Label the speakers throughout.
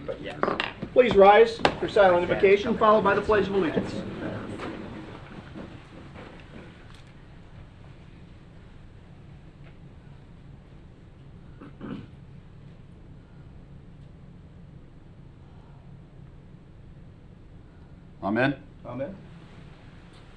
Speaker 1: But yes.
Speaker 2: Please rise for silent invocation, followed by the Pledge of Allegiance.
Speaker 3: Amen.
Speaker 2: Amen.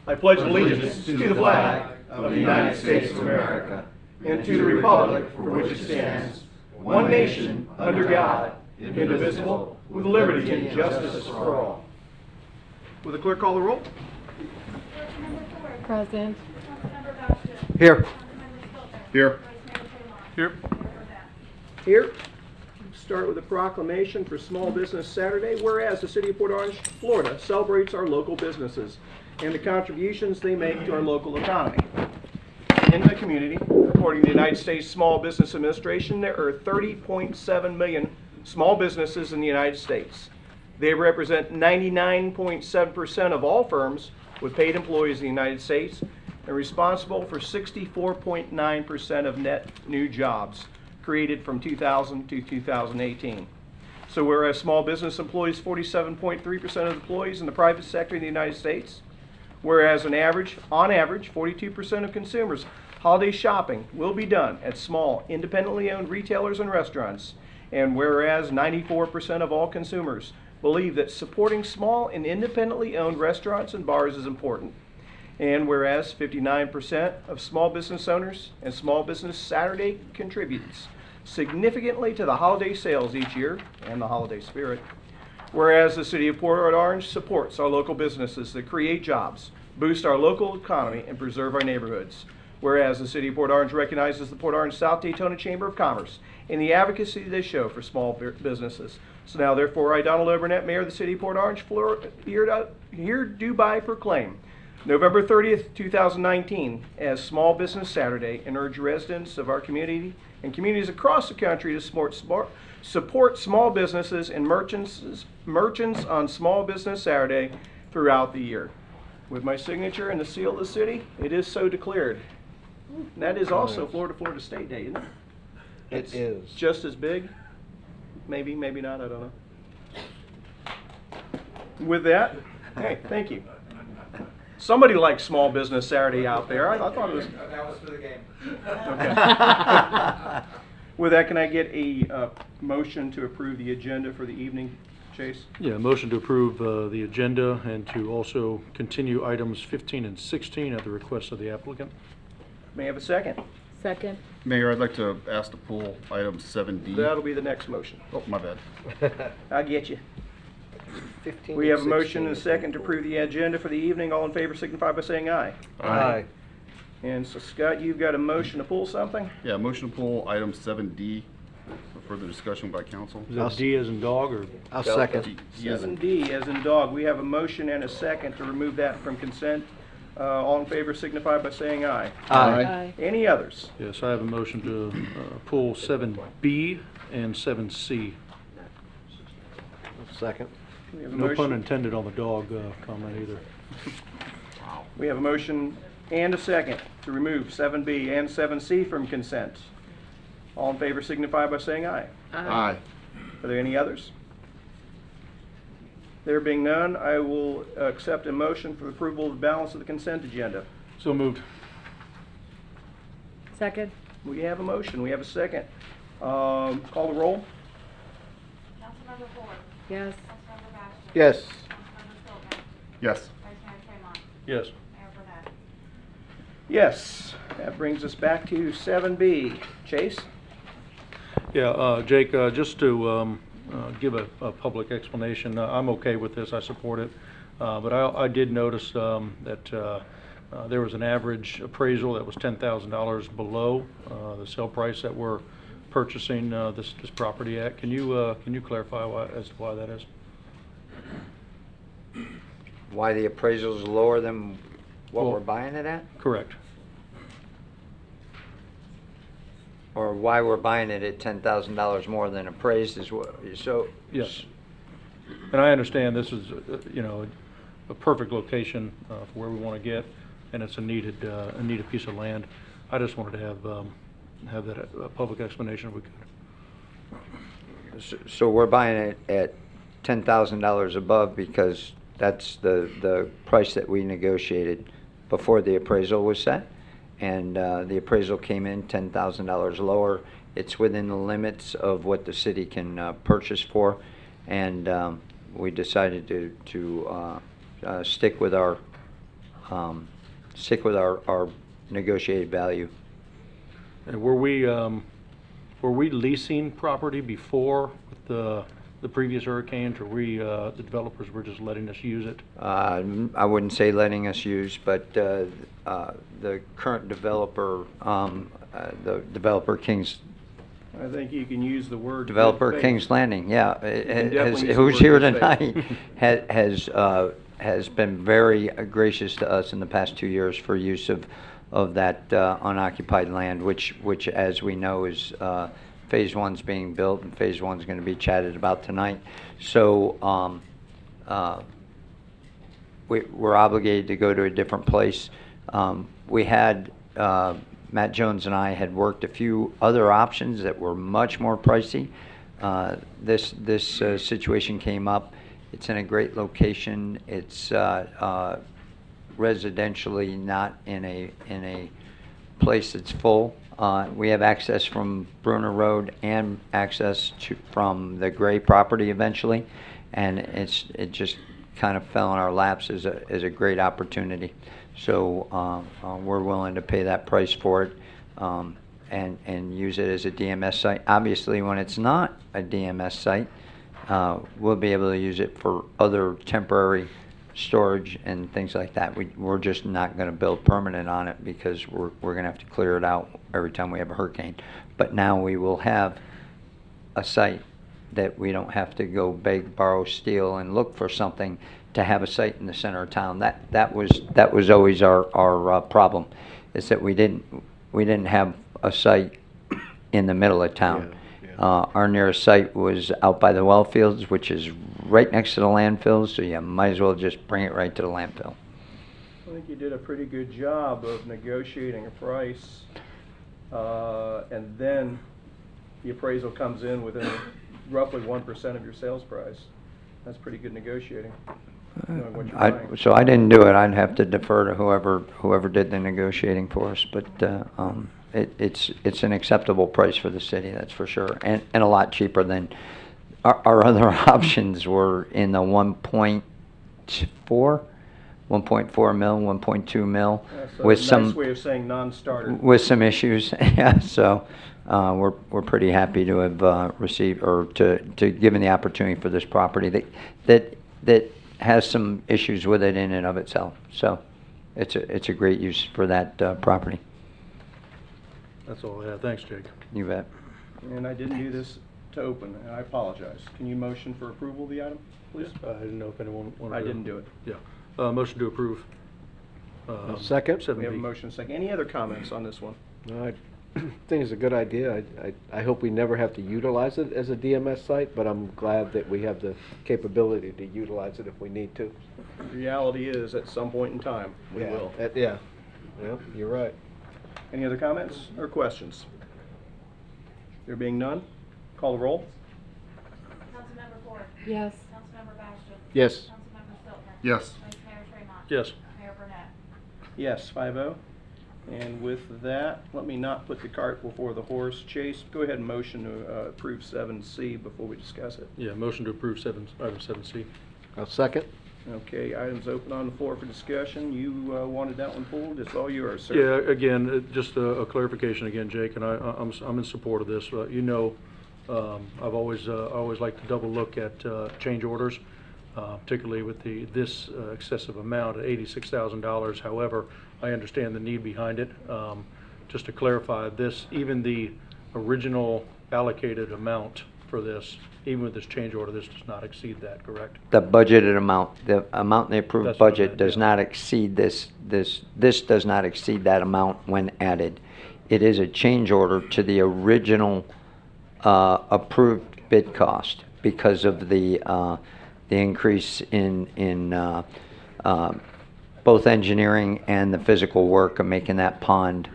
Speaker 2: I pledge allegiance to the flag of the United States of America and to the republic for which it stands, one nation, under God, indivisible, with liberty and justice for all. Will the clerk call the roll?
Speaker 4: Present.
Speaker 1: Here.
Speaker 3: Here.
Speaker 2: Here. Here. Start with a proclamation for Small Business Saturday. Whereas the City of Port Orange, Florida celebrates our local businesses and the contributions they make to our local economy. In the community, according to the United States Small Business Administration, there are 30.7 million small businesses in the United States. They represent 99.7% of all firms with paid employees in the United States and responsible for 64.9% of net new jobs created from 2000 to 2018. So whereas small business employs 47.3% of employees in the private sector in the United States, whereas on average, 42% of consumers' holiday shopping will be done at small, independently owned retailers and restaurants, and whereas 94% of all consumers believe that supporting small and independently owned restaurants and bars is important, and whereas 59% of small business owners and Small Business Saturday contributes significantly to the holiday sales each year and the holiday spirit. Whereas the City of Port Orange supports our local businesses that create jobs, boost our local economy, and preserve our neighborhoods. Whereas the City of Port Orange recognizes the Port Orange South Daytona Chamber of Commerce and the advocacy they show for small businesses. So now therefore I, Donald Obernett, Mayor of the City of Port Orange, here do by proclaim November 30th, 2019 as Small Business Saturday and urge residents of our community and communities across the country to support small businesses and merchants on Small Business Saturday throughout the year. With my signature and the seal of the city, it is so declared. And that is also Florida State Day, isn't it?
Speaker 1: It is.
Speaker 2: Just as big? Maybe, maybe not, I don't know. With that, hey, thank you. Somebody likes Small Business Saturday out there. I thought it was.
Speaker 5: That was for the game.
Speaker 2: Okay. With that, can I get a motion to approve the agenda for the evening, Chase?
Speaker 6: Yeah, motion to approve the agenda and to also continue items 15 and 16 at the request of the applicant.
Speaker 2: May I have a second?
Speaker 4: Second.
Speaker 3: Mayor, I'd like to ask to pull item 7D.
Speaker 2: That'll be the next motion.
Speaker 3: Oh, my bad.
Speaker 2: I'll get you.
Speaker 1: 15
Speaker 2: We have a
Speaker 1: and
Speaker 2: motion and a
Speaker 1: 16.
Speaker 2: second to approve the agenda for the evening. All in favor signify by saying aye.
Speaker 1: Aye.
Speaker 2: And so Scott, you've got a motion to pull something?
Speaker 3: Yeah, motion to pull item 7D for further discussion by council.
Speaker 6: Is that D as in dog or?
Speaker 1: I'll second.
Speaker 3: D as in-
Speaker 2: 7D as in dog. We have a motion and a second to remove that from consent. All in favor signify by saying aye.
Speaker 4: Aye.
Speaker 2: Any others?
Speaker 6: Yes, I have a motion to pull 7B and 7C.
Speaker 1: Second.
Speaker 2: We have a
Speaker 6: No pun
Speaker 2: motion.
Speaker 6: intended on the dog comment either.
Speaker 2: We have a motion and a second to remove 7B and 7C from consent. All in favor signify by saying aye.
Speaker 3: Aye.
Speaker 2: Are there any others? There being none, I will accept a motion for approval of the balance of the consent agenda.
Speaker 6: So moved.
Speaker 4: Second.
Speaker 2: We have a motion, we have a second. Call the roll.
Speaker 7: Councilmember Ford.
Speaker 4: Yes.
Speaker 7: Councilmember Baxter.
Speaker 1: Yes.
Speaker 7: Councilmember Philbin.
Speaker 3: Yes.
Speaker 7: Vice Mayor Tremont.
Speaker 6: Yes.
Speaker 7: Mayor Burnett.
Speaker 2: Yes, that brings us back to 7B. Chase?
Speaker 6: Yeah, Jake, just to give a public explanation, I'm okay with this, I support it. But I did notice that there was an average appraisal that was $10,000 below the sale price that we're purchasing this property at. Can you clarify as to why that is?
Speaker 1: Why the appraisal is lower than what
Speaker 6: Well-
Speaker 1: we're buying it at?
Speaker 6: Correct.
Speaker 1: Or why we're buying it at $10,000 more than appraised is what, so.
Speaker 6: Yes. And I understand this is, a perfect location for where we want to get, and it's a needed piece of land. I just wanted to have that public explanation if we could.
Speaker 1: So we're buying it at $10,000 above because that's the price that we negotiated before the appraisal was set. And the appraisal came in $10,000 lower. It's within the limits of what the city can purchase for. And we decided to stick with our negotiated value.
Speaker 6: And were we leasing property before with the previous hurricanes, or the developers were just letting us use it?
Speaker 1: I wouldn't say letting us use, but the current developer, the developer King's
Speaker 2: I think you can use the word. good
Speaker 1: Developer
Speaker 2: faith.
Speaker 1: King's Landing, yeah,
Speaker 2: definitely use the
Speaker 1: who's
Speaker 2: word
Speaker 1: here
Speaker 2: good faith.
Speaker 1: tonight, has been very gracious to us in the past 2 years for use of that unoccupied land, which as we know is Phase 1's being built, and Phase 1's going to be chatted about tonight. So we're obligated to go to a different place. We had Matt Jones and I had worked a few other options that were much more pricey. This situation came up. It's in a great location. It's residentially not in a place that's full. We have access from Bruner Road and access from the Gray property eventually, and it just kind of fell in our laps as a great opportunity. So we're willing to pay that price for it and use it as a DMS site. Obviously, when it's not a DMS site, we'll be able to use it for other temporary storage and things like that. We're just not going to build permanent on it because we're going to have to clear it out every time we have a hurricane. But now we will have a site that we don't have to go beg, borrow, steal, and look for something to have a site in the center of town. That was always our problem, is that we didn't have a site in the middle of town. Our nearest site was out by the well fields, which is right next to the landfills, so you might as well just bring it right to the landfill.
Speaker 2: I think you did a pretty good job of negotiating a price, and then the appraisal comes in within roughly 1% of your sales price. That's pretty good negotiating, knowing what you're buying.
Speaker 1: So I didn't do it. I'd have to defer to whoever did the negotiating for us. But it's an acceptable price for the city, that's for sure, and a lot cheaper than our other options were in the 1.4 mil, 1.2 mil,
Speaker 2: That's a
Speaker 1: with
Speaker 2: nice
Speaker 1: some
Speaker 2: way of saying non-starter.
Speaker 1: with some issues. Yeah, so we're pretty happy to have received, or to given the opportunity for this property that has some issues with it in and of itself. So it's a great use for that property.
Speaker 6: That's all I have. Thanks, Jake.
Speaker 1: You bet.
Speaker 2: And I didn't do this to open, and I apologize. Can you motion for approval of the item, please?
Speaker 6: I didn't know if anyone wanted to.
Speaker 2: I didn't do it.
Speaker 6: Yeah. Motion to approve.
Speaker 4: Second.
Speaker 6: 7B.
Speaker 2: We have a motion second. Any other comments on this one?
Speaker 4: No, I think it's a good idea. I hope we never have to utilize it as a DMS site, but I'm glad that we have the capability to utilize it if we need to.
Speaker 2: The reality is, at some point in time, we will.
Speaker 4: Yeah, you're right.
Speaker 2: Any other comments or questions? There being none, call the roll.
Speaker 7: Councilmember Ford.
Speaker 5: Yes.
Speaker 7: Councilmember Bastian.
Speaker 4: Yes.
Speaker 7: Councilmember Stiltner.
Speaker 3: Yes.
Speaker 7: Vice Mayor Tremont.
Speaker 6: Yes.
Speaker 7: Mayor Burnett.
Speaker 2: Yes, 5-0. And with that, let me not put the cart before the horse. Chase, go ahead and motion to approve 7C before we discuss it.
Speaker 6: Yeah, motion to approve item 7C.
Speaker 4: I'll second.
Speaker 2: Okay, items open on the floor for discussion. You wanted that one pulled. It's all yours, sir.
Speaker 6: Yeah, again, just a clarification again, Jake, and I'm in support of this. You know, I've always liked to double look at change orders, particularly with this excessive amount at $86,000. However, I understand the need behind it. Just to clarify this, even the original allocated amount for this, even with this change order, this does not exceed that, correct?
Speaker 1: The budgeted amount, the amount in the approved
Speaker 6: That's what I
Speaker 1: budget
Speaker 6: meant,
Speaker 1: does
Speaker 6: yeah.
Speaker 1: not exceed this does not exceed that amount when added. It is a change order to the original approved bid cost because of the increase in both engineering and the physical work of making that pond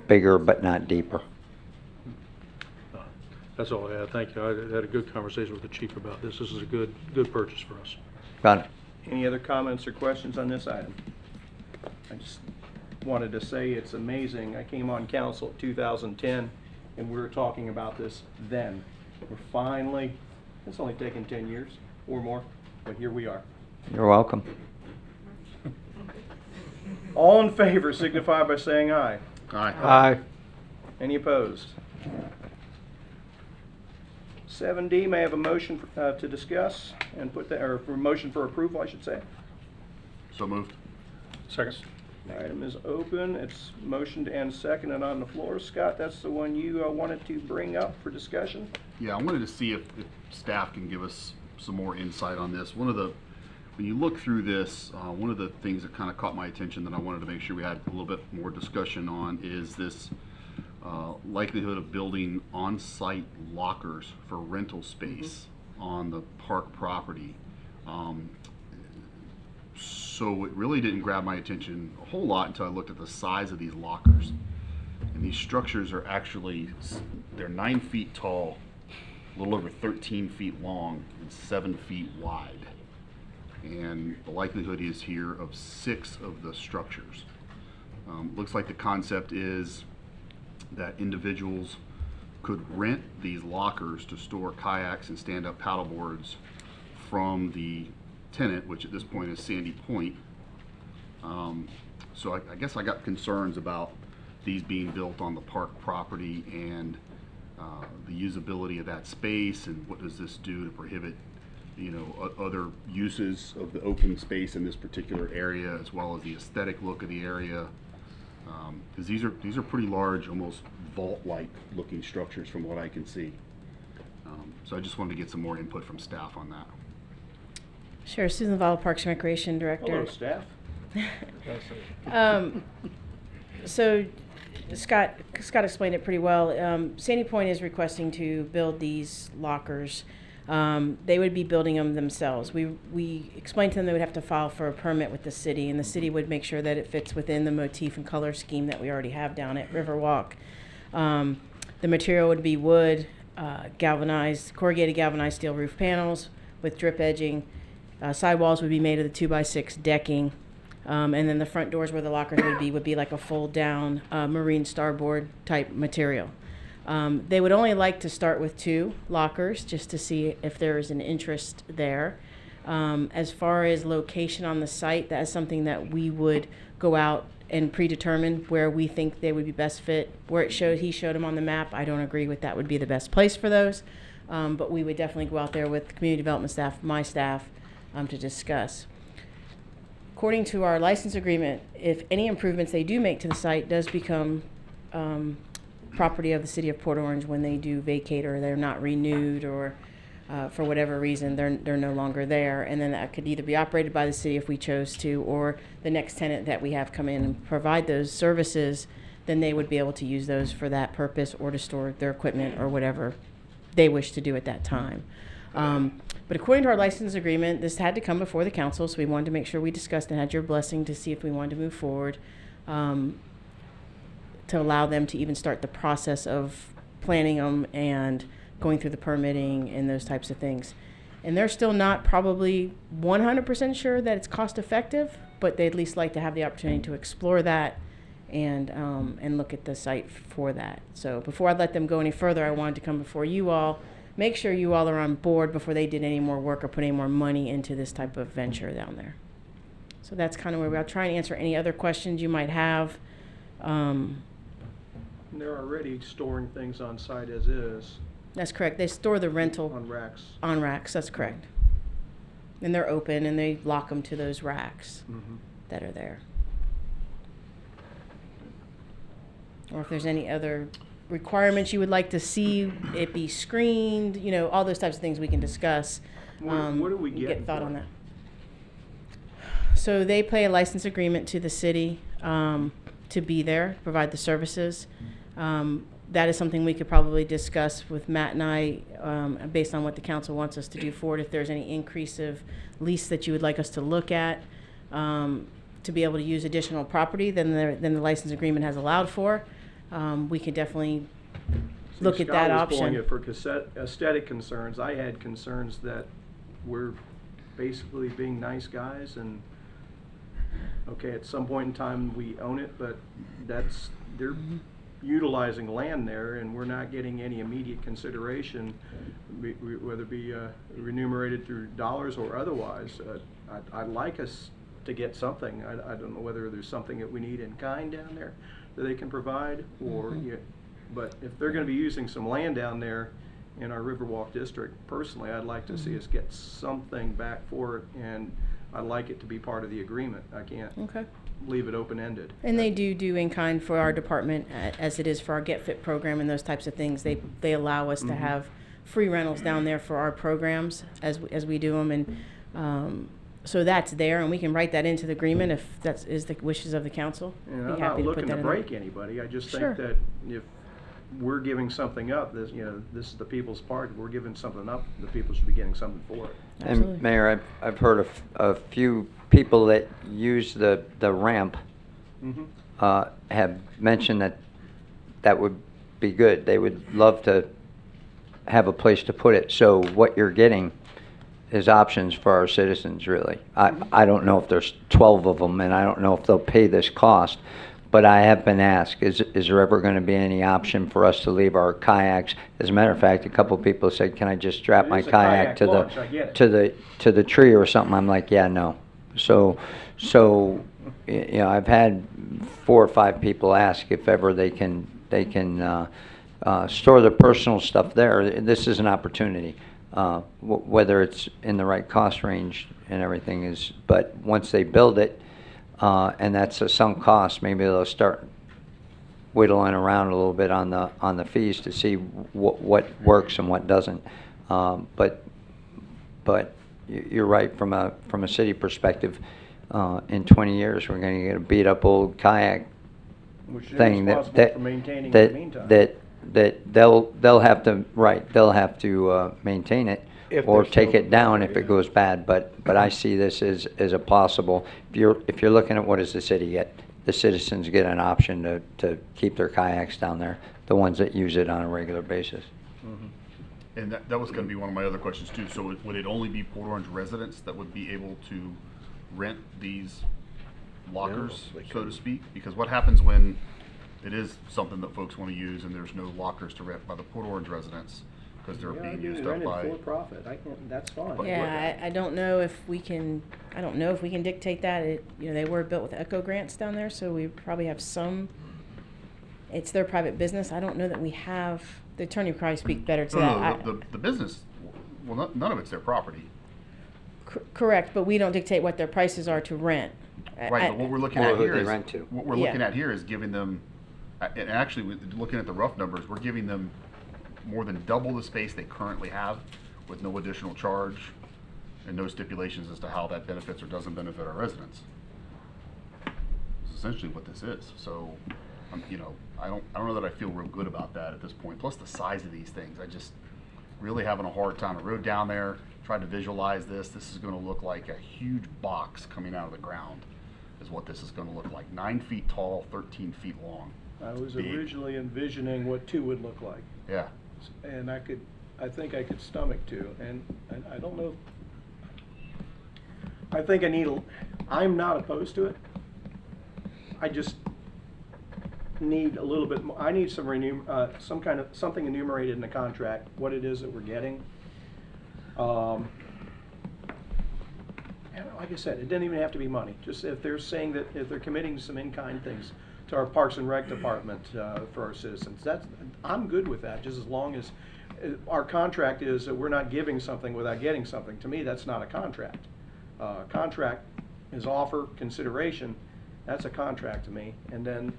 Speaker 1: bigger but not deeper.
Speaker 6: That's all I had. Thank you. I had a good conversation with the chief about this. This is a good purchase for us.
Speaker 1: Got it.
Speaker 2: Any other comments or questions on this item? I just wanted to say it's amazing. I came on council in 2010, and we were talking about this then. We're finally, it's only taken 10 years or more, but here we are.
Speaker 1: You're welcome.
Speaker 2: All in favor signify by saying aye.
Speaker 3: Aye.
Speaker 4: Aye.
Speaker 2: Any opposed? 7D, may I have a motion to discuss and put that, or for motion for approval, I should say.
Speaker 3: So moved.
Speaker 6: Second.
Speaker 2: The item is open. It's motioned and seconded on the floor. Scott, that's the one you wanted to bring up for discussion?
Speaker 3: Yeah, I wanted to see if staff can give us some more insight on this. When you look through this, one of the things that kind of caught my attention that I wanted to make sure we had a little bit more discussion on is this likelihood of building on-site lockers for rental space on the park property. So it really didn't grab my attention a whole lot until I looked at the size of these lockers. And these structures are actually, they're 9 feet tall, a little over 13 feet long, and 7 feet wide. And the likelihood is here of 6 of the structures. Looks like the concept is that individuals could rent these lockers to store kayaks and stand-up paddleboards from the tenant, which at this point is Sandy Point. So I guess I got concerns about these being built on the park property and the usability of that space, and what does this do to prohibit, you know, other uses of the open space in this particular area, as well as the aesthetic look of the area. Because these are pretty large, almost vault-like looking structures from what I can see. So I just wanted to get some more input from staff on that.
Speaker 5: Sure, Susan Vala, Parks and Recreation Director.
Speaker 2: Hello, staff.
Speaker 5: So Scott explained it pretty well. Sandy Point is requesting to build these lockers. They would be building them themselves. We explained to them they would have to file for a permit with the city, and the city would make sure that it fits within the motif and color scheme that we already have down at Riverwalk. The material would be wood, corrugated galvanized steel roof panels with drip edging. Sidewalls would be made of the 2x6 decking. And then the front doors where the lockers would be like a fold down marine starboard type material. They would only like to start with 2 lockers just to see if there is an interest there. As far as location on the site, that is something that we would go out and predetermine where we think they would be best fit. Where he showed them on the map. I don't agree with that would be the best place for those. But we would definitely go out there with community development staff, my staff, to discuss. According to our license agreement, if any improvements they do make to the site does become property of the city of Port Orange when they do vacate or they're not renewed, or for whatever reason they're no longer there, and then that could either be operated by the city if we chose to, or the next tenant that we have come in and provide those services, then they would be able to use those for that purpose or to store their equipment or whatever they wish to do at that time. But according to our license agreement, this had to come before the council, so we wanted to make sure we discussed and had your blessing to see if we wanted to move forward, to allow them to even start the process of planning them and going through the permitting and those types of things. And they're still not probably 100% sure that it's cost effective, but they'd at least like to have the opportunity to explore that and look at the site for that. So before I let them go any further, I wanted to come before you all, make sure you all are on board before they did any more work or put any more money into this type of venture down there. So that's kind of where we are. I'll try and answer any other questions you might have.
Speaker 2: They're already storing things on site as is,
Speaker 5: That's correct. They store the rental
Speaker 2: on racks.
Speaker 5: on racks. That's correct. And they're open and they lock them to those racks that are there. Or if there's any other requirements you would like to see it be screened, you know, all those types of things we can discuss.
Speaker 2: What do we
Speaker 5: and
Speaker 2: get
Speaker 5: thought
Speaker 2: for
Speaker 5: on
Speaker 2: it?
Speaker 5: that. So they pay a license agreement to the city to be there, provide the services. That is something we could probably discuss with Matt and I based on what the council wants us to do for it. If there's any increase of lease that you would like us to look at to be able to use additional property than the license agreement has allowed for, we could definitely look at that
Speaker 2: Scott was pulling
Speaker 5: option.
Speaker 2: it for aesthetic concerns. I had concerns that we're basically being nice guys and, okay, at some point in time, we own it, but they're utilizing land there and we're not getting any immediate consideration, whether it be remunerated through dollars or otherwise. I'd like us to get something. I don't know whether there's something that we need in kind down there that they can provide, or, but if they're gonna be using some land down there in our Riverwalk district, personally, I'd like to see us get something back for it, and I'd like it to be part of the agreement. I can't
Speaker 5: Okay.
Speaker 2: leave it open-ended.
Speaker 5: And they do in kind for our department, as it is for our Get Fit program and those types of things. They allow us to have free rentals down there for our programs as we do them, and so that's there, and we can write that into the agreement if that is the wishes of the council.
Speaker 2: And
Speaker 5: Be
Speaker 2: I'm
Speaker 5: happy
Speaker 2: not
Speaker 5: to put
Speaker 2: looking
Speaker 5: that
Speaker 2: to
Speaker 5: in there.
Speaker 2: break anybody. I just
Speaker 5: Sure.
Speaker 2: think that if we're giving something up, this is the people's part. If we're giving something up, the people should be getting something for it.
Speaker 5: Absolutely.
Speaker 1: And Mayor, I've heard of a few people that use the ramp have mentioned that would be good. They would love to have a place to put it. So what you're getting is options for our citizens, really. I don't know if there's 12 of them, and I don't know if they'll pay this cost, but I have been asked, is there ever going to be any option for us to leave our kayaks? As a matter of fact, a couple people said, can I just strap
Speaker 2: It
Speaker 1: my
Speaker 2: is a kayak
Speaker 1: kayak to
Speaker 2: launch, I get it.
Speaker 1: to the tree or something? I'm like, yeah, no. So I've had 4 or 5 people ask if ever they can store their personal stuff there. This is an opportunity, whether it's in the right cost range and everything is. But once they build it, and that's a sunk cost, maybe they'll start whittling around a little bit on the fees to see what works and what doesn't. But you're right, from a city perspective, in 20 years, we're going to get a beat up old kayak
Speaker 2: Which is
Speaker 1: thing
Speaker 2: responsible for maintaining in the meantime.
Speaker 1: that they'll have to maintain it
Speaker 4: If
Speaker 1: or
Speaker 4: they're
Speaker 1: take
Speaker 4: still-
Speaker 1: it down if it goes bad. But I see this as a possible. If you're looking at what does the city get, the citizens get an option to keep their kayaks down there, the ones that use it on a regular basis.
Speaker 3: And that was gonna be one of my other questions too. So would it only be Port Orange residents that would be able to rent these lockers,
Speaker 4: No, they
Speaker 3: so to
Speaker 4: couldn't.
Speaker 3: speak? Because what happens when it is something that folks wanna use and there's no lockers to rent by the Port Orange residents? Because they're being used up
Speaker 2: rented
Speaker 3: by.
Speaker 2: for profit. That's fine.
Speaker 5: Yeah, I don't know if we can. I don't know if we can dictate that. They were built with eco grants down there, so we probably have some. It's their private business. I don't know that we have. The attorney would probably speak better to that.
Speaker 3: No, the business, well, none of it's their property.
Speaker 5: Correct, but we don't dictate what their prices are to rent.
Speaker 3: Right, but what we're looking
Speaker 1: Or
Speaker 3: at
Speaker 1: who
Speaker 3: here
Speaker 1: they
Speaker 3: is,
Speaker 1: rent to.
Speaker 3: what we're
Speaker 5: Yeah.
Speaker 3: looking at here is giving them, and actually, looking at the rough numbers, we're giving them more than double the space they currently have with no additional charge and no stipulations as to how that benefits or doesn't benefit our residents. It's essentially what this is. So, I don't know that I feel real good about that at this point. Plus the size of these things, I just really having a hard time. I rode down there, tried to visualize this. This is going to look like a huge box coming out of the ground, is what this is going to look like. 9 feet tall, 13 feet long.
Speaker 2: I was
Speaker 3: Big.
Speaker 2: originally envisioning what 2 would look like,
Speaker 3: Yeah.
Speaker 2: and I think I could stomach 2, and I don't know. I think I'm not opposed to it. I just need a little bit more. I need something enumerated in the contract, what it is that we're getting. And like I said, it doesn't even have to be money. Just if they're saying that, if they're committing some in-kind things to our Parks and Rec department for our citizens, I'm good with that, just as long as our contract is that we're not giving something without getting something. To me, that's not a contract. Contract is offer, consideration. That's a contract to me. And then,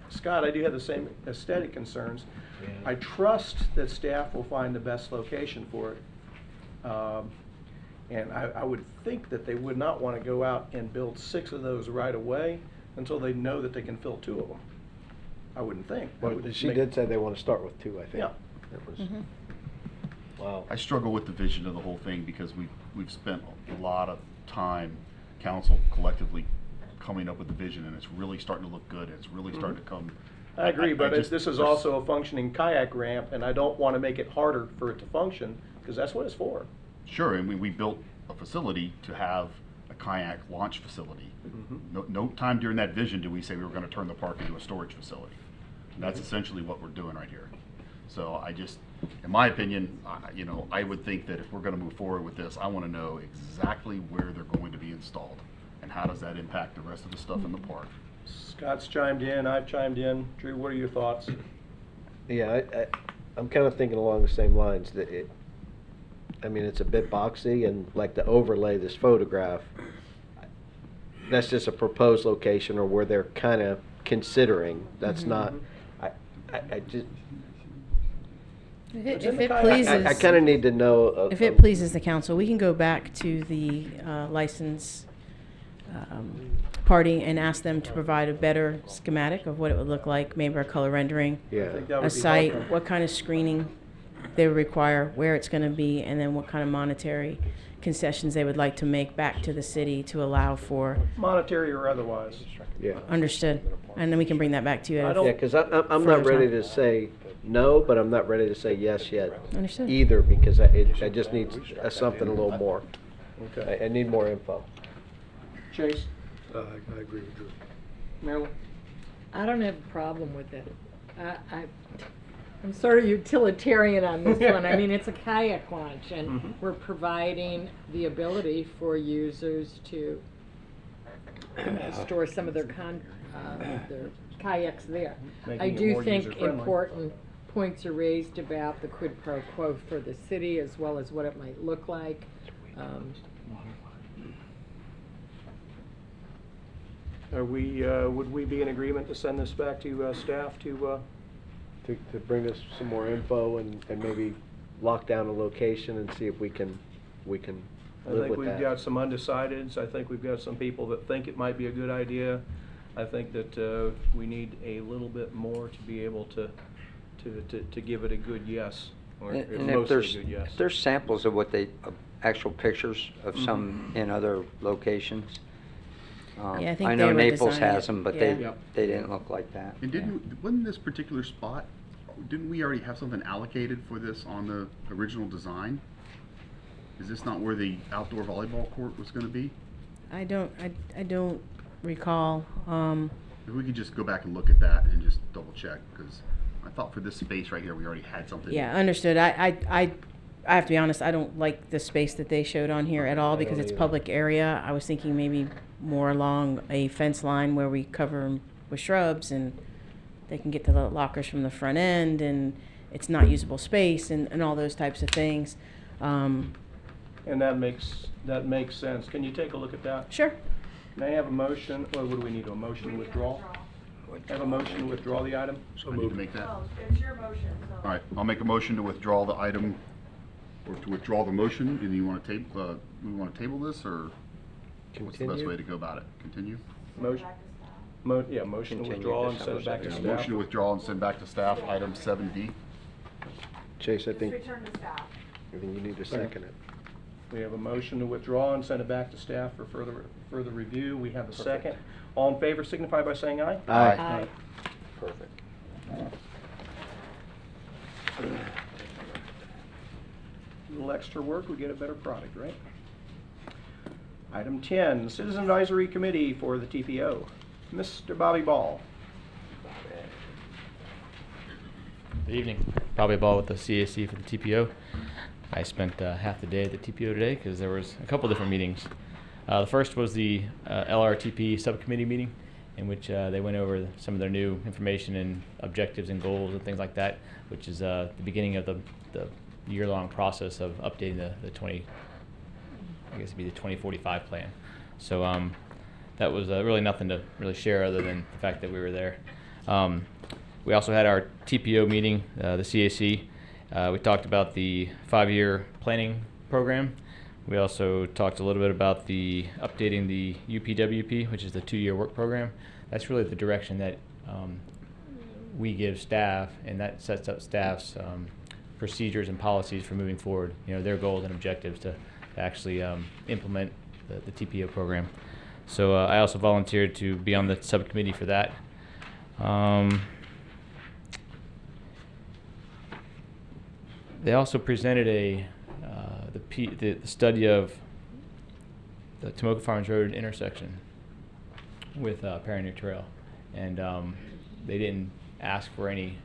Speaker 2: Scott, I do have the same aesthetic concerns.
Speaker 4: Yeah.
Speaker 2: I trust that staff will find the best location for it. And I would think that they would not want to go out and build 6 of those right away until they know that they can fill 2 of them. I wouldn't think. That
Speaker 4: But
Speaker 2: would
Speaker 4: she
Speaker 2: make-
Speaker 4: did say they want to start with 2, I think.
Speaker 2: Yeah.
Speaker 4: That was,
Speaker 5: Mhm.
Speaker 4: wow.
Speaker 3: I struggle with the vision of the whole thing because we've spent a lot of time, council collectively, coming up with the vision, and it's really starting to look good. It's really starting to come
Speaker 2: I agree, but
Speaker 3: just-
Speaker 2: this is also a functioning kayak ramp, and I don't want to make it harder for it to function, because that's what it's for.
Speaker 3: Sure, and we built a facility to have a kayak launch facility. No time during that vision did we say we were gonna turn the park into a storage facility. And that's essentially what we're doing right here. So I just, in my opinion, I would think that if we're gonna move forward with this, I wanna know exactly where they're going to be installed. And how does that impact the rest of the stuff in the park?
Speaker 2: Scott's chimed in, I've chimed in. Drew, what are your thoughts?
Speaker 4: Yeah, I'm kind of thinking along the same lines that it's a bit boxy, and like the overlay, this photograph, that's just a proposed location or where they're kind of considering. That's not, I just,
Speaker 2: It's
Speaker 5: If
Speaker 2: in the
Speaker 5: it
Speaker 2: kayak.
Speaker 5: pleases.
Speaker 4: I kind of need to know.
Speaker 5: If it pleases the council, we can go back to the license party and ask them to provide a better schematic of what it would look like, maybe a color rendering,
Speaker 2: I
Speaker 4: Yeah,
Speaker 2: think that
Speaker 5: a
Speaker 2: would be
Speaker 5: site,
Speaker 2: helpful.
Speaker 5: what kind of screening they would require, where it's going to be, and then what kind of monetary concessions they would like to make back to the city to allow for,
Speaker 2: Monetary or otherwise.
Speaker 4: yeah.
Speaker 5: understood. And then we can bring that back to you.
Speaker 2: I
Speaker 5: at
Speaker 2: don't-
Speaker 4: Yeah, because I'm
Speaker 5: Further
Speaker 4: not ready
Speaker 5: time.
Speaker 4: to say no, but I'm not ready to say yes yet
Speaker 5: Understood.
Speaker 4: either, because I just need something a little more.
Speaker 2: Okay.
Speaker 4: I need more info.
Speaker 2: Chase,
Speaker 6: I agree with Drew.
Speaker 2: Marilyn?
Speaker 8: I don't have a problem with it. I'm sort of utilitarian on this one. I mean, it's a kayak launch, and we're providing the ability for users to store some of their kayaks there.
Speaker 2: Making
Speaker 8: I
Speaker 2: it
Speaker 8: do
Speaker 2: more
Speaker 8: think
Speaker 2: user-friendly.
Speaker 8: important points are raised about the quid pro quo for the city, as well as what it might look like.
Speaker 2: Would we be in agreement to send this back to staff to,
Speaker 4: To bring us some more info and maybe lock down a location and see if we can
Speaker 2: I
Speaker 4: live
Speaker 2: think
Speaker 4: with
Speaker 2: we've
Speaker 4: that.
Speaker 2: got some undecideds. I think we've got some people that think it might be a good idea. I think that we need a little bit more to be able to give it a good yes, or
Speaker 1: And if
Speaker 2: mostly a
Speaker 1: there's,
Speaker 2: good yes.
Speaker 1: if there's samples of what actual pictures of some
Speaker 2: Mm-hmm.
Speaker 1: in other locations.
Speaker 5: Yeah, I think
Speaker 1: I know
Speaker 5: they were
Speaker 1: Naples
Speaker 5: designing
Speaker 1: has
Speaker 5: it,
Speaker 1: them, but
Speaker 5: yeah.
Speaker 2: Yep.
Speaker 1: they didn't look like that.
Speaker 3: And wasn't this particular spot, didn't we already have something allocated for this on the original design? Is this not where the outdoor volleyball court was gonna be?
Speaker 5: I don't recall.
Speaker 3: If we could just go back and look at that and just double check, because I thought for this space right here, we already had something.
Speaker 5: Yeah, understood. I have to be honest, I don't like the space that they showed on here at all because
Speaker 4: don't
Speaker 5: it's
Speaker 4: either.
Speaker 5: public area. I was thinking maybe more along a fence line where we cover 'em with shrubs and they can get to the lockers from the front end and it's not usable space and all those types of things.
Speaker 2: And that makes sense. Can you take a look at that?
Speaker 5: Sure.
Speaker 2: May I have a motion, or what do we need, a motion to withdraw? Have a motion to withdraw the item?
Speaker 3: So I need to make that.
Speaker 7: Oh, it's your motion, so.
Speaker 3: All right, I'll make a motion to withdraw the item, or to withdraw the motion, and you wanna table, we wanna table this, or what's the best
Speaker 4: Continue?
Speaker 3: way to go about it? Continue?
Speaker 2: Motion,
Speaker 7: Back to staff.
Speaker 2: motion to
Speaker 1: Continue
Speaker 2: withdraw and
Speaker 1: December
Speaker 2: send it back to
Speaker 1: 2nd.
Speaker 2: staff.
Speaker 3: Motion to withdraw and send back to staff, item 7D.
Speaker 4: Chase, I
Speaker 7: Just
Speaker 4: think
Speaker 7: return to staff.
Speaker 4: you need to second it.
Speaker 2: We have a motion to withdraw and send it back to staff for further review. We have a second. All in favor signify by saying aye.
Speaker 4: Aye.
Speaker 8: Aye.
Speaker 4: Perfect.
Speaker 2: A little extra work, we get a better product, right? Item 10, Citizen Advisory Committee for the TPO. Mr. Bobby Ball.
Speaker 9: Good evening. Bobby Ball with the CAC for the TPO. I spent half the day at the TPO today because there was a couple different meetings. The first was the LRTP subcommittee meeting in which they went over some of their new information and objectives and goals and things like that, which is the beginning of the year-long process of updating the 2045 plan. So that was really nothing to really share other than the fact that we were there. We also had our TPO meeting, the CAC. We talked about the 5-year planning program. We also talked a little bit about the updating the UPWP, which is the 2-year work program. That's really the direction that we give staff, and that sets up staff's procedures and policies for moving forward. You know, their goals and objectives to actually implement the TPO program. So I also volunteered to be on the subcommittee for that. They also presented the study of the Tomoka Farms Road intersection with Pioneer Trail, and they didn't ask for any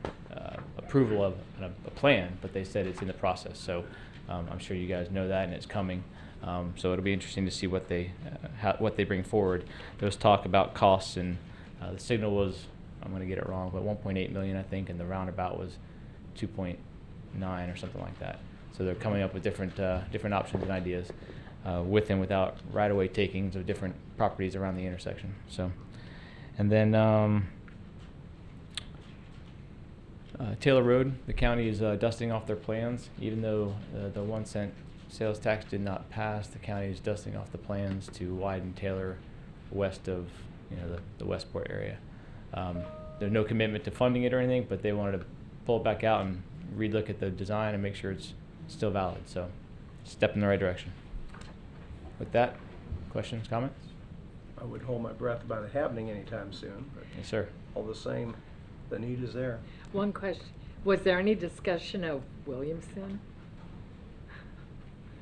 Speaker 9: approval of a plan, but they said it's in the process. So I'm sure you guys know that, and it's coming. So it'll be interesting to see what they bring forward. There was talk about costs, and the signal was, I'm going to get it wrong, but 1.8 million, I think, and the roundabout was 2.9 or something like that. So they're coming up with different options and ideas with and without right-of-way takings of different properties around the intersection. So, and then Taylor Road, the county is dusting off their plans, even though the 1 cent sales tax did not pass. The county is dusting off the plans to widen Taylor west of the Westport area. There's no commitment to funding it or anything, but they wanted to pull it back out and relook at the design and make sure it's still valid. So, step in the right direction. With that, questions, comments?
Speaker 2: I would hold my breath about it happening anytime soon, but
Speaker 9: Yes, sir.
Speaker 2: all the same, the need is there.
Speaker 8: One question, was there any discussion of Williamson?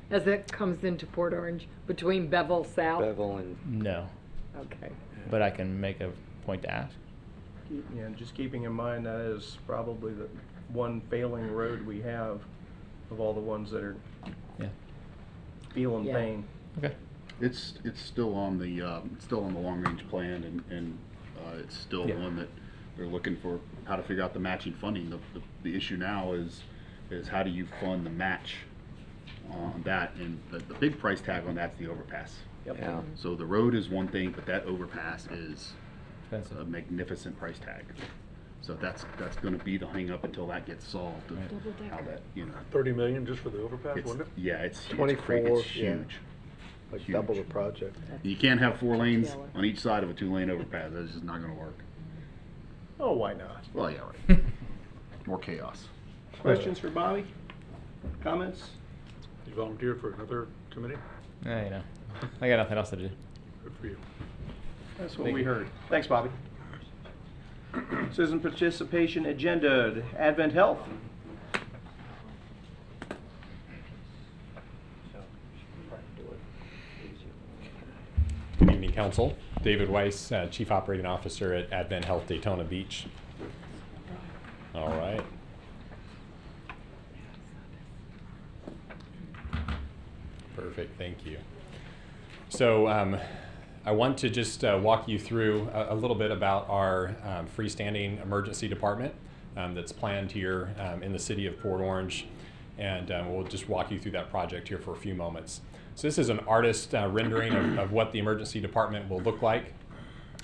Speaker 8: As it comes into Port Orange, between Bevel South?
Speaker 1: Bevel and
Speaker 9: No,
Speaker 8: Okay.
Speaker 9: but I can make a point to ask.
Speaker 2: Just keeping in mind that is probably the one failing road we have of all the ones that are
Speaker 9: Yeah.
Speaker 2: feeling
Speaker 8: Yeah.
Speaker 2: pain.
Speaker 9: Okay.
Speaker 3: It's still on the long range plan, and it's still
Speaker 9: Yeah.
Speaker 3: one that they're looking for how to figure out the matching funding. The issue now is how do you fund the match on that, and the big price tag on that's the overpass.
Speaker 2: Yep.
Speaker 1: yeah.
Speaker 3: So the road is one thing, but that overpass is a
Speaker 9: Expensive.
Speaker 3: magnificent price tag. So that's going to be the hang up until that gets solved. of
Speaker 9: Right.
Speaker 3: How that,
Speaker 6: 30 million just for the overpass,
Speaker 3: it's,
Speaker 6: wouldn't it?
Speaker 3: yeah, it's
Speaker 4: 24,
Speaker 3: it's
Speaker 4: yeah.
Speaker 3: huge.
Speaker 4: Like
Speaker 3: Huge.
Speaker 4: double the project.
Speaker 3: You can't have 4 lanes
Speaker 8: Killer.
Speaker 3: on each side of a 2-lane overpass. That's just not going to work.
Speaker 2: Oh, why not?
Speaker 3: Well, yeah, right. More chaos.
Speaker 2: Questions for Bobby? Comments?
Speaker 6: You volunteered for another committee?
Speaker 9: I got nothing else to do.
Speaker 6: Good for you.
Speaker 2: That's what
Speaker 9: Thank
Speaker 2: we
Speaker 9: you.
Speaker 2: heard. Thanks, Bobby. Citizen participation agenda, Advent Health.
Speaker 10: Good evening, Council. David Weiss, Chief Operating Officer at Advent Health Daytona Beach. All right. Perfect, thank you. So I want to just walk you through a little bit about our freestanding emergency department that's planned here in the city of Port Orange. And we'll just walk you through that project here for a few moments. So this is an artist rendering of what the emergency department will look like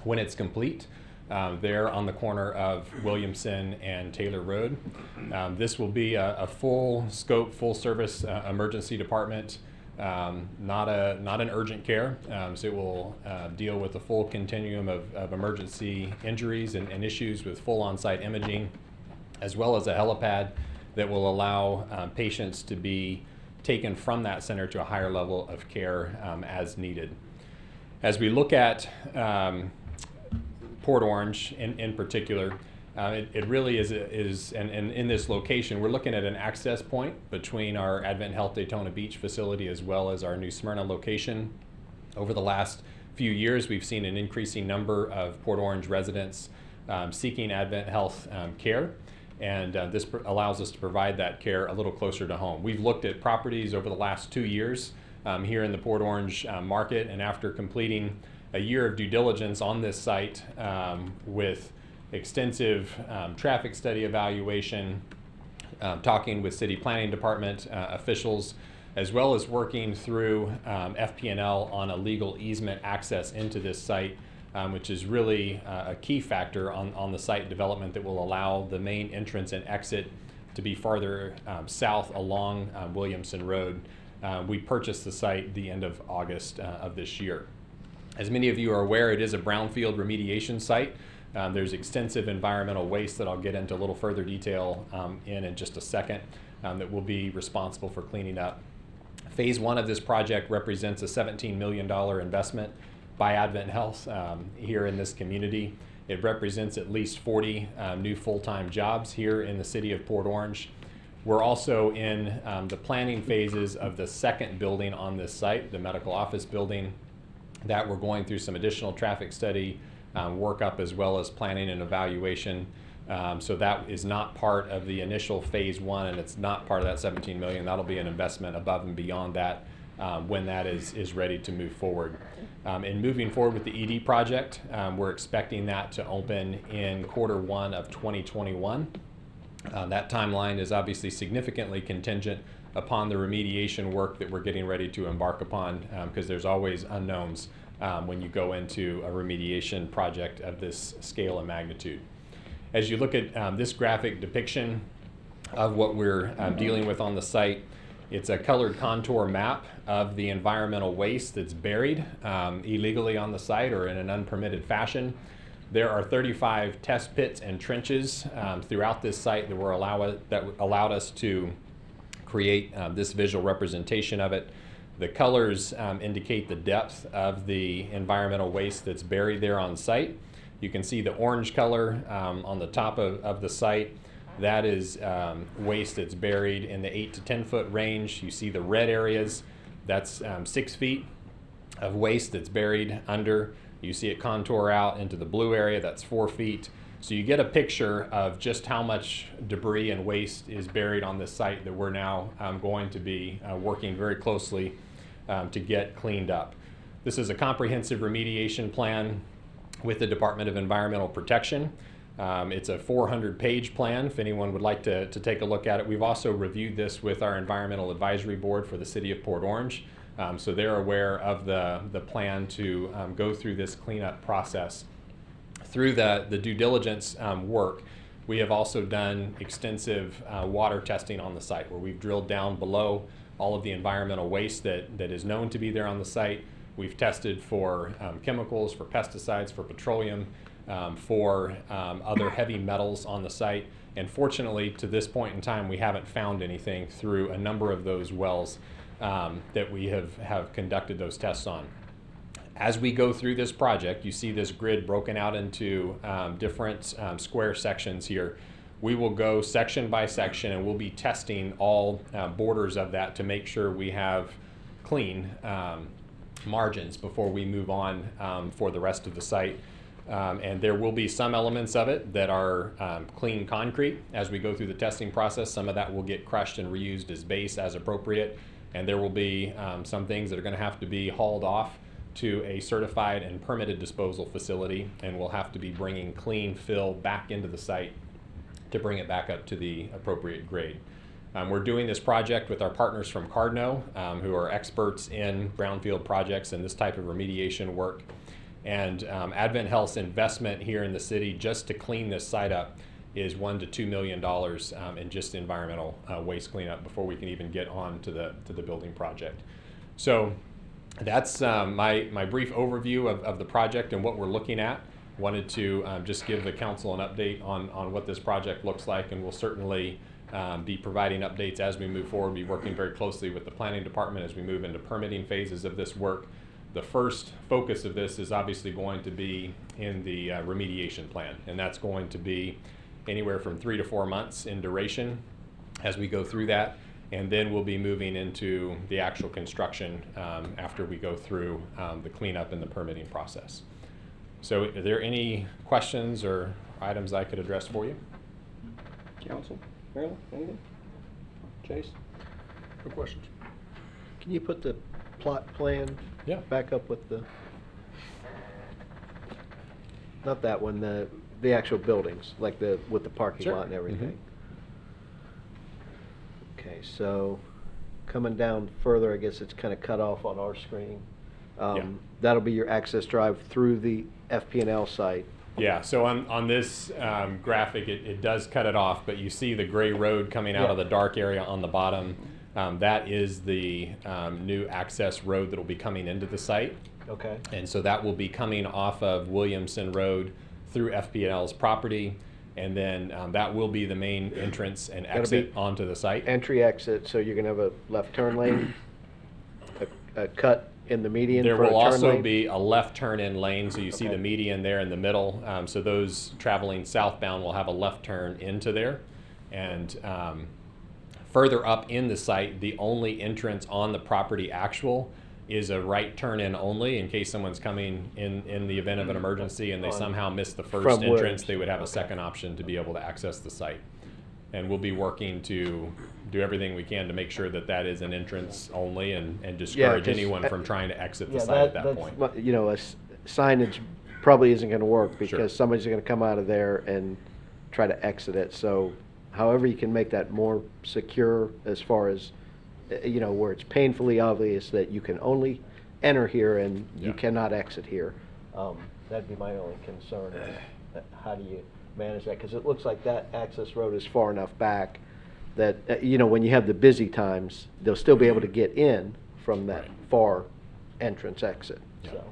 Speaker 10: when it's complete. There on the corner of Williamson and Taylor Road. This will be a full scope, full service emergency department, not an urgent care. So it will deal with the full continuum of emergency injuries and issues with full on-site imaging, as well as a helipad that will allow patients to be taken from that center to a higher level of care as needed. As we look at Port Orange in particular, it really is and in this location, we're looking at an access point between our Advent Health Daytona Beach facility as well as our New Smyrna location. Over the last few years, we've seen an increasing number of Port Orange residents seeking Advent Health care. And this allows us to provide that care a little closer to home. We've looked at properties over the last 2 years here in the Port Orange market, and after completing a year of due diligence on this site with extensive traffic study evaluation, talking with city planning department officials, as well as working through FP&L on a legal easement access into this site, which is really a key factor on the site development that will allow the main entrance and exit to be farther south along Williamson Road. We purchased the site the end of August of this year. As many of you are aware, it is a brownfield remediation site. There's extensive environmental waste that I'll get into a little further detail in just a second that we'll be responsible for cleaning up. Phase 1 of this project represents a $17 million investment by Advent Health here in this community. It represents at least 40 new full-time jobs here in the city of Port Orange. We're also in the planning phases of the second building on this site, the medical office building, that we're going through some additional traffic study workup as well as planning and evaluation. So that is not part of the initial phase one, and it's not part of that 17 million. That'll be an investment above and beyond that when that is ready to move forward. And moving forward with the ED project, we're expecting that to open in Q1 of 2021. That timeline is obviously significantly contingent upon the remediation work that we're getting ready to embark upon, because there's always unknowns when you go into a remediation project of this scale and magnitude. As you look at this graphic depiction of what we're dealing with on the site, it's a colored contour map of the environmental waste that's buried illegally on the site or in an unpermitted fashion. There are 35 test pits and trenches throughout this site that allowed us to create this visual representation of it. The colors indicate the depth of the environmental waste that's buried there on site. You can see the orange color on the top of the site. That is waste that's buried in the 8 to 10 foot range. You see the red areas, that's 6 feet of waste that's buried under. You see it contour out into the blue area, that's 4 feet. So you get a picture of just how much debris and waste is buried on this site that we're now going to be working very closely to get cleaned up. This is a comprehensive remediation plan with the Department of Environmental Protection. It's a 400-page plan if anyone would like to take a look at it. We've also reviewed this with our Environmental Advisory Board for the City of Port Orange. So they're aware of the plan to go through this cleanup process. Through the due diligence work, we have also done extensive water testing on the site where we've drilled down below all of the environmental waste that is known to be there on the site. We've tested for chemicals, for pesticides, for petroleum, for other heavy metals on the site. And fortunately, to this point in time, we haven't found anything through a number of those wells that we have conducted those tests on. As we go through this project, you see this grid broken out into different square sections here. We will go section by section and we'll be testing all borders of that to make sure we have clean margins before we move on for the rest of the site. And there will be some elements of it that are clean concrete as we go through the testing process. Some of that will get crushed and reused as base as appropriate. And there will be some things that are going to have to be hauled off to a certified and permitted disposal facility, and we'll have to be bringing clean fill back into the site to bring it back up to the appropriate grade. We're doing this project with our partners from Cardno, who are experts in brownfield projects and this type of remediation work. And Advent Health's investment here in the city just to clean this site up is $1 to $2 million in just environmental waste cleanup before we can even get on to the building project. So that's my brief overview of the project and what we're looking at. Wanted to just give the council an update on what this project looks like, and we'll certainly be providing updates as we move forward, be working very closely with the planning department as we move into permitting phases of this work. The first focus of this is obviously going to be in the remediation plan, and that's going to be anywhere from 3 to 4 months in duration as we go through that. And then we'll be moving into the actual construction after we go through the cleanup and the permitting process. So are there any questions or items I could address for you?
Speaker 2: Council, Marilyn, anything? Chase?
Speaker 6: No questions.
Speaker 4: Can you put the plot plan
Speaker 10: Yeah.
Speaker 4: back up with the, not that one, the actual buildings, like with the parking
Speaker 10: Sure.
Speaker 4: lot and everything?
Speaker 10: Mhm.
Speaker 4: Okay, so coming down further, I guess it's kind of cut off on our screen.
Speaker 10: Yeah.
Speaker 4: That'll be your access drive through the FP&L site.
Speaker 10: Yeah, so on this graphic, it does cut it off, but you see the gray road coming out of
Speaker 4: Yeah.
Speaker 10: the dark area on the bottom. That is the new access road that will be coming into the site.
Speaker 4: Okay.
Speaker 10: And so that will be coming off of Williamson Road through FPL's property. And then that will be the main entrance and
Speaker 4: That'll
Speaker 10: exit
Speaker 4: be
Speaker 10: onto the site.
Speaker 4: Entry, exit, so you're gonna have a left turn lane, a cut in the median
Speaker 10: There
Speaker 4: for a
Speaker 10: will
Speaker 4: turn
Speaker 10: also
Speaker 4: lane?
Speaker 10: be a left turn in lane, so you see
Speaker 4: Okay.
Speaker 10: the median there in the middle. So those traveling southbound will have a left turn into there. And further up in the site, the only entrance on the property actual is a right turn in only in case someone's coming in the event of an emergency and they somehow miss the first
Speaker 4: From
Speaker 10: entrance,
Speaker 4: Williams.
Speaker 10: they would have a second option to be able to access the site. And we'll be working to do everything we can to make sure that that is an entrance only and discourage
Speaker 4: 'cause,
Speaker 10: anyone from trying to exit the
Speaker 4: Yeah,
Speaker 10: site at that
Speaker 4: that's
Speaker 10: point.
Speaker 4: mu- You know, signage probably isn't gonna work
Speaker 10: Sure.
Speaker 4: because somebody's gonna come out of there and try to exit it. So however you can make that more secure as far as, you know, where it's painfully obvious that you can only enter here and you
Speaker 10: Yeah.
Speaker 4: cannot exit here. That'd be my only concern. Is how do you manage that? Because it looks like that access road is far enough back that, you know, when you have the busy times, they'll still be able to get in from that
Speaker 10: Right.
Speaker 4: far entrance exit,
Speaker 10: Yeah.
Speaker 4: so.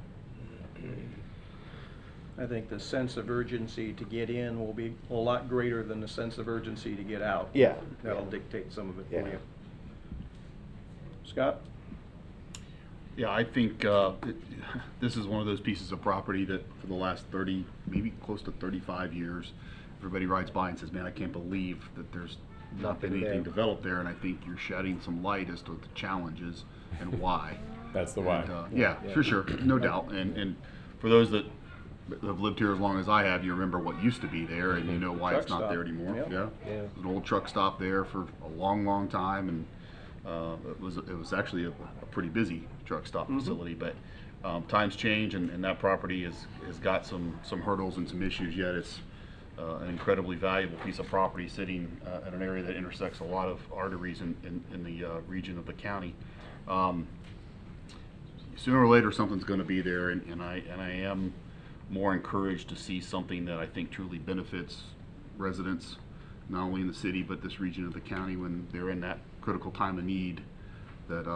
Speaker 2: I think the sense of urgency to get in will be a lot greater than the sense of urgency to get out.
Speaker 4: Yeah.
Speaker 2: That'll dictate some of it
Speaker 4: Yeah.
Speaker 2: for you. Scott?
Speaker 3: Yeah, I think this is one of those pieces of property that for the last 30, maybe close to 35 years, everybody rides by and says, man, I can't believe that there's not been
Speaker 4: Nothing
Speaker 3: anything
Speaker 4: there.
Speaker 3: developed there. And I think you're shedding some light as to the challenges and why.
Speaker 10: That's the why.
Speaker 3: And, yeah, for sure, no doubt. And for those that have lived here as long as I have, you remember what used to be there and you know why it's
Speaker 2: Truck
Speaker 3: not there
Speaker 2: stop.
Speaker 3: anymore.
Speaker 2: Yep.
Speaker 3: Yeah.
Speaker 4: Yeah.
Speaker 3: There's an old truck stop there for a long, long time, and it was actually a pretty busy truck stop facility. But times change, and that property has got some hurdles and some issues yet. It's an incredibly valuable piece of property sitting in an area that intersects a lot of arteries in the region of the county. Sooner or later, something's going to be there, and I am more encouraged to see something that I think truly benefits residents, not only in the city but this region of the county when they're in that critical time of need. That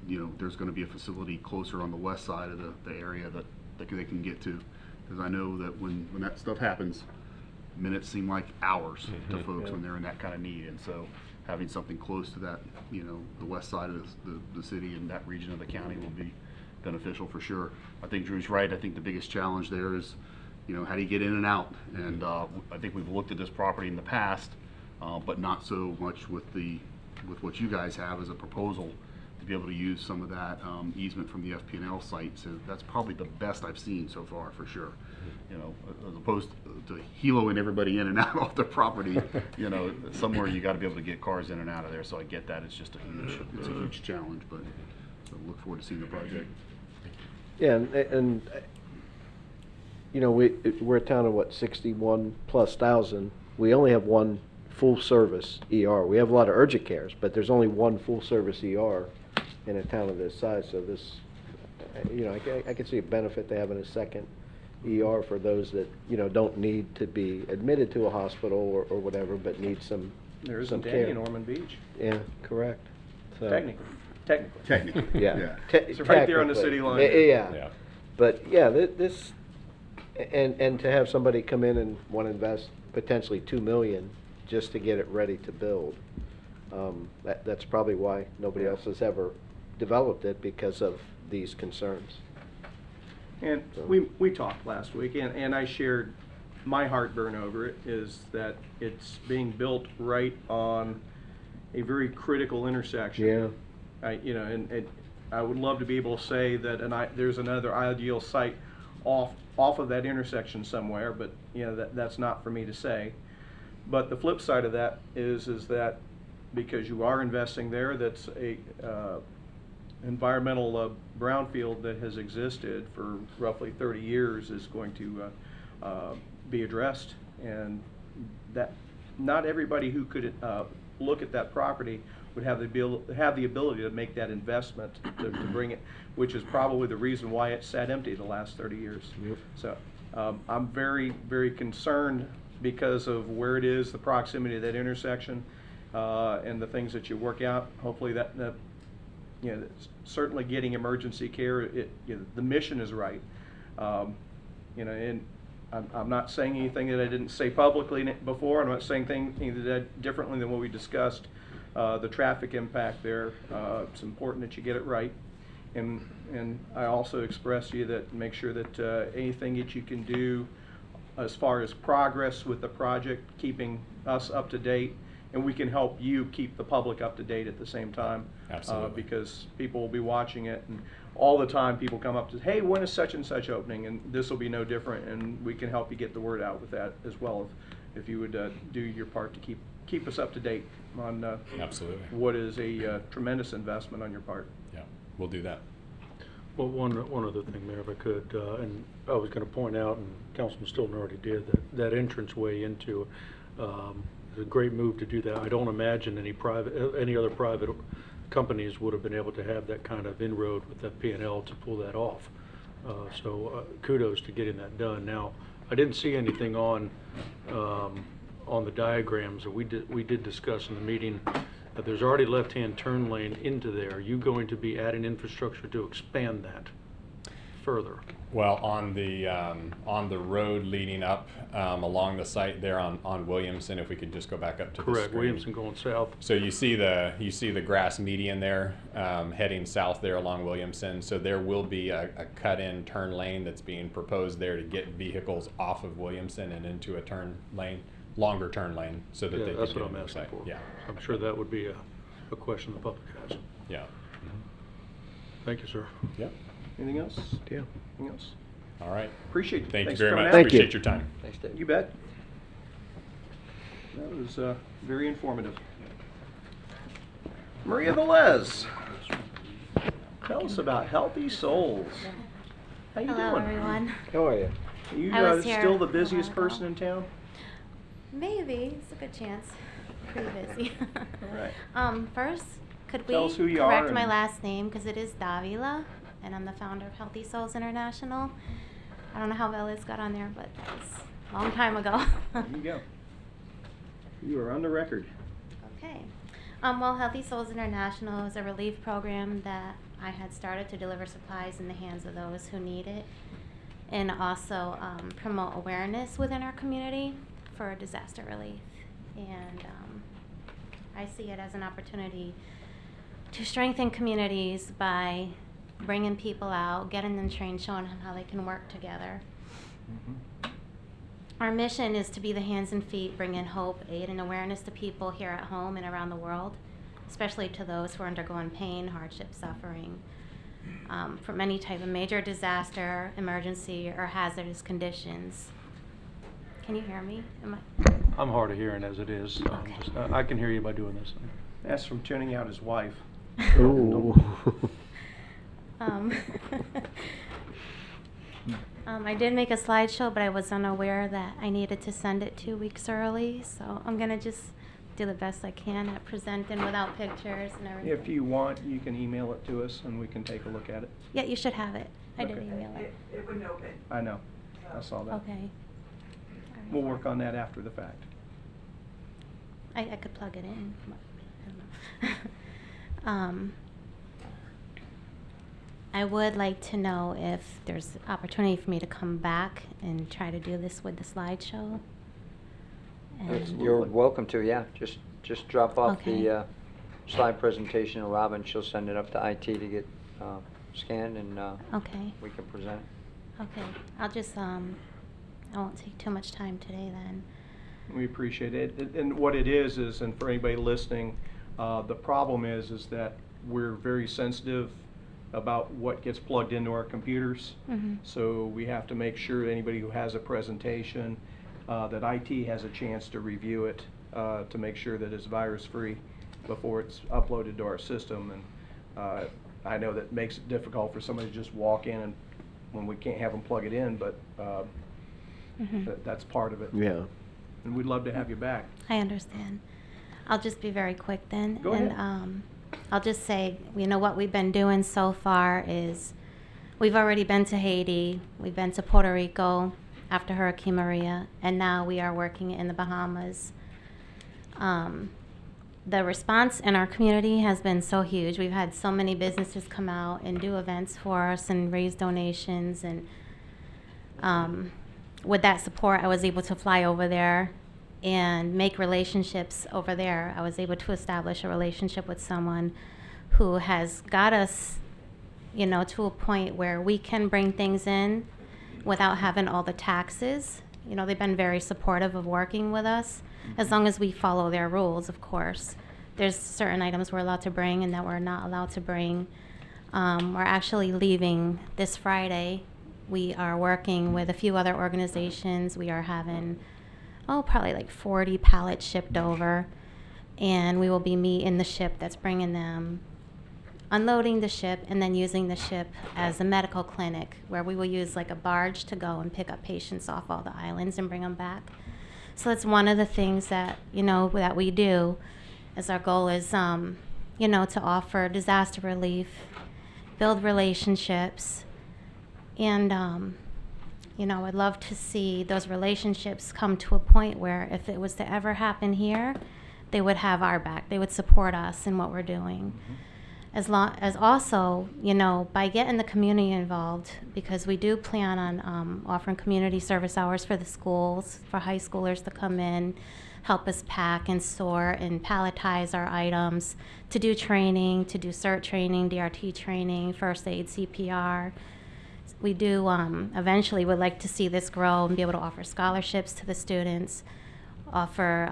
Speaker 3: you know, there's going to be a facility closer on the west side of the area that they can get to, because I know that when that stuff happens, minutes seem like hours to folks when they're in that kind of need, and so having something close to that, you know, the west side of the city and that region of the county will be beneficial for sure. I think Drew's right. I think the biggest challenge there is, you know, how do you get in and out? And I think we've looked at this property in the past, but not so much with what you guys have as a proposal to be able to use some of that easement from the FP&L site. So that's probably the best I've seen so far for sure. You know, as opposed to heloing everybody in and out off the property. You know, somewhere you got to be able to get cars in and out of there. So I get that. It's just it's a huge challenge, but so look forward to seeing the project.
Speaker 4: Yeah, and you know, we're a town of what, 61,000+. We only have one full-service ER. We have a lot of urgent cares, but there's only one full-service ER in a town of this size. So this, you know, I can see a benefit to having a second ER for those that, you know, don't need to be admitted to a hospital or whatever, but need some
Speaker 2: There
Speaker 4: some
Speaker 2: isn't any
Speaker 4: care.
Speaker 2: in Ormond Beach,
Speaker 4: Yeah, correct. So-
Speaker 2: technically.
Speaker 4: Yeah.
Speaker 2: It's right there on the city line.
Speaker 4: Yeah.
Speaker 10: Yeah.
Speaker 4: But yeah, this, and to have somebody come in and want to invest potentially 2 million just to get it ready to build, that's probably why nobody else has ever developed it, because of these concerns.
Speaker 2: And we talked last week, and I shared my heartburn over it, is that it's being built right on a very critical intersection.
Speaker 4: Yeah.
Speaker 2: You know, and I would love to be able to say that there's another ideal site off of that intersection somewhere, but you know, that's not for me to say. But the flip side of that is that because you are investing there, that's a environmental brownfield that has existed for roughly 30 years is going to be addressed, and that not everybody who could look at that property would have the ability to make that investment to bring it, which is probably the reason why it sat empty the last 30 years.
Speaker 4: Yep.
Speaker 2: So I'm very, very concerned because of where it is, the proximity of that intersection, and the things that you work out. Hopefully that you know, certainly getting emergency care, you know, the mission is right. You know, and I'm not saying anything that I didn't say publicly before. I'm not saying anything that differently than what we discussed. The traffic impact there, it's important that you get it right. And I also expressed to you that make sure that anything that you can do as far as progress with the project, keeping us up to date, and we can help you keep the public up to date at the same time.
Speaker 10: Absolutely.
Speaker 2: Because people will be watching it, and all the time people come up to, hey, when is such and such opening? And this will be no different, and we can help you get the word out with that as well, if you would do your part to keep us up to date on
Speaker 10: Absolutely.
Speaker 2: what is a tremendous investment on your part.
Speaker 10: Yeah, we'll do that.
Speaker 6: Well, one other thing, Mayor, if I could, and I was gonna point out, and Councilman Stilton already did, that entranceway into, is a great move to do that. I don't imagine any other private companies would have been able to have that kind of inroad with that P&L to pull that off. So kudos to getting that done. Now, I didn't see anything on the diagrams that we did discuss in the meeting. There's already left-hand turn lane into there. Are you going to be adding infrastructure to expand that further?
Speaker 10: Well, on the road leading up along the site there on Williamson, if we could just go back up to the
Speaker 6: Correct,
Speaker 10: screen.
Speaker 6: Williamson going south.
Speaker 10: So you see the grass median there heading south there along Williamson. So there will be a cut-in turn lane that's being proposed there to get vehicles off of Williamson and into a turn lane, longer turn lane, so that
Speaker 6: Yeah,
Speaker 10: they can
Speaker 6: that's
Speaker 10: get
Speaker 6: what I'm
Speaker 10: into the
Speaker 6: asking
Speaker 10: site.
Speaker 6: for.
Speaker 10: Yeah,
Speaker 6: I'm sure that would be a question the public has.
Speaker 10: yeah,
Speaker 6: Thank you, sir.
Speaker 10: yep.
Speaker 2: Anything else?
Speaker 4: Yeah.
Speaker 2: Anything else?
Speaker 10: All right.
Speaker 2: Appreciate it.
Speaker 10: Thank you
Speaker 2: Thanks
Speaker 10: very
Speaker 2: for coming
Speaker 10: much.
Speaker 2: out.
Speaker 4: Thank you.
Speaker 10: Appreciate your time.
Speaker 1: Thanks, Dave.
Speaker 2: You bet. That was very informative. Maria Velez, tell us about Healthy Souls. How you
Speaker 11: Hello,
Speaker 2: doing?
Speaker 11: everyone.
Speaker 4: How are you?
Speaker 2: Are you
Speaker 11: I was here
Speaker 2: still the
Speaker 11: a
Speaker 2: busiest
Speaker 11: while ago.
Speaker 2: person in town?
Speaker 11: Maybe it's a good chance. Pretty busy.
Speaker 2: All right.
Speaker 11: First, could we
Speaker 2: Tell us who you
Speaker 11: correct
Speaker 2: are
Speaker 11: my
Speaker 2: and-
Speaker 11: last name because it is Davila, and I'm the founder of Healthy Souls International. I don't know how Velez got on there, but that was a long time ago.
Speaker 2: There you go. You are on the record.
Speaker 11: Okay. Well, Healthy Souls International is a relief program that I had started to deliver supplies in the hands of those who need it, and also promote awareness within our community for disaster relief. And I see it as an opportunity to strengthen communities by bringing people out, getting them trained, showing them how they can work together. Our mission is to be the hands and feet, bringing hope, aid, and awareness to people here at home and around the world, especially to those who are undergoing pain, hardship, suffering from any type of major disaster, emergency, or hazardous conditions. Can you hear me?
Speaker 6: I'm hard of hearing as it is.
Speaker 11: Okay.
Speaker 6: I can hear you by doing this.
Speaker 2: That's from tuning out his wife.
Speaker 4: Ooh.
Speaker 11: I did make a slideshow, but I was unaware that I needed to send it 2 weeks early, so I'm gonna just do the best I can at presenting without pictures and everything.
Speaker 2: If you want, you can email it to us and we can take a look at it.
Speaker 11: Yeah, you should have it. I did
Speaker 2: Okay.
Speaker 11: email it.
Speaker 2: I know. I saw that.
Speaker 11: Okay. All right.
Speaker 2: We'll work on that after the fact.
Speaker 11: I could plug it in. But I don't know. I would like to know if there's opportunity for me to come back and try to do this with the slideshow. And
Speaker 1: You're welcome to, yeah. Just drop off
Speaker 11: Okay.
Speaker 1: the slide presentation to Robin. She'll send it up to IT to get scanned, and
Speaker 11: okay,
Speaker 1: we can present it.
Speaker 11: okay. I'll just I won't take too much time today then.
Speaker 2: We appreciate it. And what it is, and for anybody listening, the problem is that we're very sensitive about what gets plugged into our computers.
Speaker 11: Mhm.
Speaker 2: So we have to make sure anybody who has a presentation, that IT has a chance to review it, to make sure that it's virus-free before it's uploaded to our system. And I know that makes it difficult for somebody to just walk in and when we can't have them plug it in, but
Speaker 11: Mhm.
Speaker 2: that's part of it.
Speaker 4: Yeah.
Speaker 2: And we'd love to have you back.
Speaker 11: I understand. I'll just be very quick then.
Speaker 2: Go
Speaker 11: and
Speaker 2: ahead.
Speaker 11: I'll just say, you know, what we've been doing so far is we've already been to Haiti, we've been to Puerto Rico after Hurricane Maria, and now we are working in the Bahamas. The response in our community has been so huge. We've had so many businesses come out and do events for us and raise donations, and with that support, I was able to fly over there and make relationships over there. I was able to establish a relationship with someone who has got us, you know, to a point where we can bring things in without having all the taxes you know, they've been very supportive of working with us, as long as we follow their rules, of course. There's certain items we're allowed to bring and that we're not allowed to bring. We're actually leaving this Friday. We are working with a few other organizations. We are having, probably like 40 pallets shipped over. And we will be meeting the ship that's bringing them, unloading the ship, and then using the ship as a medical clinic, where we will use like a barge to go and pick up patients off all the islands and bring them back. So that's one of the things that, you know, that we do, as our goal is, you know, to offer disaster relief, build relationships, and, you know, I'd love to see those relationships come to a point where if it was to ever happen here, they would have our back. They would support us in what we're doing. As long as also, you know, by getting the community involved, because we do plan on offering community service hours for the schools, for high schoolers to come in, help us pack and sort and palletize our items, to do training, to do CERT training, DRT training, first aid, CPR. We do eventually would like to see this grow and be able to offer scholarships to the students, offer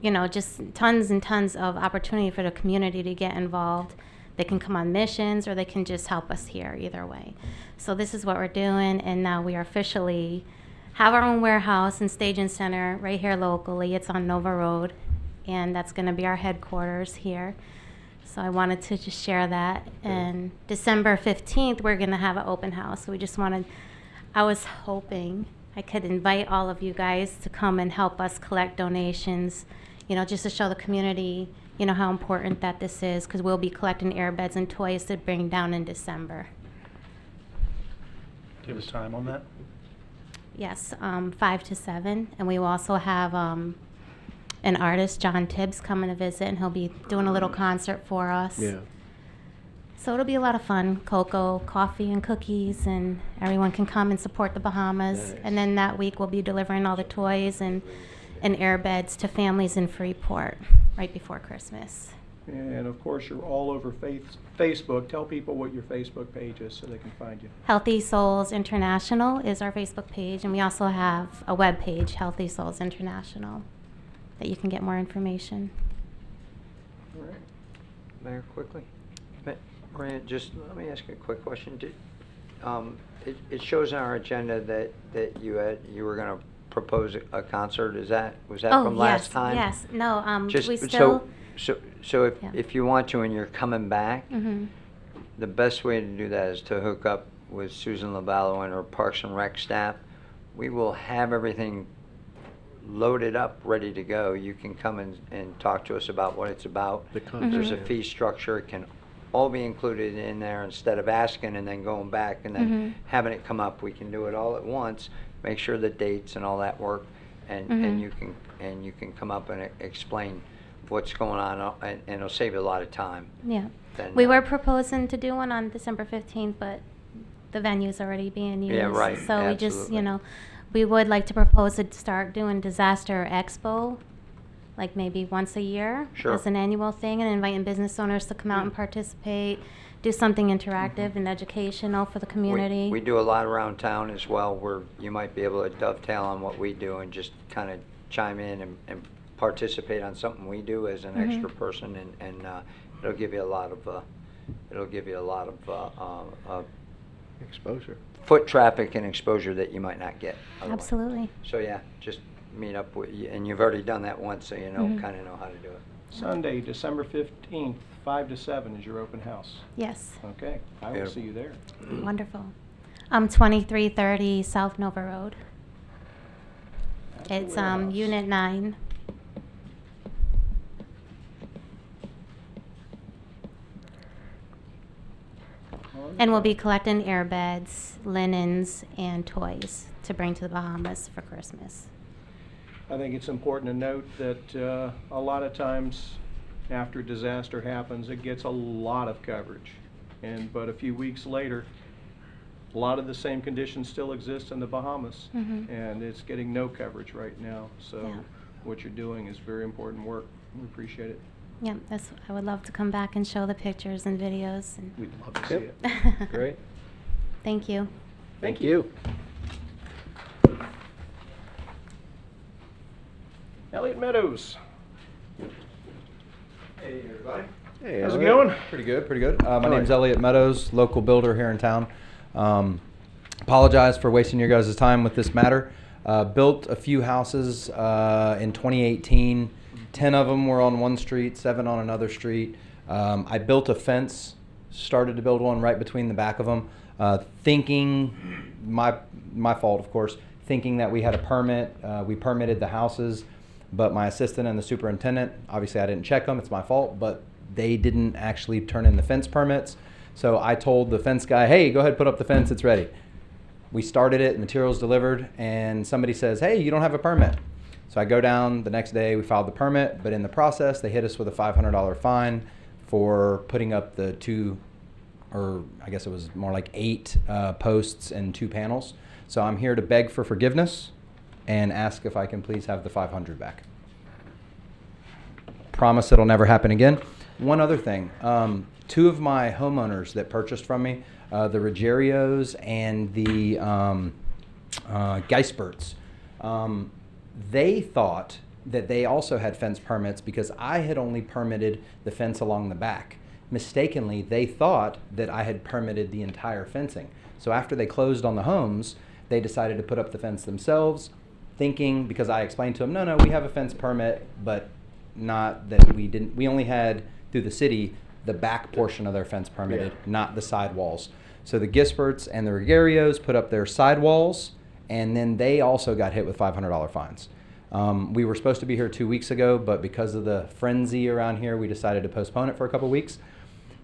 Speaker 11: you know, just tons and tons of opportunity for the community to get involved. They can come on missions or they can just help us here, either way. So this is what we're doing, and now we are officially have our own warehouse and staging center right here locally. It's on Nova Road, and that's going to be our headquarters here. So I wanted to just share that. And December 15th, we're going to have an open house. So we just wanted, I was hoping I could invite all of you guys to come and help us collect donations, you know, just to show the community, you know, how important that this is, because we'll be collecting airbeds and toys to bring down in December.
Speaker 6: Give us time on that.
Speaker 11: Yes, 5 to 7. And we will also have an artist, John Tibbs, coming to visit, and he'll be doing a little concert for us.
Speaker 4: Yeah.
Speaker 11: So it'll be a lot of fun. Cocoa, coffee, and cookies, and everyone can come and support the Bahamas.
Speaker 4: Nice.
Speaker 11: And then that week we'll be delivering all the toys and airbeds to families in Freeport right before Christmas.
Speaker 2: And of course, you're all over Facebook. Tell people what your Facebook page is so they can find you.
Speaker 11: Healthy Souls International is our Facebook page, and we also have a web page, Healthy Souls International, that you can get more information.
Speaker 2: All right.
Speaker 1: Mayor, quickly. Maria, just let me ask you a quick question. It shows on our agenda that you were going to propose a concert. Was that from last time?
Speaker 11: Yes. No.
Speaker 1: Just
Speaker 11: we still.
Speaker 1: so if
Speaker 11: Yeah.
Speaker 1: if you want to and you're coming back,
Speaker 11: Mhm.
Speaker 1: the best way to do that is to hook up with Susan Lavallo and her Parks and Rec staff. We will have everything loaded up, ready to go. You can come and talk to us about what it's about.
Speaker 4: The
Speaker 1: There's a
Speaker 11: Mhm.
Speaker 1: fee structure. It can all be included in there instead of asking and then going back and then
Speaker 11: Mhm.
Speaker 1: having it come up. We can do it all at once, make sure the dates and all that work, and
Speaker 11: Mhm.
Speaker 1: you can come up and explain what's going on, and it'll save you a lot of time.
Speaker 11: Yeah.
Speaker 1: Then,
Speaker 11: We were proposing to do one on December 15th, but the venue's already being used.
Speaker 1: Yeah, right,
Speaker 11: So we just,
Speaker 1: absolutely.
Speaker 11: you know, we would like to propose to start doing Disaster Expo, like maybe once a year.
Speaker 1: Sure.
Speaker 11: As an annual thing, and inviting business owners to come out and participate, do something interactive and educational for the community.
Speaker 1: We do a lot around town as well, where you might be able to dovetail on what we do and just kind of chime in and participate on something we do as an
Speaker 11: Mhm.
Speaker 1: extra person, and it'll give you a lot of
Speaker 4: Exposure.
Speaker 1: foot traffic and exposure that you might not get otherwise.
Speaker 11: Absolutely.
Speaker 1: So yeah, just meet up with you, and you've already done that once, so you know,
Speaker 11: Mhm.
Speaker 1: kind of know how to do it.
Speaker 2: Sunday, December 15th, 5 to 7 is your open house.
Speaker 11: Yes.
Speaker 2: Okay, I will
Speaker 1: Beautiful.
Speaker 2: see you there.
Speaker 11: Wonderful. 2330 South Nova Road.
Speaker 2: At the
Speaker 11: It's
Speaker 2: warehouse.
Speaker 11: Unit 9. And we'll be collecting airbeds, linens, and toys to bring to the Bahamas for Christmas.
Speaker 2: I think it's important to note that a lot of times after a disaster happens, it gets a lot of coverage. But a few weeks later, a lot of the same conditions still exist in the Bahamas.
Speaker 11: Mhm.
Speaker 2: And it's getting no coverage right now. So
Speaker 11: Yeah.
Speaker 2: what you're doing is very important work. We appreciate it.
Speaker 11: Yeah, I would love to come back and show the pictures and videos.
Speaker 2: We'd love to see
Speaker 4: Yep.
Speaker 2: it.
Speaker 4: Great.
Speaker 11: Thank you.
Speaker 2: Thank
Speaker 4: you.
Speaker 2: Meadows.
Speaker 12: Hey, everybody.
Speaker 4: Hey,
Speaker 2: How's it
Speaker 4: Elliot.
Speaker 2: going?
Speaker 12: Pretty good, pretty good. My
Speaker 2: All
Speaker 12: name's
Speaker 2: right.
Speaker 12: Elliot Meadows, local builder here in town. Apologize for wasting your guys' time with this matter. Built a few houses in 2018. 10 of them were on one street, 7 on another street. I built a fence, started to build one right between the back of them, thinking, my fault of course, thinking that we had a permit. We permitted the houses, but my assistant and the superintendent, obviously I didn't check them, it's my fault, but they didn't actually turn in the fence permits. So I told the fence guy, hey, go ahead, put up the fence, it's ready. We started it, materials delivered, and somebody says, hey, you don't have a permit. So I go down the next day, we filed the permit, but in the process, they hit us with a $500 fine for putting up the 2, or I guess it was more like 8 posts and 2 panels. So I'm here to beg for forgiveness and ask if I can please have the $500 back. Promise it'll never happen again. One other thing, 2 of my homeowners that purchased from me, the Ruggierios and the Geisberts, they thought that they also had fence permits because I had only permitted the fence along the back. Mistakenly, they thought that I had permitted the entire fencing. So after they closed on the homes, they decided to put up the fence themselves, thinking, because I explained to them, no, we have a fence permit, but not that we didn't, we only had, through the city, the back portion of their fence permitted, not the side walls. So the Gisberts and the Ruggierios put up their side walls, and then they also got hit with $500 fines. We were supposed to be here 2 weeks ago, but because of the frenzy around here, we decided to postpone it for a couple weeks.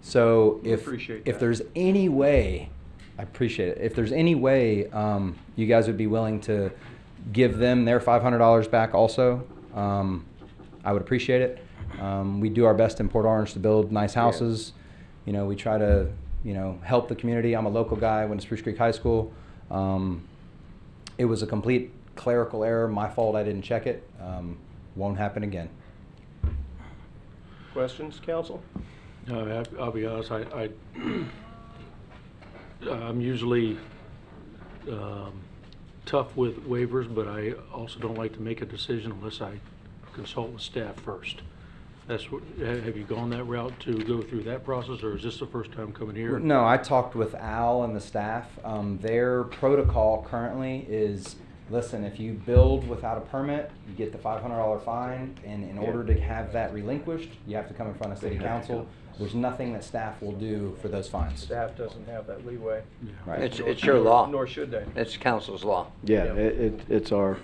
Speaker 12: So
Speaker 2: Appreciate
Speaker 12: if
Speaker 2: that.
Speaker 12: there's any way, I appreciate it. If there's any way you guys would be willing to give them their $500 back also, I would appreciate it. We do our best in Port Orange to build nice houses. You know, we try to, help the community. I'm a local guy, went to Spruce Creek High School. It was a complete clerical error, my fault, I didn't check it. Won't happen again.
Speaker 2: Questions, council?
Speaker 6: I'll be honest, I'm usually tough with waivers, but I also don't like to make a decision unless I consult with staff first. That's what, have you gone that route to go through that process, or is this the first time coming here?
Speaker 12: No, I talked with Al and the staff. Their protocol currently is, listen, if you build without a permit, you get the $500 fine, and in order to have that relinquished, you have to come in front of city council. There's nothing that staff will do for those fines.
Speaker 2: Staff doesn't have that leeway.
Speaker 12: Right.
Speaker 1: It's your law.
Speaker 2: Nor should they.
Speaker 1: It's council's law.
Speaker 4: Yeah,
Speaker 2: Yeah.
Speaker 4: it's our,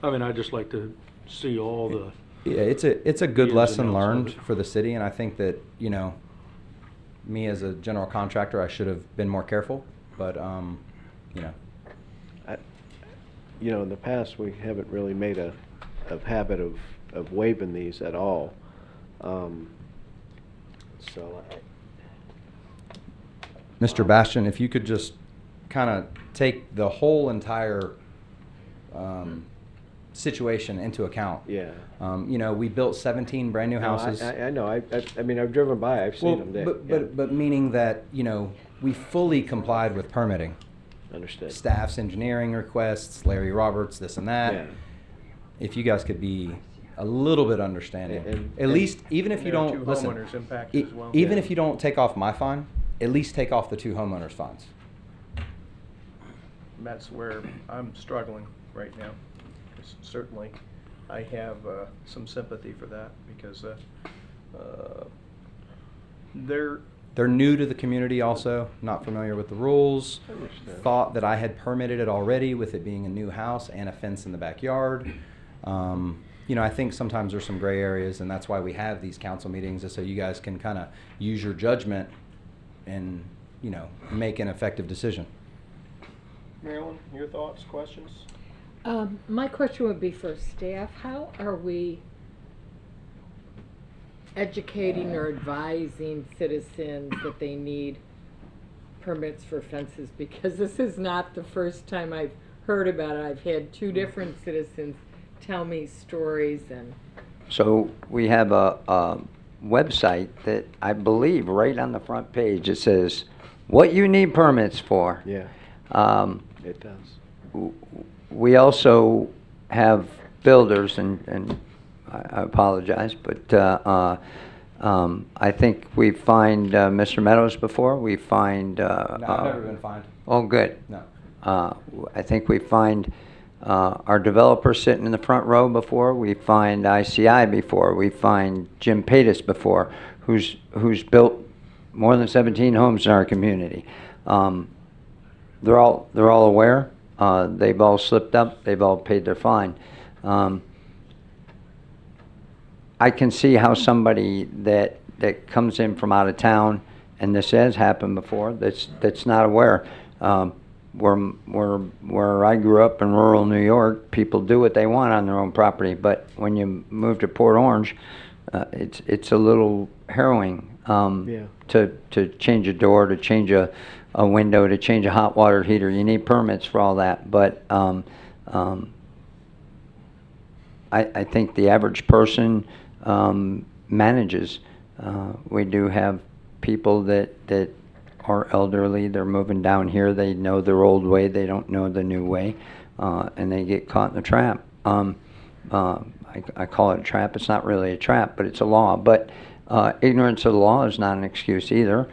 Speaker 6: I mean, I'd just like to see all the,
Speaker 12: Yeah, it's a good
Speaker 6: Ins and
Speaker 12: lesson
Speaker 6: outs of
Speaker 12: learned
Speaker 6: it.
Speaker 12: for the city, and I think that, me as a general contractor, I should have been more careful, but,
Speaker 4: in the past, we haven't really made a habit of waiving these at all. So,
Speaker 12: Mr. Bastian, if you could just kind of take the whole entire situation into account.
Speaker 4: yeah.
Speaker 12: We built 17 brand new
Speaker 4: No,
Speaker 12: houses.
Speaker 4: I know, I mean, I've driven by, I've seen them.
Speaker 12: But meaning that, we fully complied with permitting.
Speaker 4: Understood.
Speaker 12: Staff's engineering requests, Larry Roberts, this and that.
Speaker 4: Yeah.
Speaker 12: If you guys could be a little bit understanding, at least, even if you
Speaker 2: There are
Speaker 12: don't,
Speaker 2: 2
Speaker 12: listen,
Speaker 2: homeowners impacted as well.
Speaker 12: even
Speaker 2: Yeah.
Speaker 12: if you don't take off my fine, at least take off the 2 homeowners' fines.
Speaker 2: And that's where I'm struggling right now. 'Cause certainly, I have some sympathy for that because
Speaker 12: They're new to the community also, not familiar with the rules.
Speaker 4: Understood.
Speaker 12: Thought that I had permitted it already with it being a new house and a fence in the backyard. I think sometimes there's some gray areas, and that's why we have these council meetings, is so you guys can kind of use your judgment and, make an effective decision.
Speaker 2: Marilyn, your thoughts, questions?
Speaker 8: My question would be for staff, how are we educating or advising citizens that they need permits for fences? Because this is not the first time I've heard about it. I've had 2 different citizens tell me stories and.
Speaker 1: So we have a website that I believe right on the front page, it says, what you need permits for.
Speaker 4: Yeah,
Speaker 1: Um,
Speaker 4: it does.
Speaker 1: we also have builders and I apologize, but I think we fined Mr. Meadows before. We fined.
Speaker 12: No, I've never been fined.
Speaker 1: Oh, good.
Speaker 12: No.
Speaker 1: I think we fined our developer sitting in the front row before. We fined ICI before. We fined Jim Patis before, who's built more than 17 homes in our community. They're all aware. They've all slipped up. They've all paid their fine. I can see how somebody that comes in from out of town, and this has happened before, that's not aware. Where I grew up in rural New York, people do what they want on their own property, but when you move to Port Orange, it's a little harrowing.
Speaker 4: Yeah.
Speaker 1: To change a door, to change a window, to change a hot water heater. You need permits for all that. But I think the average person manages. We do have people that are elderly. They're moving down here. They know their old way. They don't know the new way. And they get caught in the trap. I call it a trap. It's not really a trap, but it's a law. But ignorance of the law is not an excuse either.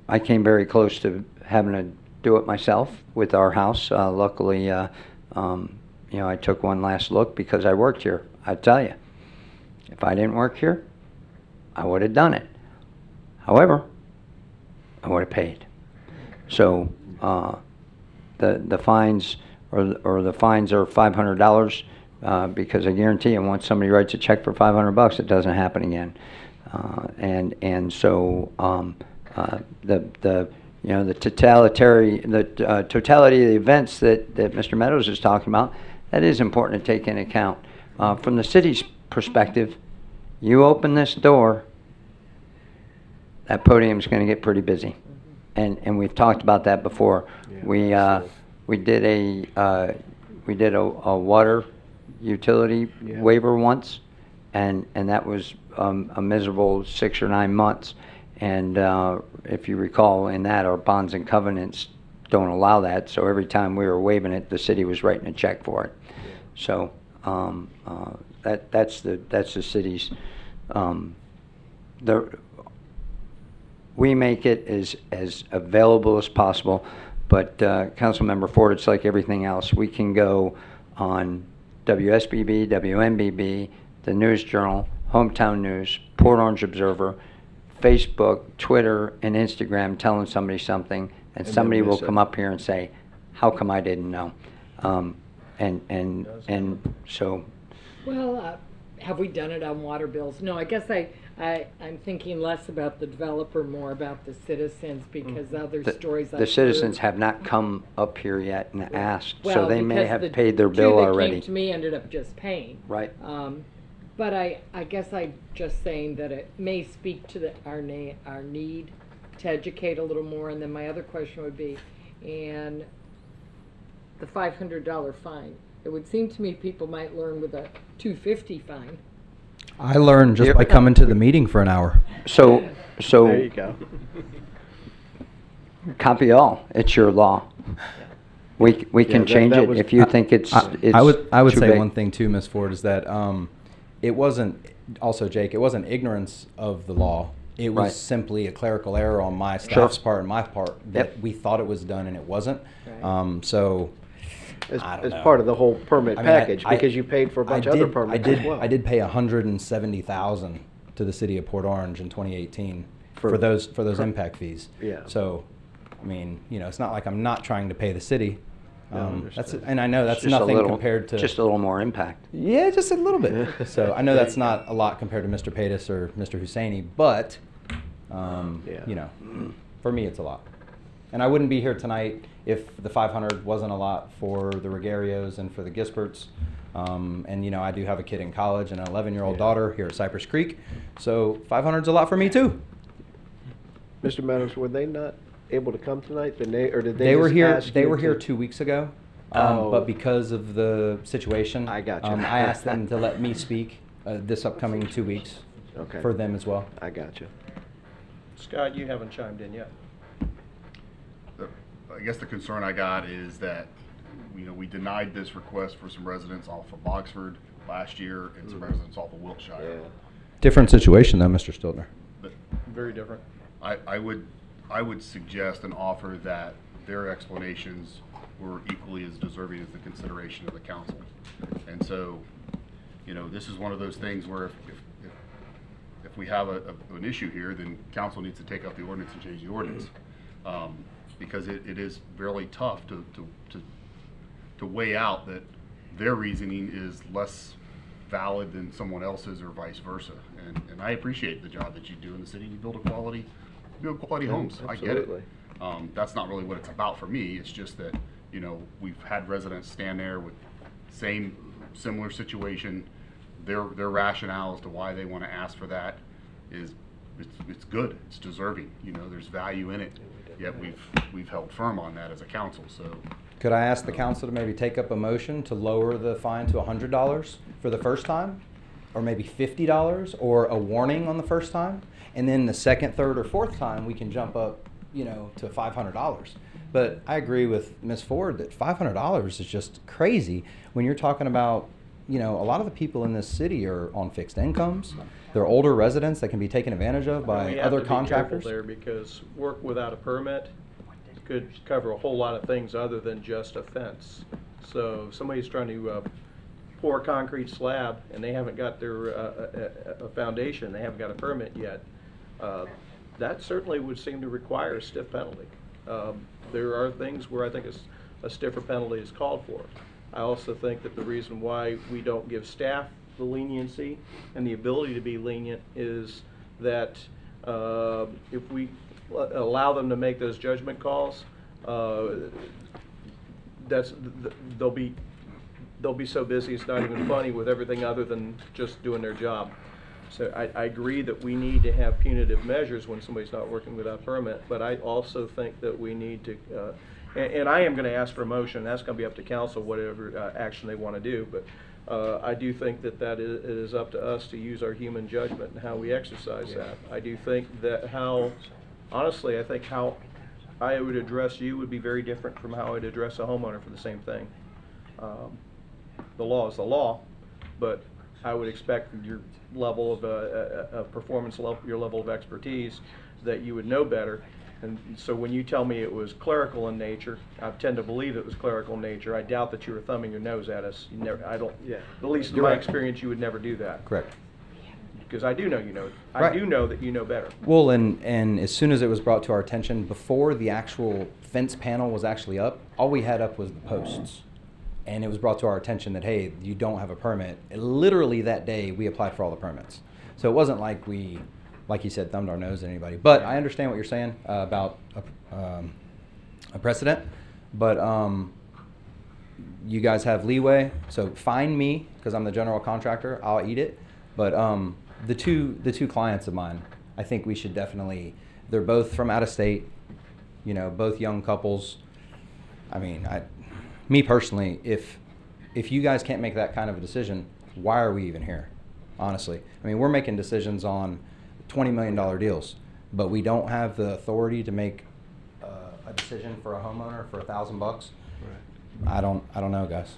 Speaker 1: I came very close to having to do it myself with our house. Luckily, I took one last look because I worked here. I tell you, if I didn't work here, I would have done it. However, I would have paid. So the fines or the fines are $500 because I guarantee you, once somebody writes a check for $500, it doesn't happen again. So the totality of the events that Mr. Meadows is talking about, that is important to take into account. From the city's perspective, you open this door, that podium's going to get pretty busy, and we've talked about that before.
Speaker 4: Yeah,
Speaker 1: We did a water utility waiver once, and that was a miserable 6 or 9 months. And if you recall, in that, our bonds and covenants don't allow that. So every time we were waiving it, the city was writing a check for it. So that's the city's. We make it as available as possible. But Councilmember Ford, it's like everything else. We can go on WSBB, WMBB, the News Journal, Hometown News, Port Orange Observer, Facebook, Twitter, and Instagram telling somebody something, and somebody will come up here and say, "How come I didn't know?" And so.
Speaker 8: Well, have we done it on water bills? No, I guess I'm thinking less about the developer, more about the citizens, because other stories I've
Speaker 1: The citizens
Speaker 8: heard,
Speaker 1: have not come up here yet and asked, so
Speaker 8: well,
Speaker 1: they may
Speaker 8: because
Speaker 1: have
Speaker 8: the
Speaker 1: paid their
Speaker 8: two
Speaker 1: bill
Speaker 8: that
Speaker 1: already.
Speaker 8: came to me ended up just paying.
Speaker 1: Right.
Speaker 8: But I guess I'm just saying that it may speak to our need to educate a little more. And then my other question would be, and the $500 fine. It would seem to me people might learn with a $250 fine.
Speaker 12: I learned just by coming to the meeting for an hour.
Speaker 1: So
Speaker 4: There you go.
Speaker 1: copy all. It's your law. We can
Speaker 4: that-
Speaker 1: change
Speaker 4: that
Speaker 1: it
Speaker 4: was-
Speaker 1: if you think it's
Speaker 12: I would
Speaker 1: too
Speaker 12: say
Speaker 1: big.
Speaker 12: one thing too, Ms. Ford, is that it wasn't, also Jake, it wasn't ignorance of the law. It was
Speaker 1: Right.
Speaker 12: simply a clerical error on my staff's part and my part that
Speaker 1: Yep.
Speaker 12: we thought it was done and it wasn't.
Speaker 8: Right.
Speaker 12: So
Speaker 4: As,
Speaker 12: I don't
Speaker 4: as
Speaker 12: know.
Speaker 4: part of the whole permit
Speaker 12: I mean,
Speaker 4: package, because you paid for a bunch of other permits as well.
Speaker 12: I did pay $170,000 to the city of Port Orange in 2018
Speaker 4: For-
Speaker 12: for those impact fees.
Speaker 4: Yeah.
Speaker 12: So, I mean, it's not like I'm not trying to pay the city.
Speaker 4: No, I understand.
Speaker 12: And I know that's
Speaker 1: Just a
Speaker 12: nothing
Speaker 1: little-
Speaker 12: compared to
Speaker 1: just a little more impact.
Speaker 12: Yeah, just a little bit. So I know that's not a lot compared to Mr. Patis or Mr. Husseini, but
Speaker 4: Yeah.
Speaker 12: for me it's a lot. And I wouldn't be here tonight if the 500 wasn't a lot for the Regarios and for the Gisberts. And I do have a kid in college and an 11-year-old daughter here at Cypress Creek. So 500's a lot for me too.
Speaker 4: Mr. Meadows, were they not able to come tonight? Or did they
Speaker 12: They were
Speaker 4: just
Speaker 12: here.
Speaker 4: ask
Speaker 12: They
Speaker 4: you
Speaker 12: were here
Speaker 4: to-
Speaker 12: 2 weeks ago,
Speaker 4: Oh.
Speaker 12: but because of the situation,
Speaker 4: I gotcha.
Speaker 12: I asked them to let me speak this upcoming 2 weeks
Speaker 4: Okay.
Speaker 12: for them as well.
Speaker 4: I gotcha.
Speaker 2: Scott, you haven't chimed in yet.
Speaker 3: I guess the concern I got is that, we denied this request for some residents off of Boxford. last year and some residents off of
Speaker 4: Yeah.
Speaker 3: Wiltshire.
Speaker 12: Different situation though, Mr. Stiltner.
Speaker 3: But
Speaker 2: Very different.
Speaker 3: I would suggest and offer that their explanations were equally as deserving as the consideration of the council. And so, you know, this is one of those things where if we have an issue here, then council needs to take out the ordinance and change the ordinance. Because it is really tough to weigh out that their reasoning is less valid than someone else's or vice versa. And I appreciate the job that you do in the city. You build quality homes. I get it.
Speaker 4: Absolutely.
Speaker 3: That's not really what it's about for me. It's just that, you know, we've had residents stand there with similar situation. Their rationale as to why they want to ask for that is it's good. It's deserving. You know, there's value in it. Yet we've held firm on that as a council. So
Speaker 12: Could I ask the council to maybe take up a motion to lower the fine to $100 for the first time? Or maybe $50, or a warning on the first time? And then the second, third, or fourth time, we can jump up, you know, to $500. But I agree with Ms. Ford that $500 is just crazy when you're talking about, you know, a lot of the people in this city are on fixed incomes. They're older residents that can be taken advantage of by
Speaker 2: We have
Speaker 12: other
Speaker 2: to be careful
Speaker 12: contractors.
Speaker 2: there, because work without a permit could cover a whole lot of things other than just a fence. So if somebody's trying to pour a concrete slab and they haven't got their a foundation, they haven't got a permit yet, that certainly would seem to require a stiff penalty. There are things where I think a stiffer penalty is called for. I also think that the reason why we don't give staff the leniency and the ability to be lenient is that if we allow them to make those judgment calls, they'll be so busy it's not even funny with everything other than just doing their job. So I agree that we need to have punitive measures when somebody's not working without a permit, but I also think that we need to, and I am going to ask for a motion. That's going to be up to council, whatever action they want to do. But I do think that it is up to us to use our human judgment and how we exercise that. I do think that honestly, I think how I would address you would be very different from how I'd address a homeowner for the same thing. The law is the law, but I would expect your level of performance, your level of expertise, that you would know better. And so when you tell me it was clerical in nature, I tend to believe it was clerical in nature. I doubt that you were thumbing your nose at us. You never, I don't,
Speaker 4: Yeah.
Speaker 2: at least in
Speaker 12: You're
Speaker 2: my
Speaker 12: right.
Speaker 2: experience, you would never do that.
Speaker 12: Correct.
Speaker 2: Because I do know you know. I
Speaker 12: Right.
Speaker 2: do know that you know better.
Speaker 12: Well, and as soon as it was brought to our attention, before the actual fence panel was actually up, all we had up was the posts. And it was brought to our attention that, hey, you don't have a permit. Literally that day, we applied for all the permits. So it wasn't like we, like you said, thumbed our nose at anybody. But I understand what you're saying about a precedent. But you guys have leeway. So fine me, because I'm the general contractor. I'll eat it. But the two clients of mine, I think we should definitely, they're both from out of state, you know, both young couples. I mean, me personally, if you guys can't make that kind of a decision, why are we even here? Honestly, I mean, we're making decisions on $20 million deals, but we don't have the authority to make a decision for a homeowner for $1,000. Right. I don't know, guys.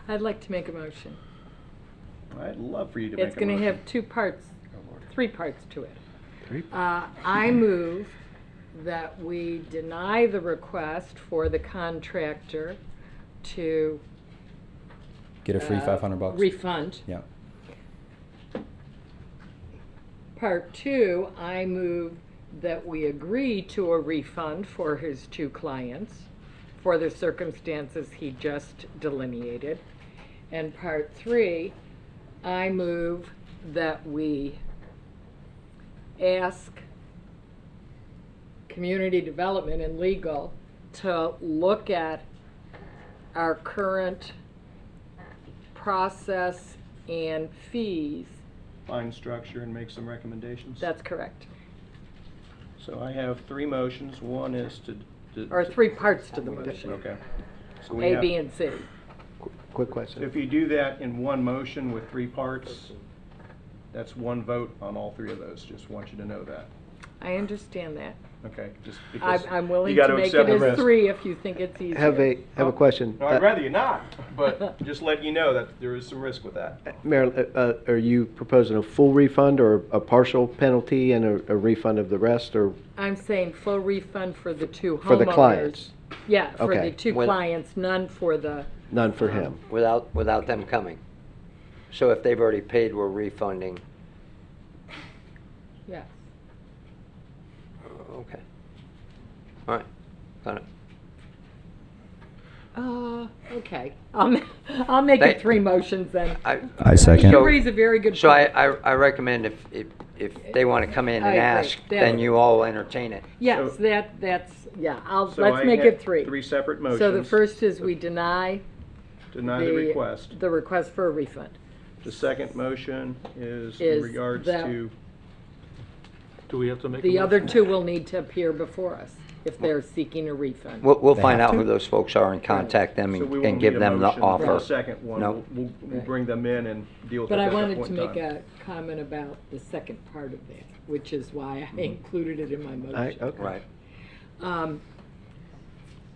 Speaker 8: I'd like to make a motion.
Speaker 2: I'd love for you to make a
Speaker 8: It's going to
Speaker 2: motion.
Speaker 8: have three parts to it. I move that we deny the request for the contractor to
Speaker 12: Get a free $500.
Speaker 8: refund.
Speaker 12: Yeah.
Speaker 8: Part two, I move that we agree to a refund for his two clients for the circumstances he just delineated. And part three, I move that we ask community development and legal to look at our current process and fees.
Speaker 2: Fine structure and make some recommendations.
Speaker 8: That's correct.
Speaker 2: So I have three motions. One is to
Speaker 8: Or three parts to the motion,
Speaker 2: Okay. So we
Speaker 8: A,
Speaker 2: have-
Speaker 8: B, and C.
Speaker 4: Quick question.
Speaker 2: If you do that in one motion with three parts, that's one vote on all three of those. Just want you to know that.
Speaker 8: I understand that.
Speaker 2: Okay, just because
Speaker 8: I'm willing
Speaker 2: you got
Speaker 8: to make
Speaker 2: accept
Speaker 8: it
Speaker 2: the
Speaker 8: as
Speaker 2: risk.
Speaker 8: 3 if you think it's easier.
Speaker 4: Have a question.
Speaker 2: No, I'd rather you not, but just letting you know that there is some risk with that.
Speaker 4: Marilyn, are you proposing a full refund or a partial penalty and a refund of the rest, or
Speaker 8: I'm saying full refund for the 2 homeowners.
Speaker 4: for the clients?
Speaker 8: Yeah, for
Speaker 4: Okay.
Speaker 8: the 2
Speaker 1: When-
Speaker 8: clients, none for the,
Speaker 4: None for him.
Speaker 1: Without them coming. So if they've already paid, we're refunding.
Speaker 8: yeah.
Speaker 1: Okay. All right, got it.
Speaker 8: Okay. I'll make
Speaker 1: They-
Speaker 8: it 3 motions then.
Speaker 12: I second.
Speaker 8: You raise a very good point.
Speaker 1: So I recommend if they want to come in
Speaker 8: I
Speaker 1: and
Speaker 8: agree.
Speaker 1: ask,
Speaker 8: That-
Speaker 1: then you all entertain it.
Speaker 8: Yes,
Speaker 2: So-
Speaker 8: that's, yeah,
Speaker 2: So
Speaker 8: let's
Speaker 2: I
Speaker 8: make
Speaker 2: have
Speaker 8: it 3.
Speaker 2: 3 separate motions.
Speaker 8: So the first is we deny
Speaker 2: Deny the request.
Speaker 8: the request for a refund.
Speaker 2: The second motion is in
Speaker 8: Is
Speaker 2: regards
Speaker 8: that-
Speaker 2: to,
Speaker 6: Do we have to make a
Speaker 8: The other
Speaker 6: motion?
Speaker 8: 2 will need to appear before us if they're seeking a refund.
Speaker 1: We'll
Speaker 12: They
Speaker 1: find
Speaker 12: have
Speaker 1: out
Speaker 12: to?
Speaker 1: who those folks are and contact them
Speaker 2: so we
Speaker 1: and
Speaker 2: won't
Speaker 1: give
Speaker 2: need a
Speaker 1: them the
Speaker 2: motion for
Speaker 1: offer.
Speaker 2: the second one.
Speaker 1: No.
Speaker 2: We'll bring them in and deal with it
Speaker 8: But I
Speaker 2: at that
Speaker 8: wanted
Speaker 2: point
Speaker 8: to
Speaker 2: in
Speaker 8: make
Speaker 2: time.
Speaker 8: a comment about the second part of that, which is why I included it in my motion.
Speaker 4: Okay.
Speaker 1: Right.
Speaker 8: Um,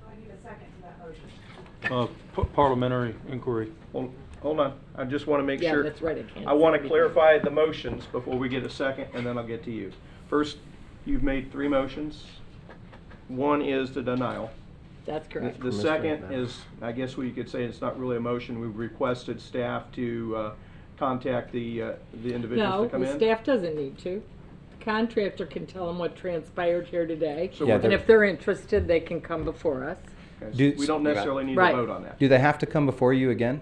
Speaker 7: So I need a second to that motion.
Speaker 6: Parliamentary inquiry.
Speaker 2: Hold on, I just want to make
Speaker 8: Yeah,
Speaker 2: sure.
Speaker 8: that's right, I can't
Speaker 2: I want
Speaker 8: say
Speaker 2: to
Speaker 8: anything.
Speaker 2: clarify the motions before we get a second, and then I'll get to you. First, you've made 3 motions. One is the denial.
Speaker 8: That's correct.
Speaker 2: The second is, I guess we could say it's not really a motion, we've requested staff to contact the individuals
Speaker 8: No,
Speaker 2: to come
Speaker 8: the
Speaker 2: in.
Speaker 8: staff doesn't need to. The contractor can tell them what transpired here today.
Speaker 2: So
Speaker 12: Yeah,
Speaker 2: we're-
Speaker 8: And if they're interested, they can come before us.
Speaker 2: Okay, so
Speaker 12: Do-
Speaker 2: we don't necessarily need to
Speaker 8: Right.
Speaker 2: vote on that.
Speaker 12: Do they have to come before you again?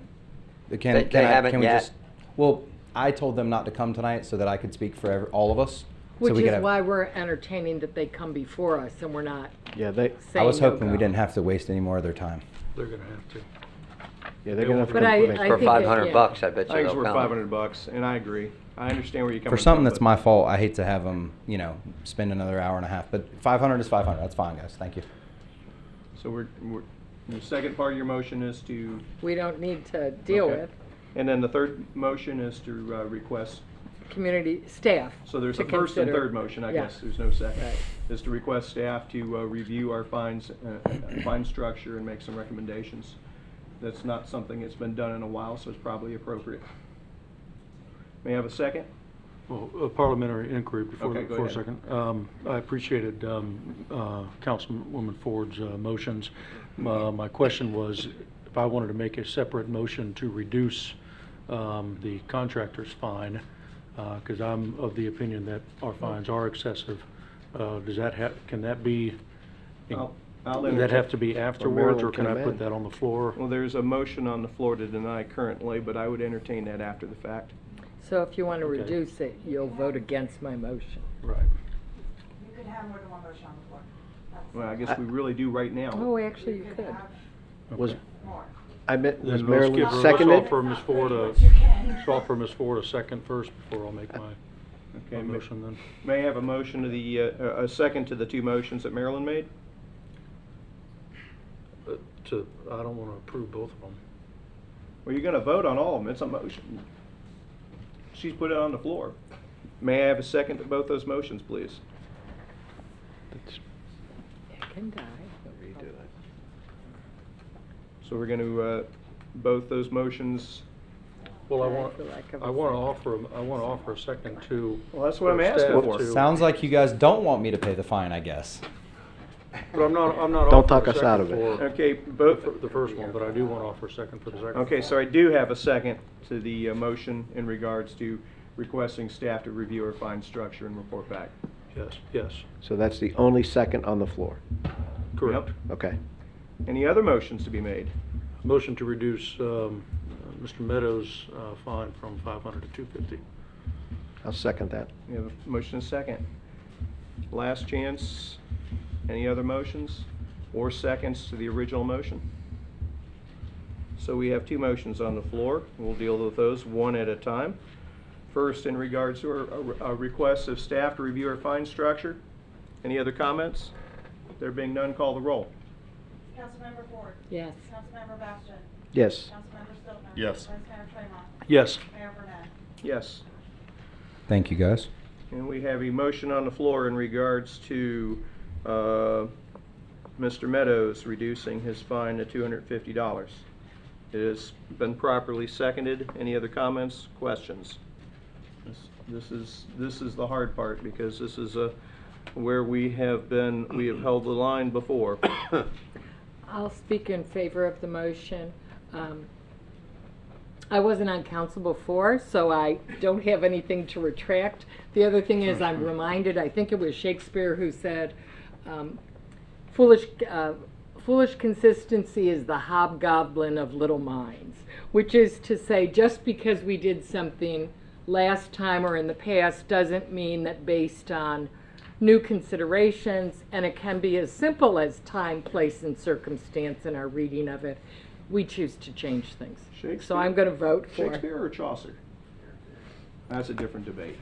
Speaker 12: Can,
Speaker 1: They
Speaker 12: can I-
Speaker 1: haven't
Speaker 12: can we
Speaker 1: yet.
Speaker 12: just- Well, I told them not to come tonight so that I could speak for all of us. So
Speaker 8: Which
Speaker 12: we could
Speaker 8: is
Speaker 12: have-
Speaker 8: why we're entertaining that they come before us and we're not
Speaker 4: Yeah, they,
Speaker 12: I
Speaker 8: saying
Speaker 12: was hoping
Speaker 8: no
Speaker 12: we
Speaker 8: go.
Speaker 12: didn't have to waste any more of their time.
Speaker 6: They're gonna have to.
Speaker 4: yeah, they're gonna have to
Speaker 8: But
Speaker 4: come
Speaker 8: I-
Speaker 4: make-
Speaker 8: I
Speaker 1: For
Speaker 8: think that-
Speaker 1: $500,
Speaker 8: yeah.
Speaker 1: I bet you
Speaker 2: I think it's
Speaker 1: they'll
Speaker 2: worth
Speaker 1: come.
Speaker 2: $500, and I agree. I understand where you're coming from.
Speaker 12: For something that's
Speaker 2: but-
Speaker 12: my fault, I hate to have them, spend another hour and a half. But 500 is 500. That's fine, guys. Thank you.
Speaker 2: So the second part of your motion is to,
Speaker 8: We don't need to deal
Speaker 2: Okay.
Speaker 8: with.
Speaker 2: and then the third motion is to request,
Speaker 8: Community staff.
Speaker 2: so there's
Speaker 8: to
Speaker 2: a first and
Speaker 8: consider.
Speaker 2: third motion, I
Speaker 8: Yeah.
Speaker 2: guess, there's no second.
Speaker 8: Right.
Speaker 2: Is to request staff to review our fines, fine structure and make some recommendations. That's not something that's been done in a while, so it's probably appropriate. May I have a second?
Speaker 6: Well, a parliamentary inquiry before,
Speaker 2: Okay, go
Speaker 6: for a
Speaker 2: ahead.
Speaker 6: second. I appreciated Councilwoman Ford's motions. My question was if I wanted to make a separate motion to reduce the contractor's fine, because I'm of the opinion that our fines are excessive. Does that can that be,
Speaker 2: I'll
Speaker 6: does that
Speaker 2: entertain-
Speaker 6: have to be afterwards,
Speaker 4: Marilyn
Speaker 6: or can
Speaker 4: can
Speaker 6: I put
Speaker 4: amend.
Speaker 6: that on the floor?
Speaker 2: Well, there's a motion on the floor to deny currently, but I would entertain that after the fact.
Speaker 8: So if you want to
Speaker 6: Okay.
Speaker 8: reduce it, you'll vote against my motion.
Speaker 6: Right.
Speaker 7: You could have more than one motion on the floor. That's-
Speaker 2: Well, I guess we really do right now.
Speaker 8: Oh, actually, you
Speaker 7: You
Speaker 8: could.
Speaker 7: could have
Speaker 4: Was,
Speaker 7: more.
Speaker 4: I meant, was
Speaker 6: Then let's
Speaker 4: Marilyn
Speaker 6: give her, let's
Speaker 4: seconded?
Speaker 6: offer Ms. Ford a,
Speaker 7: You can.
Speaker 6: let's offer Ms. Ford a second first before I'll make my
Speaker 2: Okay,
Speaker 6: motion then.
Speaker 2: may I have a motion to the, a second to the 2 motions that Marilyn made?
Speaker 6: I don't want to approve both of them.
Speaker 2: Well, you're gonna vote on all of them, it's a motion. She's put it on the floor. May I have a second to both those motions, please?
Speaker 8: It can die.
Speaker 2: So we're gonna, both those motions,
Speaker 6: Well, I
Speaker 8: Die
Speaker 6: want,
Speaker 8: for lack of a
Speaker 6: I want to
Speaker 8: second.
Speaker 6: offer, I want to offer a second to.
Speaker 2: well, that's what I'm
Speaker 6: for
Speaker 2: asking
Speaker 6: staff
Speaker 2: for.
Speaker 6: to-
Speaker 12: Sounds like you guys don't want me to pay the fine, I guess.
Speaker 6: But I'm not
Speaker 4: Don't
Speaker 6: offering
Speaker 4: talk
Speaker 6: a
Speaker 4: us out
Speaker 6: second
Speaker 4: of it.
Speaker 6: for
Speaker 2: Okay,
Speaker 6: the
Speaker 2: both,
Speaker 6: the first one, but I do want to offer a second for the second.
Speaker 2: okay, so I do have a second to the motion in regards to requesting staff to review our fine structure and report back.
Speaker 6: Yes, yes,
Speaker 4: So that's the only second on the floor.
Speaker 6: correct.
Speaker 2: Yep.
Speaker 4: Okay.
Speaker 2: Any other motions to be made?
Speaker 6: Motion to reduce Mr. Meadows' fine from 500 to 250.
Speaker 4: I'll second that.
Speaker 2: We have a motion and a second. Last chance. Any other motions or seconds to the original motion? So we have 2 motions on the floor. We'll deal with those one at a time. First, in regards to a request of staff to review our fine structure. Any other comments? There being none, call the roll.
Speaker 7: Councilmember Ford.
Speaker 8: Yes.
Speaker 7: Councilmember Bastian.
Speaker 4: Yes.
Speaker 7: Councilmember Stiltner.
Speaker 3: Yes.
Speaker 7: Vice Mayor Tremont.
Speaker 6: Yes.
Speaker 7: Mayor Burnett.
Speaker 2: Yes.
Speaker 12: Thank you, guys.
Speaker 2: And we have a motion on the floor in regards to Mr. Meadows reducing his fine to $250. It has been properly seconded. Any other comments, questions? This is the hard part, because this is where we have held the line before.
Speaker 8: I'll speak in favor of the motion. I wasn't on council before, so I don't have anything to retract. The other thing is, I'm reminded, I think it was Shakespeare who said, foolish consistency is the hobgoblin of little minds, which is to say, just because we did something last time or in the past doesn't mean that based on new considerations, and it can be as simple as time, place, and circumstance in our reading of it, we choose to change things. So I'm going to vote for
Speaker 2: Shakespeare or Chaucer? That's a different debate.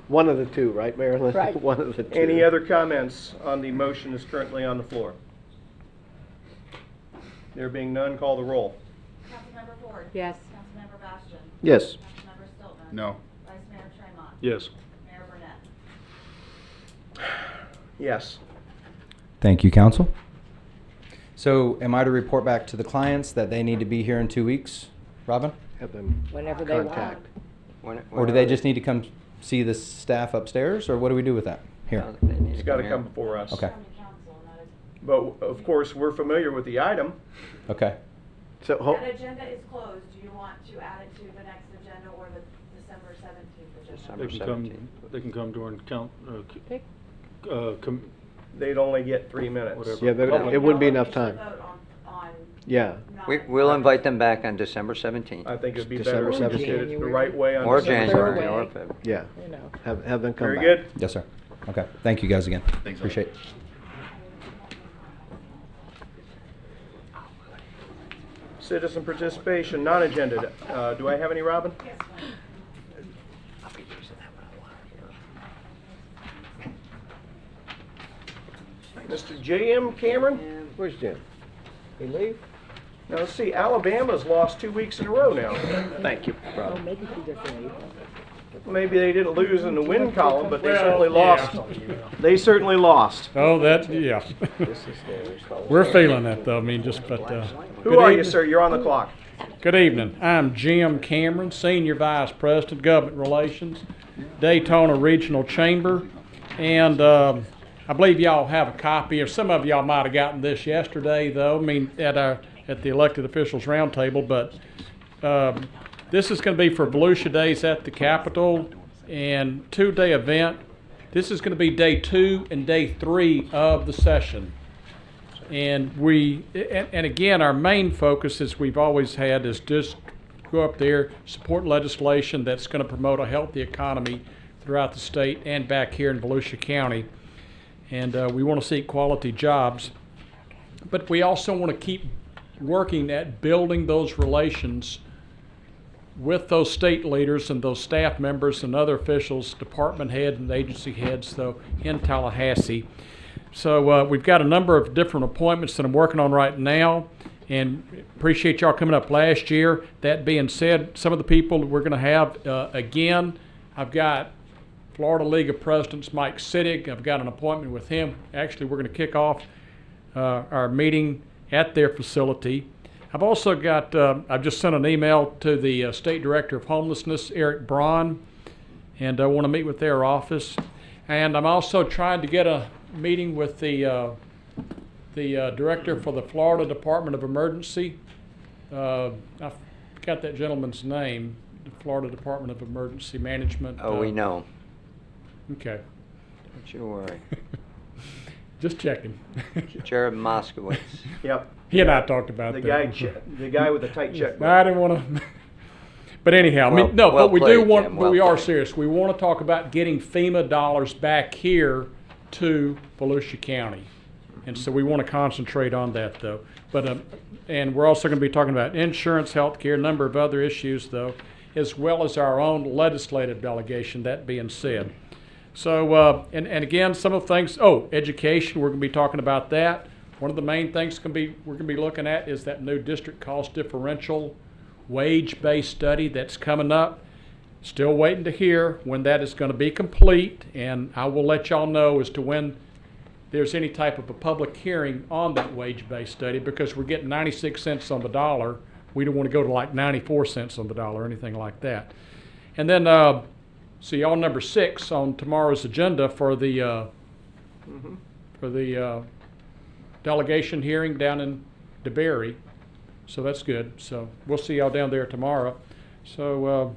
Speaker 4: One of the two, right, Marilyn?
Speaker 8: Right.
Speaker 4: One of the two.
Speaker 2: Any other comments on the motion that's currently on the floor? There being none, call the roll.
Speaker 7: Councilmember Ford.
Speaker 8: Yes.
Speaker 7: Councilmember Bastian.
Speaker 4: Yes.
Speaker 7: Councilmember Stiltner.
Speaker 3: No.
Speaker 7: Vice Mayor Tremont.
Speaker 6: Yes.
Speaker 7: Mayor Burnett.
Speaker 2: Yes.
Speaker 12: Thank you, council. So am I to report back to the clients that they need to be here in 2 weeks, Robin?
Speaker 4: Have them
Speaker 8: Whenever they want.
Speaker 4: contact.
Speaker 12: Or do they just need to come see the staff upstairs, or what do we do with that? Here.
Speaker 2: It's got to come before us.
Speaker 12: Okay.
Speaker 7: Come to council, not as-
Speaker 2: But of course, we're familiar with the item.
Speaker 12: Okay.
Speaker 4: So,
Speaker 7: That agenda is closed. Do you want to add it to the next agenda or the December 17th agenda?
Speaker 2: December
Speaker 6: They can come,
Speaker 2: 17th.
Speaker 6: they can come during
Speaker 8: Pick.
Speaker 2: They'd only get 3 minutes.
Speaker 6: Whatever.
Speaker 4: yeah,
Speaker 6: Public-
Speaker 4: it wouldn't be
Speaker 7: No,
Speaker 4: enough
Speaker 7: we should
Speaker 4: time.
Speaker 7: vote on
Speaker 4: Yeah.
Speaker 7: not-
Speaker 1: We'll invite them back on December 17th.
Speaker 2: I think it'd be
Speaker 4: December
Speaker 2: better if we did it the
Speaker 8: 17th.
Speaker 2: right way on
Speaker 1: Or
Speaker 2: December
Speaker 1: January,
Speaker 2: 17th.
Speaker 1: or
Speaker 8: way.
Speaker 1: February.
Speaker 4: Yeah.
Speaker 8: You know.
Speaker 4: Have them come
Speaker 2: Very
Speaker 4: back.
Speaker 2: good.
Speaker 12: Yes, sir. Okay. Thank you guys again.
Speaker 3: Thanks,
Speaker 12: Appreciate it.
Speaker 2: Citizen participation, non-agenda. Do I have any, Robin? Mr. J.M. Cameron?
Speaker 4: Where's Jim? He leave?
Speaker 2: Now, let's see, Alabama's lost 2 weeks in a row now.
Speaker 4: Thank you,
Speaker 8: Oh,
Speaker 4: Rob.
Speaker 8: maybe he doesn't need one.
Speaker 2: Maybe they didn't lose in the win column, but they certainly lost. They certainly lost.
Speaker 13: Oh, that, yeah. We're feeling that though, I mean, just, but,
Speaker 2: Who
Speaker 13: good
Speaker 2: are you,
Speaker 13: evening.
Speaker 2: sir? You're on the clock.
Speaker 13: Good evening. I'm Jim Cameron, Senior Vice President, Government Relations, Daytona Regional Chamber. And I believe y'all have a copy, or some of y'all might have gotten this yesterday, though, I mean, at the Elected Officials Roundtable, but this is going to be for Volusia Days at the Capitol, and 2-day event. This is going to be day 2 and day 3 of the session. And and again, our main focus, as we've always had, is just go up there, support legislation that's going to promote a healthy economy throughout the state and back here in Volusia County. And we want to see quality jobs. But we also want to keep working at building those relations with those state leaders and those staff members and other officials, department heads and agency heads, though, in Tallahassee. So we've got a number of different appointments that I'm working on right now, and appreciate y'all coming up last year. That being said, some of the people that we're going to have, again, I've got Florida League of Presidents Mike Sittig. I've got an appointment with him. Actually, we're going to kick off our meeting at their facility. I've also got, I've just sent an email to the State Director of Homelessness, Eric Braun, and I want to meet with their office. And I'm also trying to get a meeting with the Director for the Florida Department of Emergency. I forgot that gentleman's name, the Florida Department of Emergency Management.
Speaker 1: Oh, we know.
Speaker 13: Okay.
Speaker 1: Don't you worry.
Speaker 13: Just checking.
Speaker 1: Jared Moskowitz.
Speaker 2: Yep.
Speaker 13: He and I talked about
Speaker 2: The
Speaker 13: that.
Speaker 2: guy with the tight checkbook.
Speaker 13: I didn't want to. But anyhow, I
Speaker 1: Well-
Speaker 13: mean, no,
Speaker 1: well
Speaker 13: but we
Speaker 1: played,
Speaker 13: do want,
Speaker 1: Jim,
Speaker 13: but
Speaker 1: well
Speaker 13: we are
Speaker 1: played.
Speaker 13: serious. We want to talk about getting FEMA dollars back here to Volusia County. And so we want to concentrate on that, though. But, and we're also going to be talking about insurance, healthcare, a number of other issues, though, as well as our own legislative delegation, that being said. So, and again, some of the things, education, we're going to be talking about that. One of the main things we're going to be looking at is that new district cost differential wage-based study that's coming up. Still waiting to hear when that is going to be complete, and I will let y'all know as to when there's any type of a public hearing on that wage-based study, because we're getting 96 cents on the dollar. We don't want to go to like 94 cents on the dollar or anything like that. And then, see y'all number 6 on tomorrow's agenda for the delegation hearing down in DeBerry. So that's good. So we'll see y'all down there tomorrow. So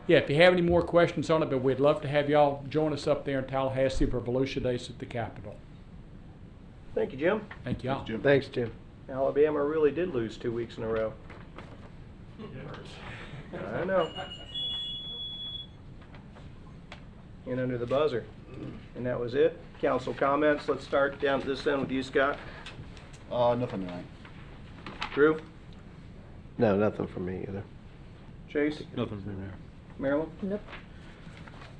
Speaker 13: yeah, if you have any more questions on it, but we'd love to have y'all join us up there in Tallahassee for Volusia Days at the Capitol.
Speaker 2: Thank you, Jim.
Speaker 13: Thank y'all.
Speaker 3: Jim.
Speaker 4: Thanks, Jim.
Speaker 2: Alabama really did lose 2 weeks in a row. I know. And under the buzzer. And that was it. Council comments. Let's start down at this end with you, Scott.
Speaker 3: Nothing tonight.
Speaker 2: Drew?
Speaker 4: No, nothing from me either.
Speaker 2: Chase?
Speaker 6: Nothing from there.
Speaker 2: Marilyn?
Speaker 8: Nope.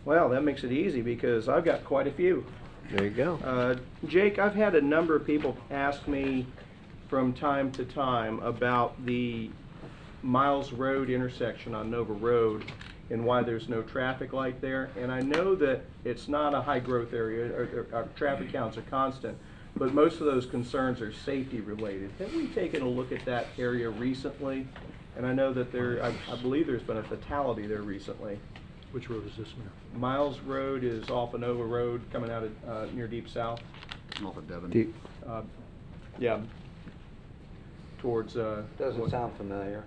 Speaker 2: Well, that makes it easy because I've got quite a few.
Speaker 4: There you go.
Speaker 2: Jake, I've had a number of people ask me from time to time about the Miles Road intersection on Nova Road and why there's no traffic light there. And I know that it's not a high growth area, or our traffic counts are constant, but most of those concerns are safety related. Have we taken a look at that area recently? And I know that I believe there's been a fatality there recently.
Speaker 6: Which road is this, Mayor?
Speaker 2: Miles Road is off of Nova Road coming out of near Deep South.
Speaker 3: Off of Devon.
Speaker 2: Yeah. Towards.
Speaker 1: Doesn't sound familiar.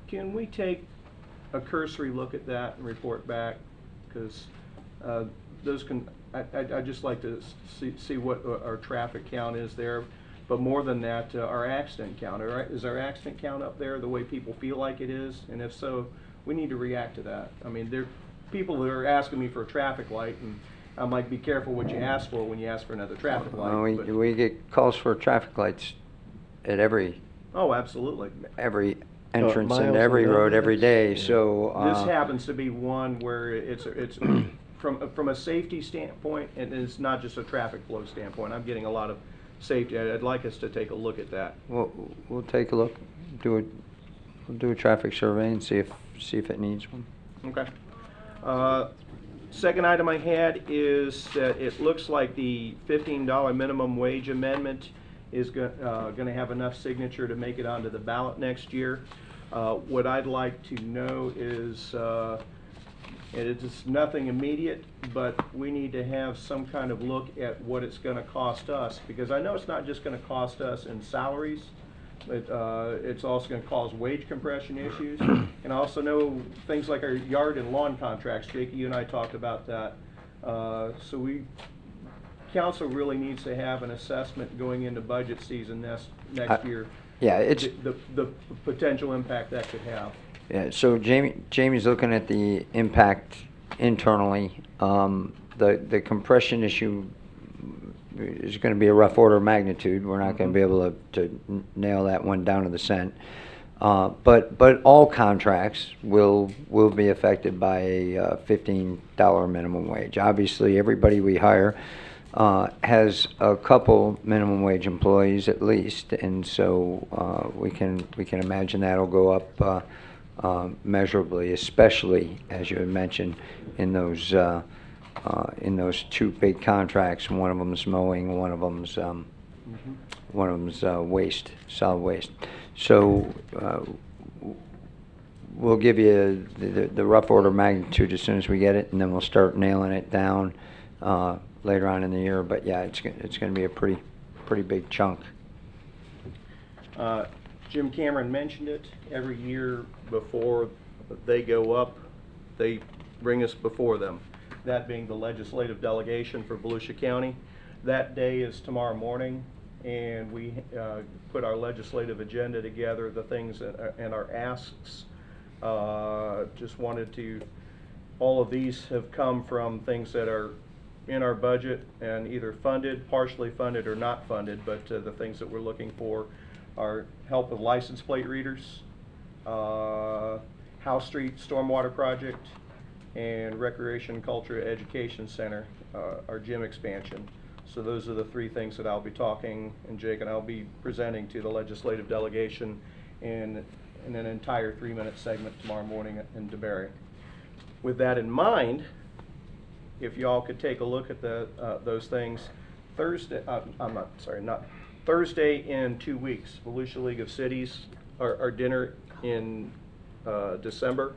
Speaker 2: Can we take a cursory look at that and report back? Because I'd just like to see what our traffic count is there. But more than that, our accident count. All right, is our accident count up there the way people feel like it is? And if so, we need to react to that. I mean, there are people that are asking me for a traffic light, and I'm like, be careful what you ask for when you ask for another traffic light. But-
Speaker 1: We get calls for traffic lights at every
Speaker 2: Oh, absolutely.
Speaker 1: entrance
Speaker 4: miles
Speaker 1: into every
Speaker 4: and
Speaker 1: road every day,
Speaker 4: yeah.
Speaker 1: so.
Speaker 2: This happens to be one where it's from a safety standpoint, and it's not just a traffic flow standpoint. I'm getting a lot of safety. I'd like us to take a look at that.
Speaker 1: We'll take a look, we'll do a traffic survey and see if it needs one.
Speaker 2: Okay. Second item I had is that it looks like the $15 minimum wage amendment is going to have enough signature to make it onto the ballot next year. What I'd like to know is, and it's nothing immediate, but we need to have some kind of look at what it's going to cost us, because I know it's not just going to cost us in salaries, but it's also going to cause wage compression issues. And I also know things like our yard and lawn contracts. Jake, you and I talked about that. So council really needs to have an assessment going into budget season next year.
Speaker 1: Yeah, it's.
Speaker 2: The potential impact that could have.
Speaker 1: Yeah, so Jamie's looking at the impact internally. The compression issue is going to be a rough order of magnitude. We're not going to be able to nail that one down to the cent. But all contracts will be affected by a $15 minimum wage. Obviously, everybody we hire has a couple minimum wage employees at least, and so we can imagine that'll go up measurably, especially as you had mentioned in those two big contracts. One of them's mowing, one of them's waste, solid waste. So we'll give you the rough order of magnitude as soon as we get it, and then we'll start nailing it down later on in the year. But yeah, it's going to be a pretty big chunk.
Speaker 2: Jim Cameron mentioned it. Every year before they go up, they bring us before them. That being the legislative delegation for Volusia County. That day is tomorrow morning, and we put our legislative agenda together, the things and our asks. Just wanted to, all of these have come from things that are in our budget and either funded, partially funded, or not funded, but the things that we're looking for are help with license plate readers, House Street Stormwater Project, and Recreation Culture Education Center, our gym expansion. So those are the three things that I'll be talking, and Jake and I'll be presenting to the legislative delegation, and in an entire 3-minute segment tomorrow morning in DeBerry. With that in mind, if y'all could take a look at those things, Thursday in 2 weeks, Volusia League of Cities, our dinner in December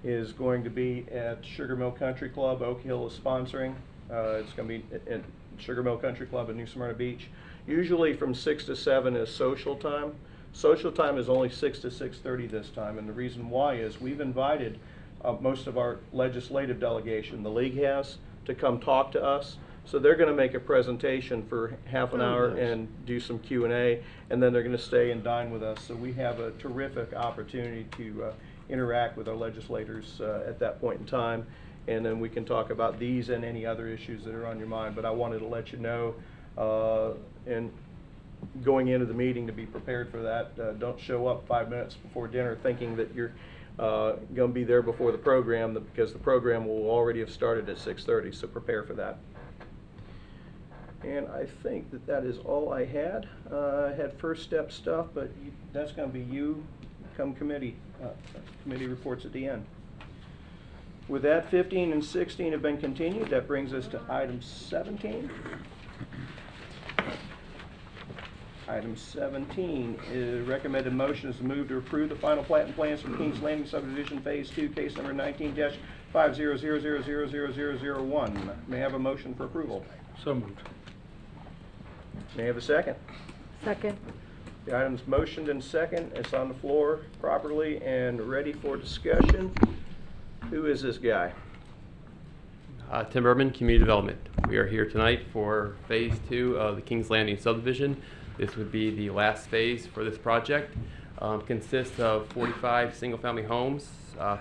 Speaker 2: is going to be at Sugar Mill Country Club. Oak Hill is sponsoring. It's going to be at Sugar Mill Country Club in New Smyrna Beach. Usually from 6 to 7 is social time. Social time is only 6 to 6:30 this time, and the reason why is we've invited most of our legislative delegation, the league has, to come talk to us. So they're going to make a presentation for half an hour and do some Q&A, and then they're going to stay and dine with us. So we have a terrific opportunity to interact with our legislators at that point in time, and then we can talk about these and any other issues that are on your mind. But I wanted to let you know, and going into the meeting, to be prepared for that. Don't show up 5 minutes before dinner thinking that you're going to be there before the program, because the program will already have started at 6:30, so prepare for that. And I think that is all I had. I had first step stuff, but that's going to be you come committee reports at the end. With that, 15 and 16 have been continued. That brings us to item 17. Item 17 is recommended motion is to move to approve the final plat and plans for Kings Landing Subdivision Phase 2, case number 19-500000001. May I have a motion for approval?
Speaker 6: So moved.
Speaker 2: May I have a second?
Speaker 8: Second.
Speaker 2: The item's motioned and second. It's on the floor properly and ready for discussion. Who is this guy?
Speaker 14: Tim Urban, Community Development. We are here tonight for Phase 2 of the Kings Landing subdivision. This would be the last phase for this project. Consists of 45 single-family homes,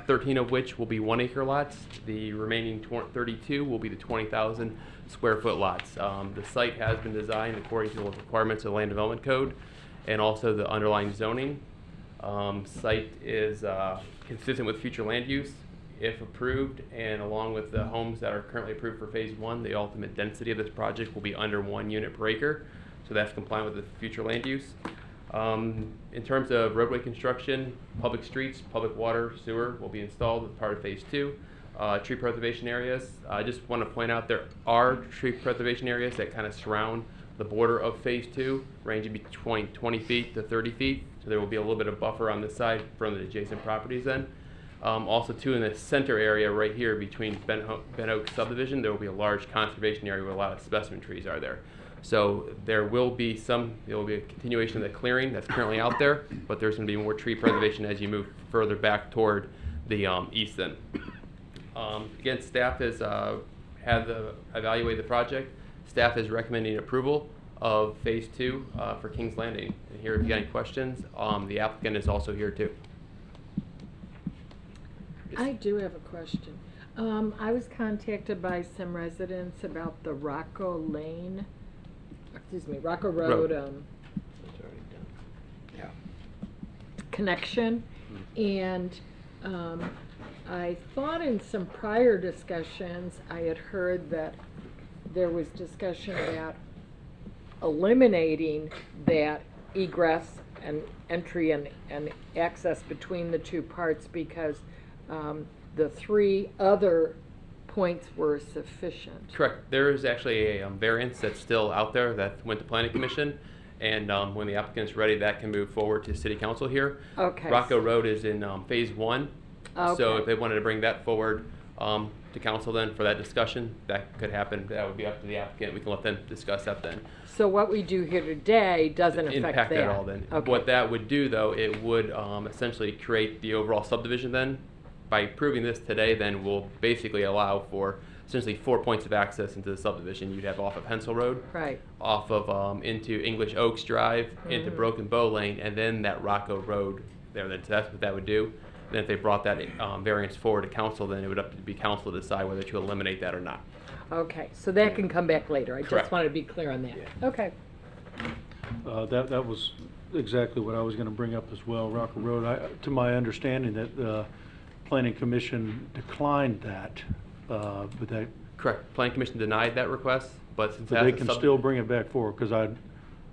Speaker 14: 13 of which will be 1-acre lots. The remaining 32 will be the 20,000 square foot lots. The site has been designed according to the requirements of the Land Development Code and also the underlying zoning. Site is consistent with future land use if approved, and along with the homes that are currently approved for Phase 1, the ultimate density of this project will be under 1 unit per acre. So that's compliant with the future land use. In terms of roadway construction, public streets, public water, sewer will be installed as part of Phase 2. Tree preservation areas, I just want to point out there are tree preservation areas that kind of surround the border of Phase 2, ranging between 20 feet to 30 feet. So there will be a little bit of buffer on this side from the adjacent properties then. Also too, in the center area right here between Ben Oak subdivision, there will be a large conservation area where a lot of specimen trees are there. So there will be a continuation of the clearing that's currently out there, but there's going to be more tree preservation as you move further back toward the east then. Again, staff has evaluated the project. Staff is recommending approval of Phase 2 for Kings Landing. And here, if you got any questions, the applicant is also here too.
Speaker 8: I do have a question. I was contacted by some residents about the Rocco Road, connection, and I thought in some prior discussions I had heard that there was discussion about eliminating that egress and entry and access between the two parts because the 3 other points were sufficient.
Speaker 14: Correct. There is actually a variance that's still out there that went to Planning Commission, and when the applicant is ready, that can move forward to City Council here.
Speaker 8: Okay.
Speaker 14: Rocco Road is in Phase 1, so
Speaker 8: Okay.
Speaker 14: if they wanted to bring that forward to Council then for that discussion, that could happen. That would be up to the applicant. We can let them discuss that then.
Speaker 8: So what we do here today doesn't affect
Speaker 14: Impact
Speaker 8: that
Speaker 14: at all then.
Speaker 8: Okay.
Speaker 14: What that would do though, it would essentially create the overall subdivision then. By approving this today, then we'll basically allow for essentially 4 points of access into the subdivision. You'd have off of Hensel Road,
Speaker 8: Right.
Speaker 14: off of into English Oaks Drive, into
Speaker 8: Mhm.
Speaker 14: Broken Bow Lane, and then that Rocco Road there. So that's what that would do. Then if they brought that variance forward to council, then it would have to be council to decide whether to eliminate that or not.
Speaker 8: Okay, so that can come back later. I
Speaker 14: Correct.
Speaker 8: just wanted to be clear on that. Okay.
Speaker 6: That was exactly what I was going to bring up as well, Rocco Road. To my understanding that the Planning Commission declined that, but that.
Speaker 14: Correct. Planning Commission denied that request, but since
Speaker 6: But they can still bring it back forward, because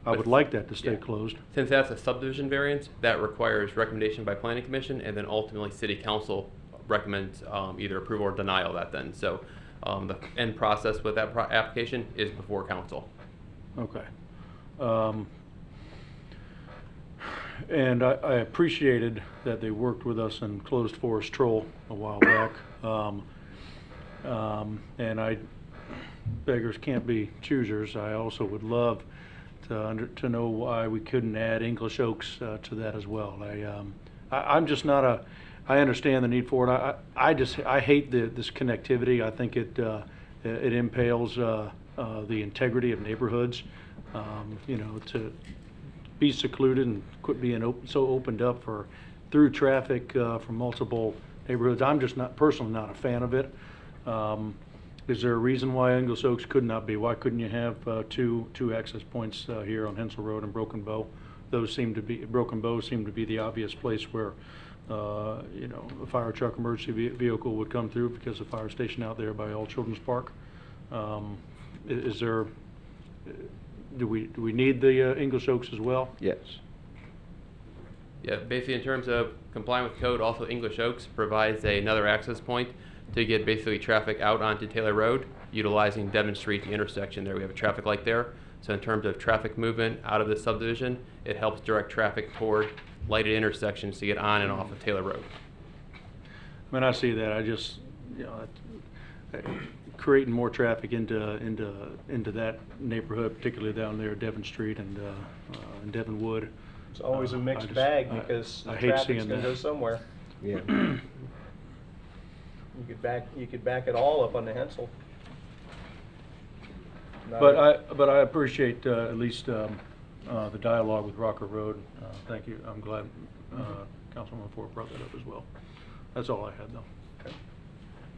Speaker 6: I would
Speaker 14: But-
Speaker 6: like that to stay
Speaker 14: yeah.
Speaker 6: closed.
Speaker 14: Since that's a subdivision variance, that requires recommendation by planning commission, and then ultimately city council recommends either approval or denial of that then. So the end process with that application is before council.
Speaker 6: Okay. And I appreciated that they worked with us and closed Forest Troll a while back. And beggars can't be choosers. I also would love to know why we couldn't add English Oaks to that as well. I'm just not I understand the need for it. I hate this connectivity. I think it impales the integrity of neighborhoods. To be secluded and quit being so opened up through traffic from multiple neighborhoods. I'm just personally not a fan of it. Is there a reason why English Oaks could not be? Why couldn't you have two access points here on Hensel Road and Broken Bow? Broken Bow seemed to be the obvious place where a fire truck emergency vehicle would come through because of the fire station out there by All Children's Park. Do we need the English Oaks as well?
Speaker 4: Yes.
Speaker 14: Yeah, basically in terms of complying with code, also English Oaks provides another access point to get basically traffic out onto Taylor Road, utilizing Devon Street, the intersection there. We have a traffic light there. So in terms of traffic movement out of the subdivision, it helps direct traffic toward lighted intersections to get on and off of Taylor Road.
Speaker 6: When I see that, I just, creating more traffic into that neighborhood, particularly down there, Devon Street and Devonwood.
Speaker 2: It's always a
Speaker 6: I
Speaker 2: mixed
Speaker 6: just-
Speaker 2: bag because the
Speaker 6: I hate
Speaker 2: traffic's
Speaker 6: seeing
Speaker 2: gonna
Speaker 6: that.
Speaker 2: go somewhere.
Speaker 4: Yeah.
Speaker 2: You could back it all up on the Hensel. Not
Speaker 6: But I appreciate at least the dialogue with Rocker Road. Thank you. I'm glad Councilman Ford brought that up as well. That's all I had though.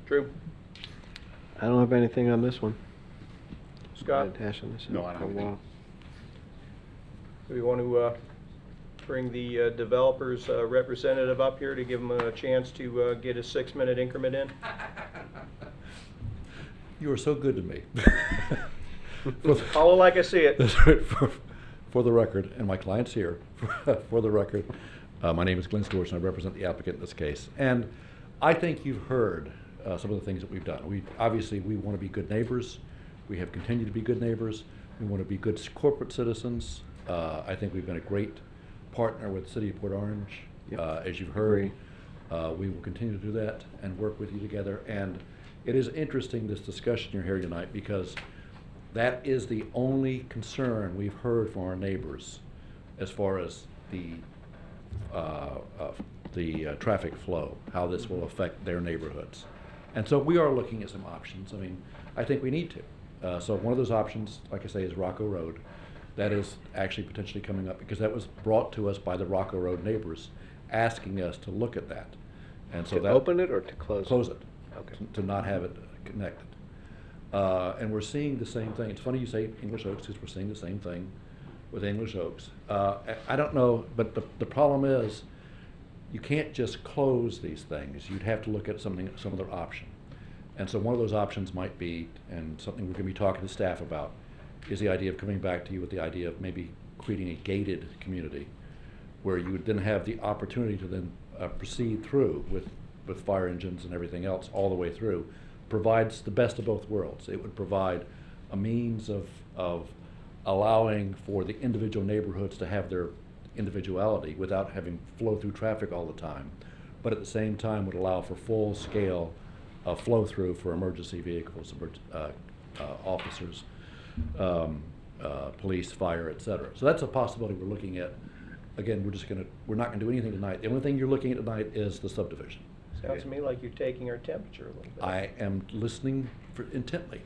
Speaker 2: True.
Speaker 4: I don't have anything on this one.
Speaker 2: Scott,
Speaker 4: I'd hash on this
Speaker 3: No, I don't
Speaker 4: for a
Speaker 3: have anything.
Speaker 4: while.
Speaker 2: do we want to bring the developer's representative up here to give him a chance to get a 6-minute increment in?
Speaker 15: You are so good to me.
Speaker 2: Follow like I see it.
Speaker 15: For the record, and my client's here, for the record, my name is Glenn Storch, and I represent the applicant in this case. And I think you've heard some of the things that we've done. We want to be good neighbors. We have continued to be good neighbors. We want to be good corporate citizens. I think we've been a great partner with the City of Port Orange.
Speaker 4: Yep.
Speaker 15: As you've heard, we will continue to do that and work with you together. And it is interesting, this discussion you're hearing tonight, because that is the only concern we've heard from our neighbors as far as the traffic flow, how this will affect their neighborhoods. And so we are looking at some options. I mean, I think we need to. So one of those options, like I say, is Rocco Road. That is actually potentially coming up because that was brought to us by the Rocco Road neighbors asking us to look at that. And so
Speaker 4: To
Speaker 15: that
Speaker 4: open it or to close it?
Speaker 15: Close it.
Speaker 4: Okay.
Speaker 15: To not have it connected. And we're seeing the same thing. It's funny you say English Oaks because we're seeing the same thing with English Oaks. I don't know, but the problem is you can't just close these things. You'd have to look at some other option. And so one of those options might be, and something we're going to be talking to staff about, is the idea of coming back to you with the idea of maybe creating a gated community where you would then have the opportunity to then proceed through with fire engines and everything else all the way through. Provides the best of both worlds. It would provide a means of allowing for the individual neighborhoods to have their individuality without having flow through traffic all the time, but at the same time would allow for full scale flow through for emergency vehicles, officers, police, fire, etc. So that's a possibility we're looking at. Again, we're not gonna do anything tonight. The only thing you're looking at tonight is the subdivision.
Speaker 2: Sounds to me like you're taking our temperature a little bit.
Speaker 15: I am listening intently.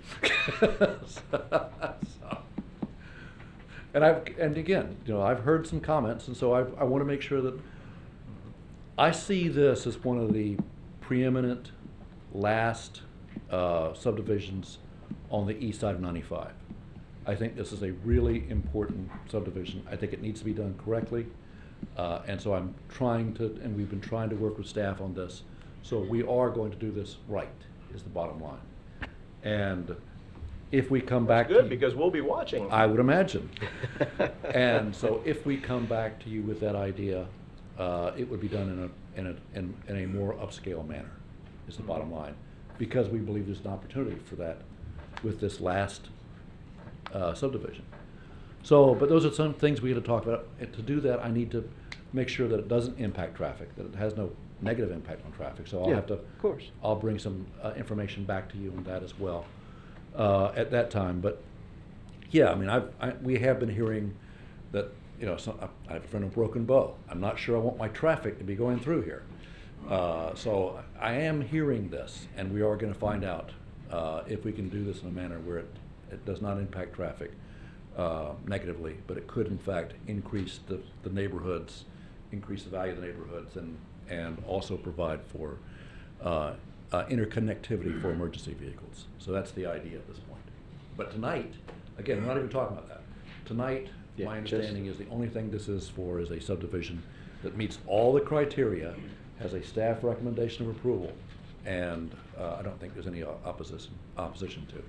Speaker 15: And again, I've heard some comments, and so I want to make sure that I see this as one of the preeminent last subdivisions on the east side of 95. I think this is a really important subdivision. I think it needs to be done correctly, and so I'm trying to, and we've been trying to work with staff on this. So we are going to do this right, is the bottom line. And if we come back to
Speaker 2: Good,
Speaker 15: you-
Speaker 2: because we'll be watching.
Speaker 15: I would imagine. And so if we come back to you with that idea, it would be done in a more upscale manner, is the bottom line. Because we believe there's an opportunity for that with this last subdivision. So, but those are some things we had to talk about. And to do that, I need to make sure that it doesn't impact traffic, that it has no negative impact on traffic. So I'll
Speaker 4: Yeah,
Speaker 15: have to,
Speaker 4: of course.
Speaker 15: I'll bring some information back to you on that as well at that time. But yeah, I mean, we have been hearing that, you know, I have a friend of Broken Bow. I'm not sure I want my traffic to be going through here. So I am hearing this, and we are going to find out if we can do this in a manner where it does not impact traffic negatively, but it could in fact increase the neighborhoods, increase the value of the neighborhoods, and also provide for interconnectivity for emergency vehicles. So that's the idea at this point. But tonight, again, we're not even talking about that. Tonight,
Speaker 4: Yeah,
Speaker 15: my
Speaker 4: just-
Speaker 15: understanding is the only thing this is for is a subdivision that meets all the criteria, has a staff recommendation of approval, and I don't think there's any opposition to it.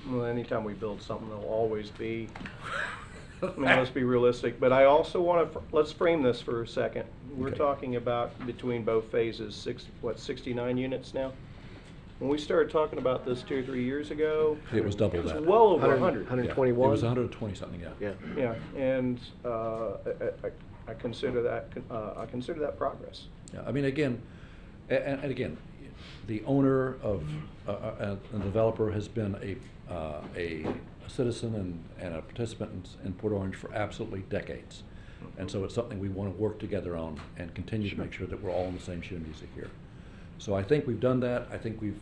Speaker 2: Well, anytime we build something, there'll always be, I mean, let's be realistic, but I also want to, let's frame this for a second. We're
Speaker 15: Okay.
Speaker 2: talking about between both phases, 69 units now? When we started talking about this 2 or 3 years ago.
Speaker 15: It was double
Speaker 2: It was
Speaker 15: that.
Speaker 2: well over
Speaker 4: 100.
Speaker 2: 100.
Speaker 15: Yeah,
Speaker 4: 121?
Speaker 15: It was 120 something, yeah.
Speaker 4: Yeah.
Speaker 2: Yeah, and I consider that progress.
Speaker 15: Yeah, I mean, again, and again, the owner of, and the developer has been a citizen and a participant in Port Orange for absolutely decades. And so it's something we want to work together on and continue to make sure that we're all in the same shoe music here. So I think we've done that. I think we've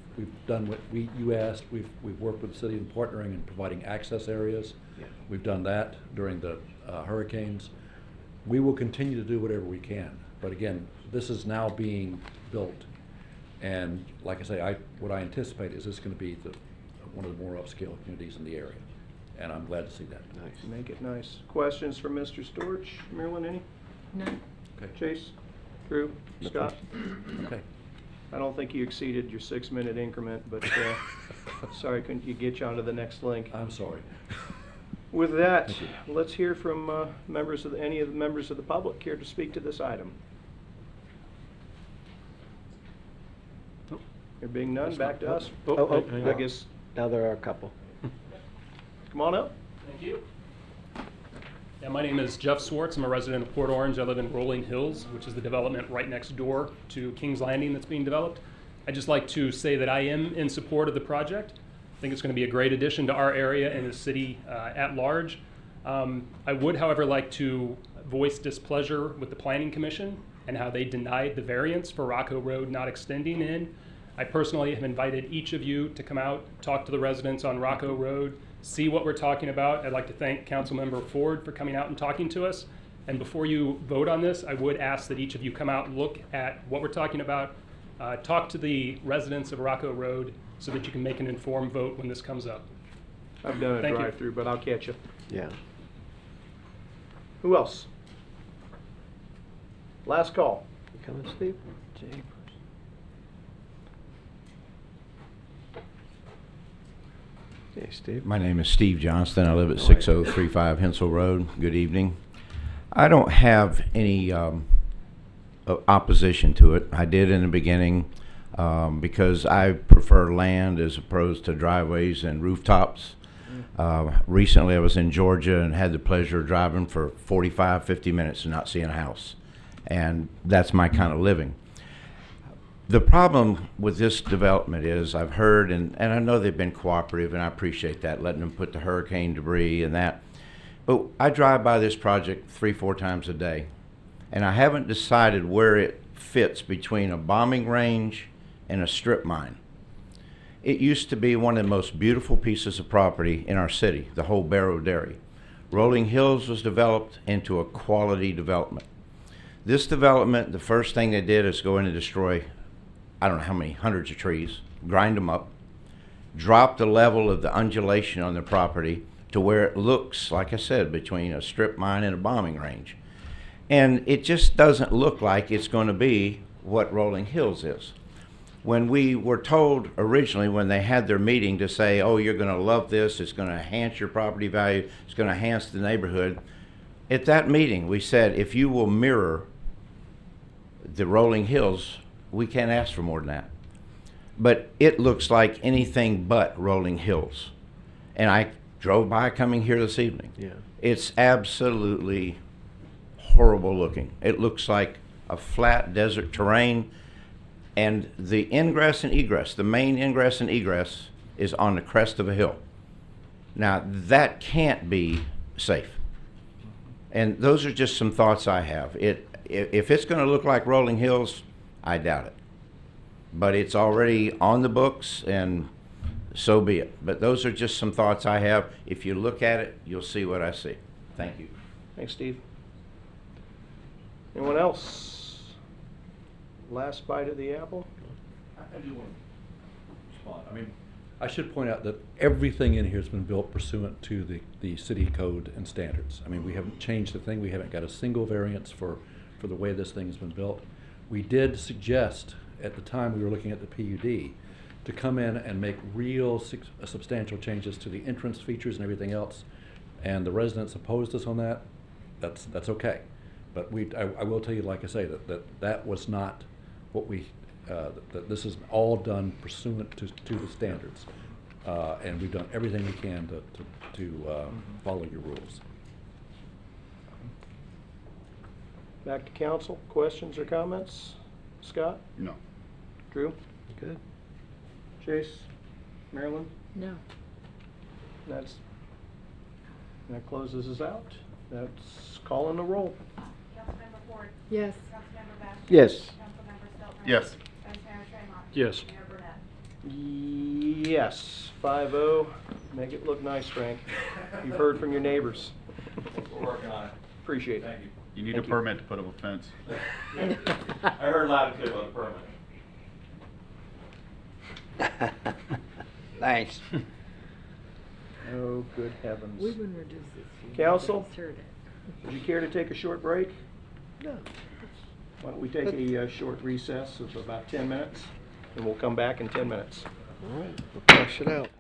Speaker 15: done what you asked. We've worked with the city in partnering and providing access areas.
Speaker 4: Yeah.
Speaker 15: We've done that during the hurricanes. We will continue to do whatever we can. But again, this is now being built. And like I say, what I anticipate is this is going to be one of the more upscale communities in the area. And I'm glad to see that.
Speaker 4: Nice.
Speaker 2: Make it nice. Questions for Mr. Storch? Marilyn, any?
Speaker 8: No.
Speaker 15: Okay.
Speaker 2: Chase? Drew? Scott?
Speaker 15: Okay.
Speaker 2: I don't think you exceeded your 6-minute increment, but sorry, couldn't you get you onto the next link?
Speaker 15: I'm sorry.
Speaker 2: With that,
Speaker 15: Thank you.
Speaker 2: let's hear from any of the members of the public here to speak to this item. There being none, back to us. I guess,
Speaker 4: Now there are a couple.
Speaker 2: come on up.
Speaker 16: Thank you. Yeah, my name is Jeff Swartz. I'm a resident of Port Orange. I live in Rolling Hills, which is the development right next door to Kings Landing that's being developed. I'd just like to say that I am in support of the project. I think it's going to be a great addition to our area and the city at large. I would, however, like to voice displeasure with the Planning Commission and how they denied the variance for Rocco Road not extending in. I personally have invited each of you to come out, talk to the residents on Rocco Road, see what we're talking about. I'd like to thank Councilmember Ford for coming out and talking to us. And before you vote on this, I would ask that each of you come out and look at what we're talking about, talk to the residents of Rocco Road so that you can make an informed vote when this comes up.
Speaker 2: I've done a
Speaker 16: Thank you.
Speaker 2: drive-through, but I'll catch you.
Speaker 4: Yeah.
Speaker 2: Who else? Last call.
Speaker 4: You coming, Steve? Hey, Steve.
Speaker 17: My name is Steve Johnston. I live at 6035 Hensel Road. Good evening. I don't have any opposition to it. I did in the beginning because I prefer land as opposed to driveways and rooftops. Recently I was in Georgia and had the pleasure of driving for 45, 50 minutes and not seeing a house. And that's my kind of living. The problem with this development is I've heard, and I know they've been cooperative, and I appreciate that, letting them put the hurricane debris and that. But I drive by this project 3-4 times a day, and I haven't decided where it fits between a bombing range and a strip mine. It used to be one of the most beautiful pieces of property in our city, the whole Barrow Dairy. Rolling Hills was developed into a quality development. This development, the first thing they did is go in and destroy, I don't know how many hundreds of trees, grind them up, drop the level of the undulation on the property to where it looks, like I said, between a strip mine and a bombing range. And it just doesn't look like it's going to be what Rolling Hills is. when we were told originally when they had their meeting to say, oh, you're going to love this, it's going to enhance your property value, it's going to enhance the neighborhood. At that meeting, we said, if you will mirror the rolling hills, we can't ask for more than that. But it looks like anything but rolling hills. And I drove by coming here this evening.
Speaker 4: Yeah.
Speaker 17: It's absolutely horrible looking. It looks like a flat desert terrain, and the ingress and egress, the main ingress and egress, is on the crest of a hill. Now, that can't be safe. And those are just some thoughts I have. If it's going to look like rolling hills, I doubt it. But it's already on the books, and so be it. But those are just some thoughts I have. If you look at it, you'll see what I see. Thank you.
Speaker 2: Thanks, Steve. Anyone else? Last bite of the apple?
Speaker 15: I do want to respond. I mean, I should point out that everything in here has been built pursuant to the city code and standards. I mean, we haven't changed a thing. We haven't got a single variance for the way this thing has been built. We did suggest at the time we were looking at the PUD to come in and make real substantial changes to the entrance features and everything else. And the residents opposed us on that. That's okay. But I will tell you, like I say, that was not what we, that this is all done pursuant to the standards. And we've done everything we can to follow your rules.
Speaker 2: Back to council. Questions or comments? Scott?
Speaker 3: No.
Speaker 2: Drew?
Speaker 4: Good.
Speaker 2: Chase? Marilyn?
Speaker 8: No.
Speaker 2: That closes us out. That's calling the roll.
Speaker 7: Councilmember Ford.
Speaker 8: Yes.
Speaker 7: Councilmember Bash.
Speaker 4: Yes.
Speaker 7: Councilmember Stelter.
Speaker 3: Yes.
Speaker 7: Vice Mayor Tremont.
Speaker 6: Yes.
Speaker 7: Mayor Burnett.
Speaker 2: Yes, 5-0. Make it look nice, Frank. You've heard from your neighbors.
Speaker 12: We're working on it.
Speaker 2: Appreciate it.
Speaker 12: Thank you.
Speaker 3: You need
Speaker 2: Thank
Speaker 3: a
Speaker 2: you.
Speaker 3: permit to put up a fence.
Speaker 12: I heard loud and clear about the permit.
Speaker 1: Thanks.
Speaker 2: Oh, good heavens.
Speaker 8: We wouldn't reduce this.
Speaker 2: Council?
Speaker 8: Heard it.
Speaker 2: Would you care to take a short break?
Speaker 4: No.
Speaker 2: Why don't we take a short recess of about 10 minutes, and we'll come back in 10 minutes.
Speaker 4: All right, we'll flush it out.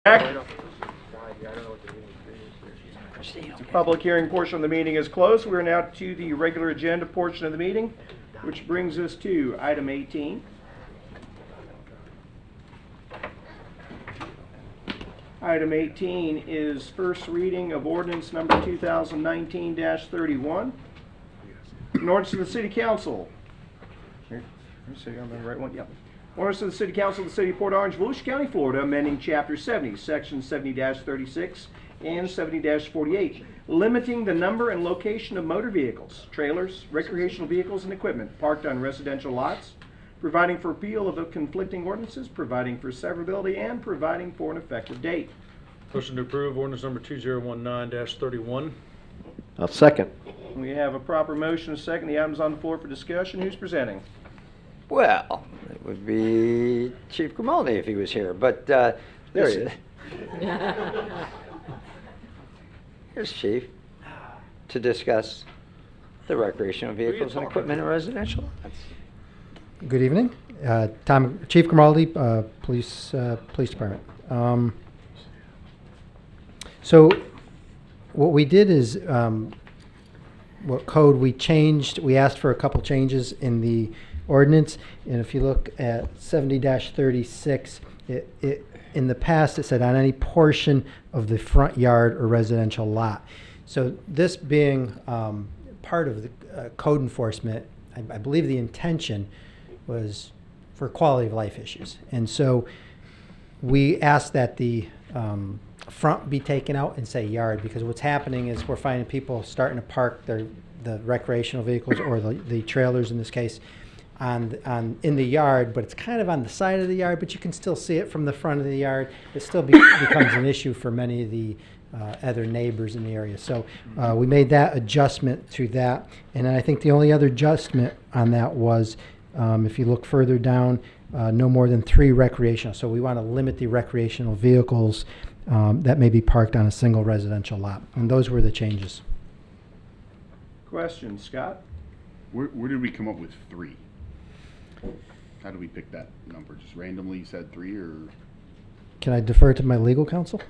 Speaker 2: Back. The public hearing portion of the meeting is closed. We're now to the regular agenda portion of the meeting, which brings us to item 18. Item 18 is first reading of ordinance number 2019-31. An ordinance of the City Council. Here, let's see, I'm on the right one. Yep. Ordinance of the City Council of the City of Port Orange, Volusia County, Florida, amending Chapter 70, Section 70-36 and 70-48, limiting the number and location of motor vehicles, trailers, recreational vehicles, and equipment parked on residential lots, providing for repeal of conflicting ordinances, providing for severability, and providing for an effective date.
Speaker 6: Motion to approve ordinance number 2019-31.
Speaker 4: I'll second.
Speaker 2: We have a proper motion, a second. The item's on the floor for discussion. Who's presenting?
Speaker 1: Well, it would be Chief Grimaldi if he was here, but there he is. Here's Chief to discuss the recreational vehicles and equipment in residential lots.
Speaker 18: Good evening. Chief Grimaldi, Police Department. So what we did is, what code we changed, we asked for a couple changes in the ordinance. And if you look at 70-36, it in the past it said on any portion of the front yard or residential lot. So this being part of the code enforcement, I believe the intention was for quality of life issues. And so we asked that the front be taken out and say yard, because what's happening is we're finding people starting to park the recreational vehicles or the trailers in this case in the yard, but it's kind of on the side of the yard, but you can still see it from the front of the yard. It still becomes an issue for many of the other neighbors in the area. So we made that adjustment to that. And then I think the only other adjustment on that was, if you look further down, no more than 3 recreational. So we want to limit the recreational vehicles that may be parked on a single residential lot. And those were the changes.
Speaker 2: Question, Scott?
Speaker 3: Where did we come up with 3? How did we pick that number? Just randomly said 3, or?
Speaker 18: Can I defer to my legal counsel?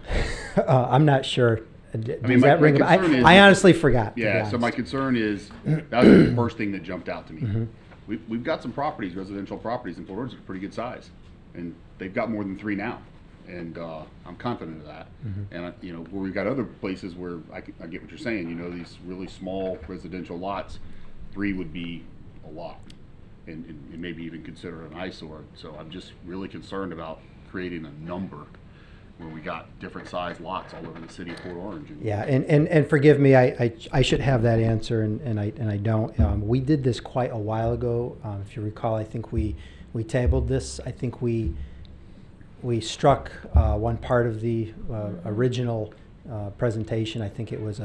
Speaker 18: I'm not sure. Does
Speaker 3: my
Speaker 18: that ring a bell?
Speaker 3: concern is-
Speaker 18: I honestly forgot. to be
Speaker 3: Yeah, so my
Speaker 18: honest.
Speaker 3: concern is, that was the first thing that jumped out to me.
Speaker 18: Mhm.
Speaker 3: We've got some properties, residential properties in Port Orange that are pretty good size, and they've got more than 3 now. And I'm confident of that.
Speaker 18: Mhm.
Speaker 3: And, where we've got other places where I get what you're saying, these really small residential lots, 3 would be a lot. And maybe even consider an eyesore. So I'm just really concerned about creating a number where we got different size lots all over the city of Port Orange.
Speaker 18: Yeah, and forgive me, I should have that answer, and I don't. We did this quite a while ago. If you recall, I think we tabled this. I think we struck one part of the original presentation. I think it was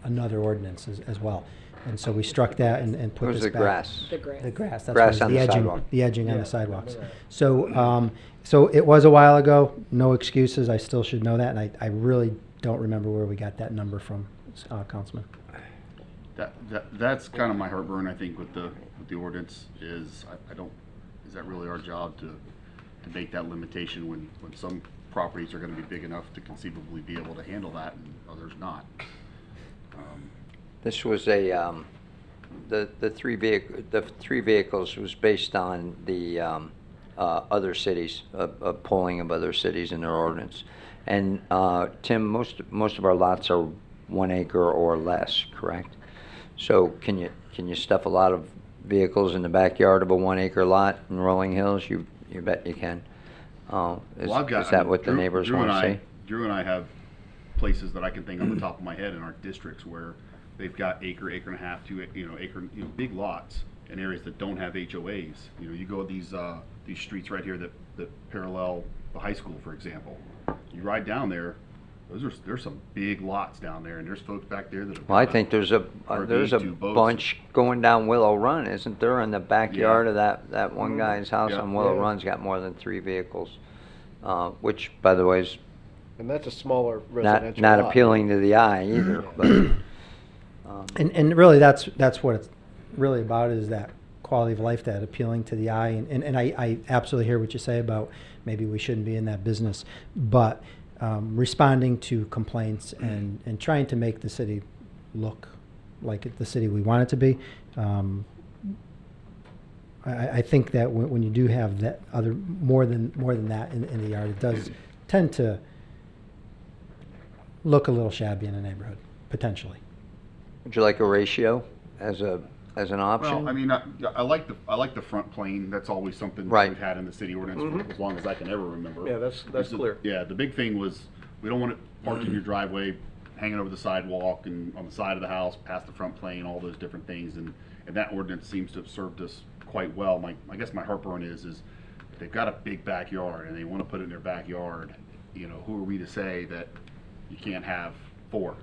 Speaker 18: another ordinance as well. And so we struck that and put
Speaker 1: It was
Speaker 18: this
Speaker 1: the
Speaker 18: back.
Speaker 1: grass.
Speaker 8: The grass.
Speaker 18: The grass. That's
Speaker 1: Grass
Speaker 18: what it
Speaker 1: on
Speaker 18: was,
Speaker 1: the
Speaker 18: edging,
Speaker 1: sidewalk.
Speaker 18: the edging on
Speaker 4: Yeah,
Speaker 18: the sidewalks.
Speaker 4: remember that.
Speaker 18: So it was a while ago. No excuses. I still should know that, and I really don't remember where we got that number from, Councilman.
Speaker 3: That's kind of my heartburn, I think, with the ordinance is, is that really our job to make that limitation when some properties are gonna be big enough to conceivably be able to handle that and others not?
Speaker 1: This was the 3 vehicles was based on the other cities, polling of other cities in their ordinance. And Tim, most of our lots are 1 acre or less, correct? So can you stuff a lot of vehicles in the backyard of a 1 acre lot in Rolling Hills? You bet you can. Is that what the neighbors want to see?
Speaker 3: Drew and I have places that I can think on the top of my head in our districts where they've got acre and a half, 2 acre, big lots in areas that don't have HOAs. You go these streets right here that parallel the high school, for example. You ride down there, there's some big lots down there, and there's folks back there that have.
Speaker 1: Well, I think there's a
Speaker 3: RV, 2 boats.
Speaker 1: bunch going down Willow Run, isn't there, in the backyard of that one guy's house
Speaker 3: Yeah.
Speaker 1: on Willow Run's got more than 3 vehicles, which, by the way, is
Speaker 4: And that's a smaller residential
Speaker 1: not
Speaker 4: lot.
Speaker 1: appealing to the eye either. But
Speaker 18: And really, that's what it's really about, is that quality of life, that appealing to the eye. And I absolutely hear what you say about maybe we shouldn't be in that business. But responding to complaints and trying to make the city look like the city we want it to be. I think that when you do have that other more than that in the yard, it does tend to look a little shabby in a neighborhood potentially.
Speaker 1: Would you like a ratio as an option?
Speaker 3: Well, I mean, I like the front plane. That's always something
Speaker 1: Right.
Speaker 3: we've had in the city ordinance
Speaker 2: Mhm.
Speaker 3: for as long as I can ever remember.
Speaker 2: Yeah, that's
Speaker 3: The-
Speaker 2: clear.
Speaker 3: Yeah, the big thing was we don't want it parked in your driveway, hanging over the sidewalk and on the side of the house, past the front plane, all those different things. And that ordinance seems to have served us quite well. I guess my heartburn is they've got a big backyard and they want to put it in their backyard. You know, who are we to say that you can't have 4?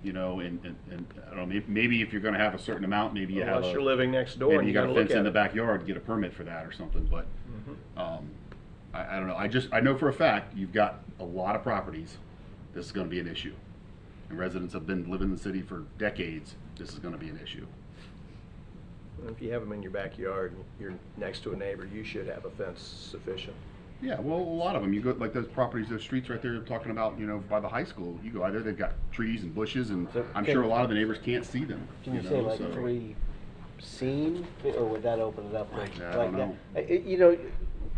Speaker 3: You know, and I don't know, maybe if you're going to have a certain amount, maybe you have
Speaker 2: Unless you're living next door
Speaker 3: maybe
Speaker 2: and
Speaker 3: you
Speaker 2: you
Speaker 3: got
Speaker 2: gotta
Speaker 3: a
Speaker 2: look
Speaker 3: fence in
Speaker 2: at
Speaker 3: the
Speaker 2: it.
Speaker 3: backyard, get a permit for that or something. But I don't know. I know for a fact you've got a lot of properties. This is going to be an issue, and residents have been living in the city for decades. This is going to be an issue.
Speaker 2: If you have them in your backyard, and you're next to a neighbor, you should have a fence sufficient.
Speaker 3: Yeah, well, a lot of them. You go like those properties, those streets right there. You're talking about, you know, by the high school. You go out there, they've got trees and bushes, and
Speaker 4: So
Speaker 3: I'm
Speaker 4: can-
Speaker 3: sure a lot of the neighbors can't see them.
Speaker 4: Can you
Speaker 3: know,
Speaker 4: say like
Speaker 3: so-
Speaker 4: 3 scene, or would that open it up? Like,
Speaker 3: I don't know.
Speaker 4: You know,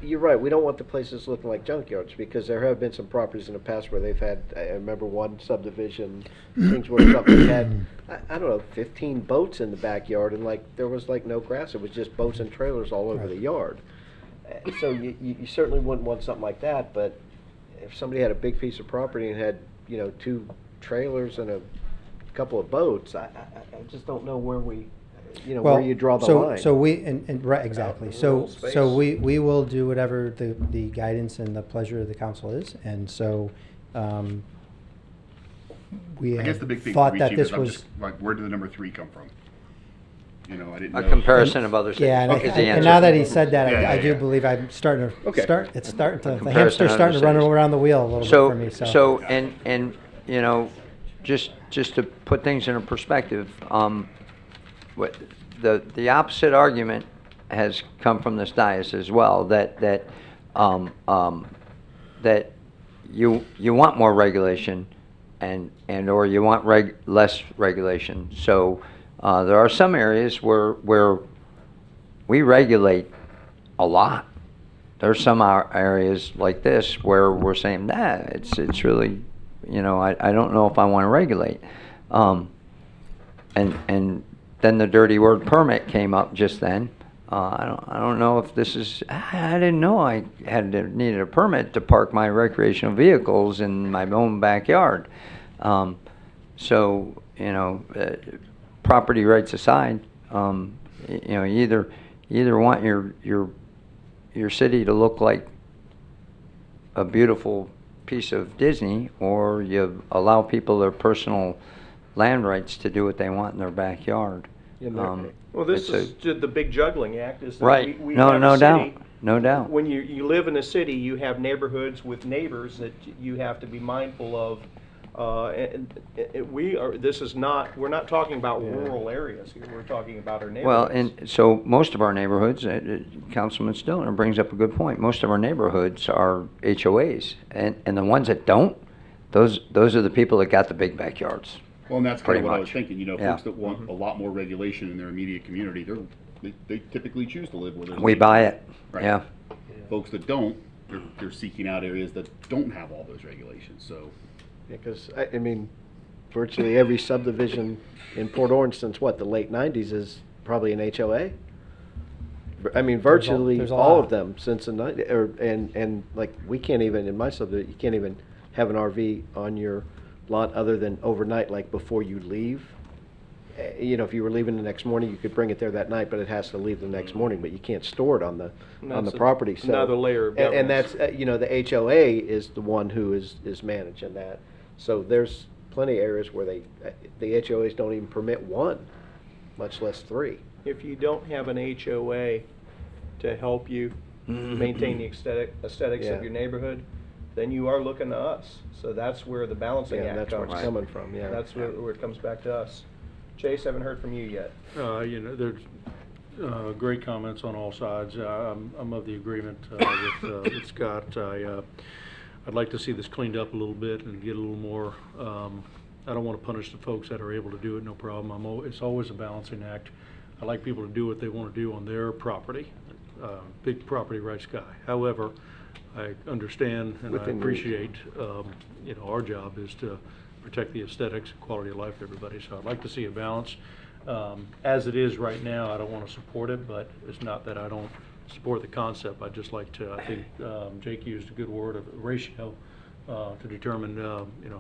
Speaker 4: you're right, we don't want the places looking like junkyards, because there have been some properties in the past where they've had, I remember one subdivision, things where something had, I don't know, 15 boats in the backyard, and like, there was like no grass, it was just boats and trailers all over the yard. So you certainly wouldn't want something like that, but if somebody had a big piece of property and had, you know, 2 trailers and a couple of boats, I just don't know where we, you know, where you draw the line.
Speaker 18: So we, and right, exactly.
Speaker 2: Out in
Speaker 18: So,
Speaker 2: rural space.
Speaker 18: so we will do whatever the guidance and the pleasure of the council is. And so, we
Speaker 3: I guess the big
Speaker 18: have
Speaker 3: thing
Speaker 18: thought
Speaker 3: for me,
Speaker 18: that
Speaker 3: Chief,
Speaker 18: this
Speaker 3: is I'm
Speaker 18: was.
Speaker 3: just like, where did the number 3 come from? You know, I didn't
Speaker 1: A
Speaker 3: know.
Speaker 1: comparison of other cities.
Speaker 18: Yeah, and,
Speaker 1: is the
Speaker 18: and
Speaker 1: answer.
Speaker 18: now that he said that,
Speaker 3: Yeah,
Speaker 18: I
Speaker 3: yeah,
Speaker 18: do
Speaker 3: yeah.
Speaker 18: believe I'm starting to
Speaker 2: Okay.
Speaker 18: it's starting to, the
Speaker 1: comparison
Speaker 18: hamster's
Speaker 1: of
Speaker 18: starting to
Speaker 1: the
Speaker 18: run
Speaker 1: cities.
Speaker 18: around the wheel a little bit for me, so.
Speaker 1: So, and, you know, just to put things in a perspective, what, the opposite argument has come from this dais as well, that you want more regulation and or you want less regulation. So, there are some areas where we regulate a lot. There's some areas like this where we're saying, nah, it's really, you know, I don't know if I want to regulate. And then the dirty word permit came up just then. I don't know if this is, I didn't know I needed a permit to park my recreational vehicles in my own backyard. So, you know, property rights aside, you know, you either want your city to look like a beautiful piece of Disney, or you allow people their personal land rights to do what they want in their backyard.
Speaker 2: Well, this
Speaker 1: it's
Speaker 2: is the big juggling act, is that
Speaker 1: Right.
Speaker 2: we
Speaker 1: No,
Speaker 2: have
Speaker 1: no
Speaker 2: a
Speaker 1: doubt.
Speaker 2: city.
Speaker 1: No doubt.
Speaker 2: When you live in a city, you have neighborhoods with neighbors that you have to be mindful of. We're not talking about rural areas here, we're talking about our neighborhoods.
Speaker 1: Well, and so most of our neighborhoods, Councilman Stillner brings up a good point. Most of our neighborhoods are HOAs, and the ones that don't, those are the people that got the big backyards.
Speaker 3: Well, and that's kind
Speaker 1: Pretty
Speaker 3: of what I was
Speaker 1: much.
Speaker 3: thinking. You know,
Speaker 1: Yeah.
Speaker 3: folks that want a lot more regulation in their immediate community, they typically choose to live where there's.
Speaker 1: We buy it,
Speaker 3: Right.
Speaker 1: yeah.
Speaker 3: Folks that don't, they're seeking out areas that don't have all those regulations. So.
Speaker 4: Because, I mean, virtually every subdivision in Port Orange since what, the late 90s is probably an HOA? I mean, virtually
Speaker 18: there's a
Speaker 4: all
Speaker 18: lot.
Speaker 4: of them since the 90s, and like, we can't even, in my subdivision, you can't even have an RV on your lot other than overnight, like before you leave. You know, if you were leaving the next morning, you could bring it there that night, but it has to leave the next morning, but you can't store it on the
Speaker 2: That's
Speaker 4: property, so.
Speaker 2: another layer of
Speaker 4: And
Speaker 2: governance.
Speaker 4: that's, you know, the HOA is the one who is managing that. So there's plenty of areas where the HOAs don't even permit 1, much less 3.
Speaker 2: If you don't have an HOA to help you maintain the aesthetics
Speaker 4: Yeah.
Speaker 2: of your neighborhood, then you are looking to us. So that's where the balancing
Speaker 4: Yeah,
Speaker 2: act
Speaker 4: that's where
Speaker 2: comes.
Speaker 4: it's coming from, yeah.
Speaker 2: That's where it comes back to us. Chase, haven't heard from you yet.
Speaker 6: You know, there's great comments on all sides. I'm of the agreement with Scott. I'd like to see this cleaned up a little bit and get a little more, I don't want to punish the folks that are able to do it, no problem. It's always a balancing act. I like people to do what they want to do on their property, big property rights guy. However, I understand and I
Speaker 2: Within
Speaker 6: appreciate, our job is to protect the aesthetics and quality of life of everybody. So I'd like to see a balance. As it is right now, I don't want to support it, but it's not that I don't support the concept. I'd just like to, I think Jake used a good word of ratio to determine,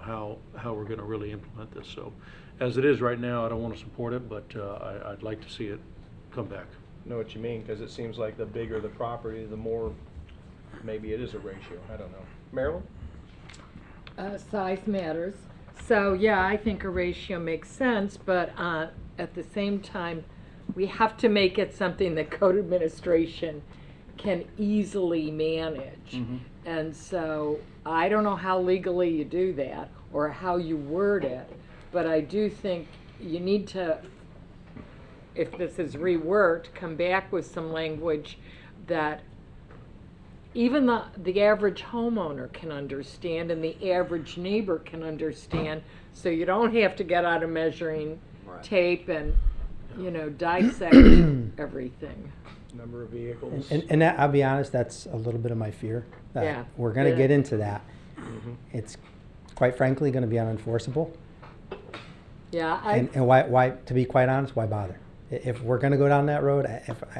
Speaker 6: how we're going to really implement this. So as it is right now, I don't want to support it, but I'd like to see it come back.
Speaker 2: Know what you mean, because it seems like the bigger the property, the more, maybe it is a ratio, I don't know. Marilyn?
Speaker 8: Size matters. So, yeah, I think a ratio makes sense, but at the same time, we have to make it something that code administration can easily manage. And so I don't know how legally you do that or how you word it, but I do think you need to, if this is reworked, come back with some language that even the average homeowner can understand and the average neighbor can understand, so you don't have to get out a measuring tape and, dissect everything.
Speaker 2: Number of vehicles.
Speaker 18: And that, I'll be honest, that's a little bit of my fear. That
Speaker 8: Yeah.
Speaker 18: We're going to
Speaker 8: Yeah.
Speaker 18: get into that. It's quite frankly going to be unenforceable.
Speaker 8: Yeah,
Speaker 18: And why, to be quite honest, why bother? If we're going to go down that road,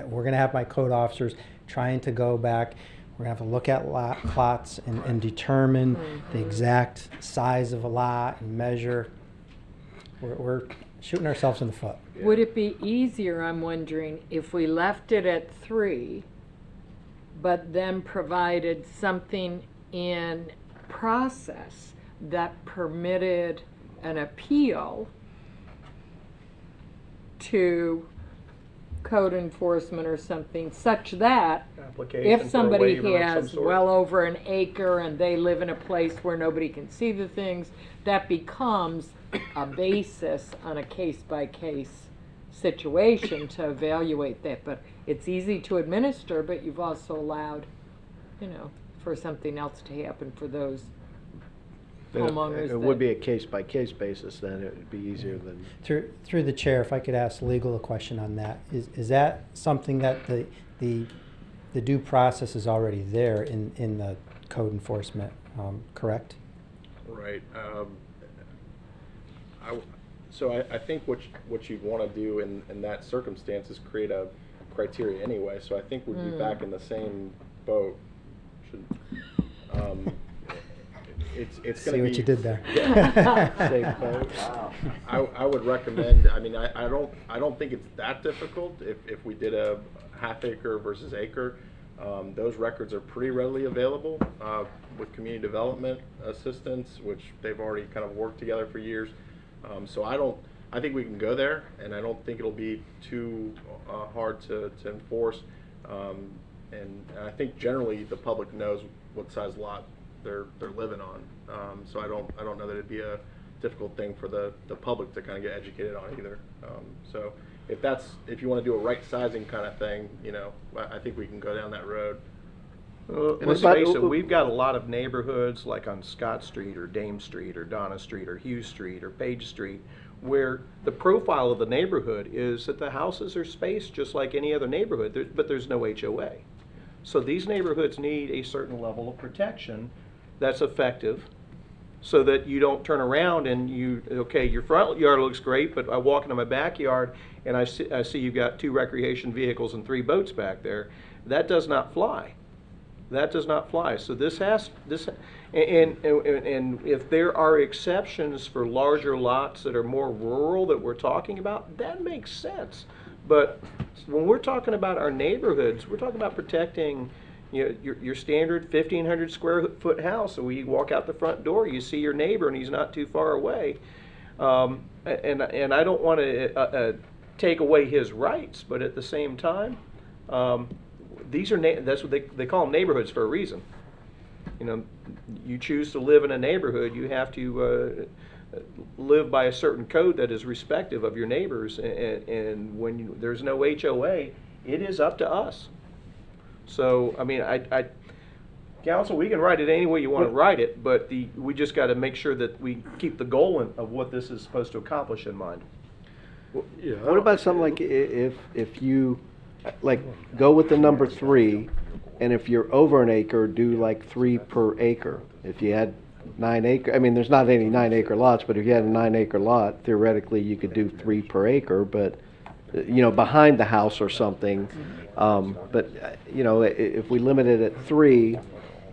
Speaker 18: we're going to have my code officers trying to go back. We're going to have to look at plots and determine the exact size of a lot and measure. We're shooting ourselves in the foot.
Speaker 8: Would it be easier, I'm wondering, if we left it at 3, but then provided something in process that permitted an appeal to code enforcement or something, such that
Speaker 2: Application
Speaker 8: if
Speaker 2: for a
Speaker 8: somebody
Speaker 2: waiver of some
Speaker 8: has
Speaker 2: sort.
Speaker 8: well over an acre and they live in a place where nobody can see the things, that becomes a basis on a case-by-case situation to evaluate that. But it's easy to administer, but you've also allowed, for something else to happen for those homeowners.
Speaker 4: It would be a case-by-case basis, then it would be easier than.
Speaker 18: Through the chair, if I could ask legal a question on that, is that something that the due process is already there in the code enforcement, correct?
Speaker 2: Right. I think what you'd want to do in that circumstance is create a criteria anyway. So I think we'd be back in the same boat. It's going to be.
Speaker 18: See what you did there.
Speaker 2: Same boat. I would recommend. I mean, I don't think it's that difficult. If we did a half acre versus acre, those records are pretty readily available with community development assistance, which they've already kind of worked together for years. So I think we can go there, and I don't think it'll be too hard to enforce. And I think generally the public knows what size lot they're living on. So I don't know that it'd be a difficult thing for the public to kind of get educated on either. So if you want to do a right sizing kind of thing, I think we can go down that road.
Speaker 19: Let's face it, we've got a lot of neighborhoods like on Scott Street or Dame Street or Donna Street or Hughes Street or Page Street, where the profile of the neighborhood is that the houses are spaced just like any other neighborhood, but there's no HOA. So these neighborhoods need a certain level of protection that's effective, so that you don't turn around and your front yard looks great, but I walk into my backyard and I see you've got 2 recreation vehicles and 3 boats back there. That does not fly. That does not fly. So and if there are exceptions for larger lots that are more rural that we're talking about, that makes sense. But when we're talking about our neighborhoods, we're talking about protecting your standard 1,500 square foot house. So when you walk out the front door, you see your neighbor and he's not too far away. And I don't want to take away his rights, but at the same time, that's what they call them, neighborhoods, for a reason. You choose to live in a neighborhood, you have to live by a certain code that is respective of your neighbors, and when there's no HOA, it is up to us. So I mean, Council, we can write it any way you want to write it, but we just got to make sure that we keep the goal of what this is supposed to accomplish in mind.
Speaker 4: What about something like if you, like, go with the number 3, and if you're over an acre, do like 3 per acre? If you had 9 acre, I mean, there's not any 9 acre lots, but if you had a 9 acre lot, theoretically, you could do 3 per acre, but, behind the house or something. But, if we limit it at 3,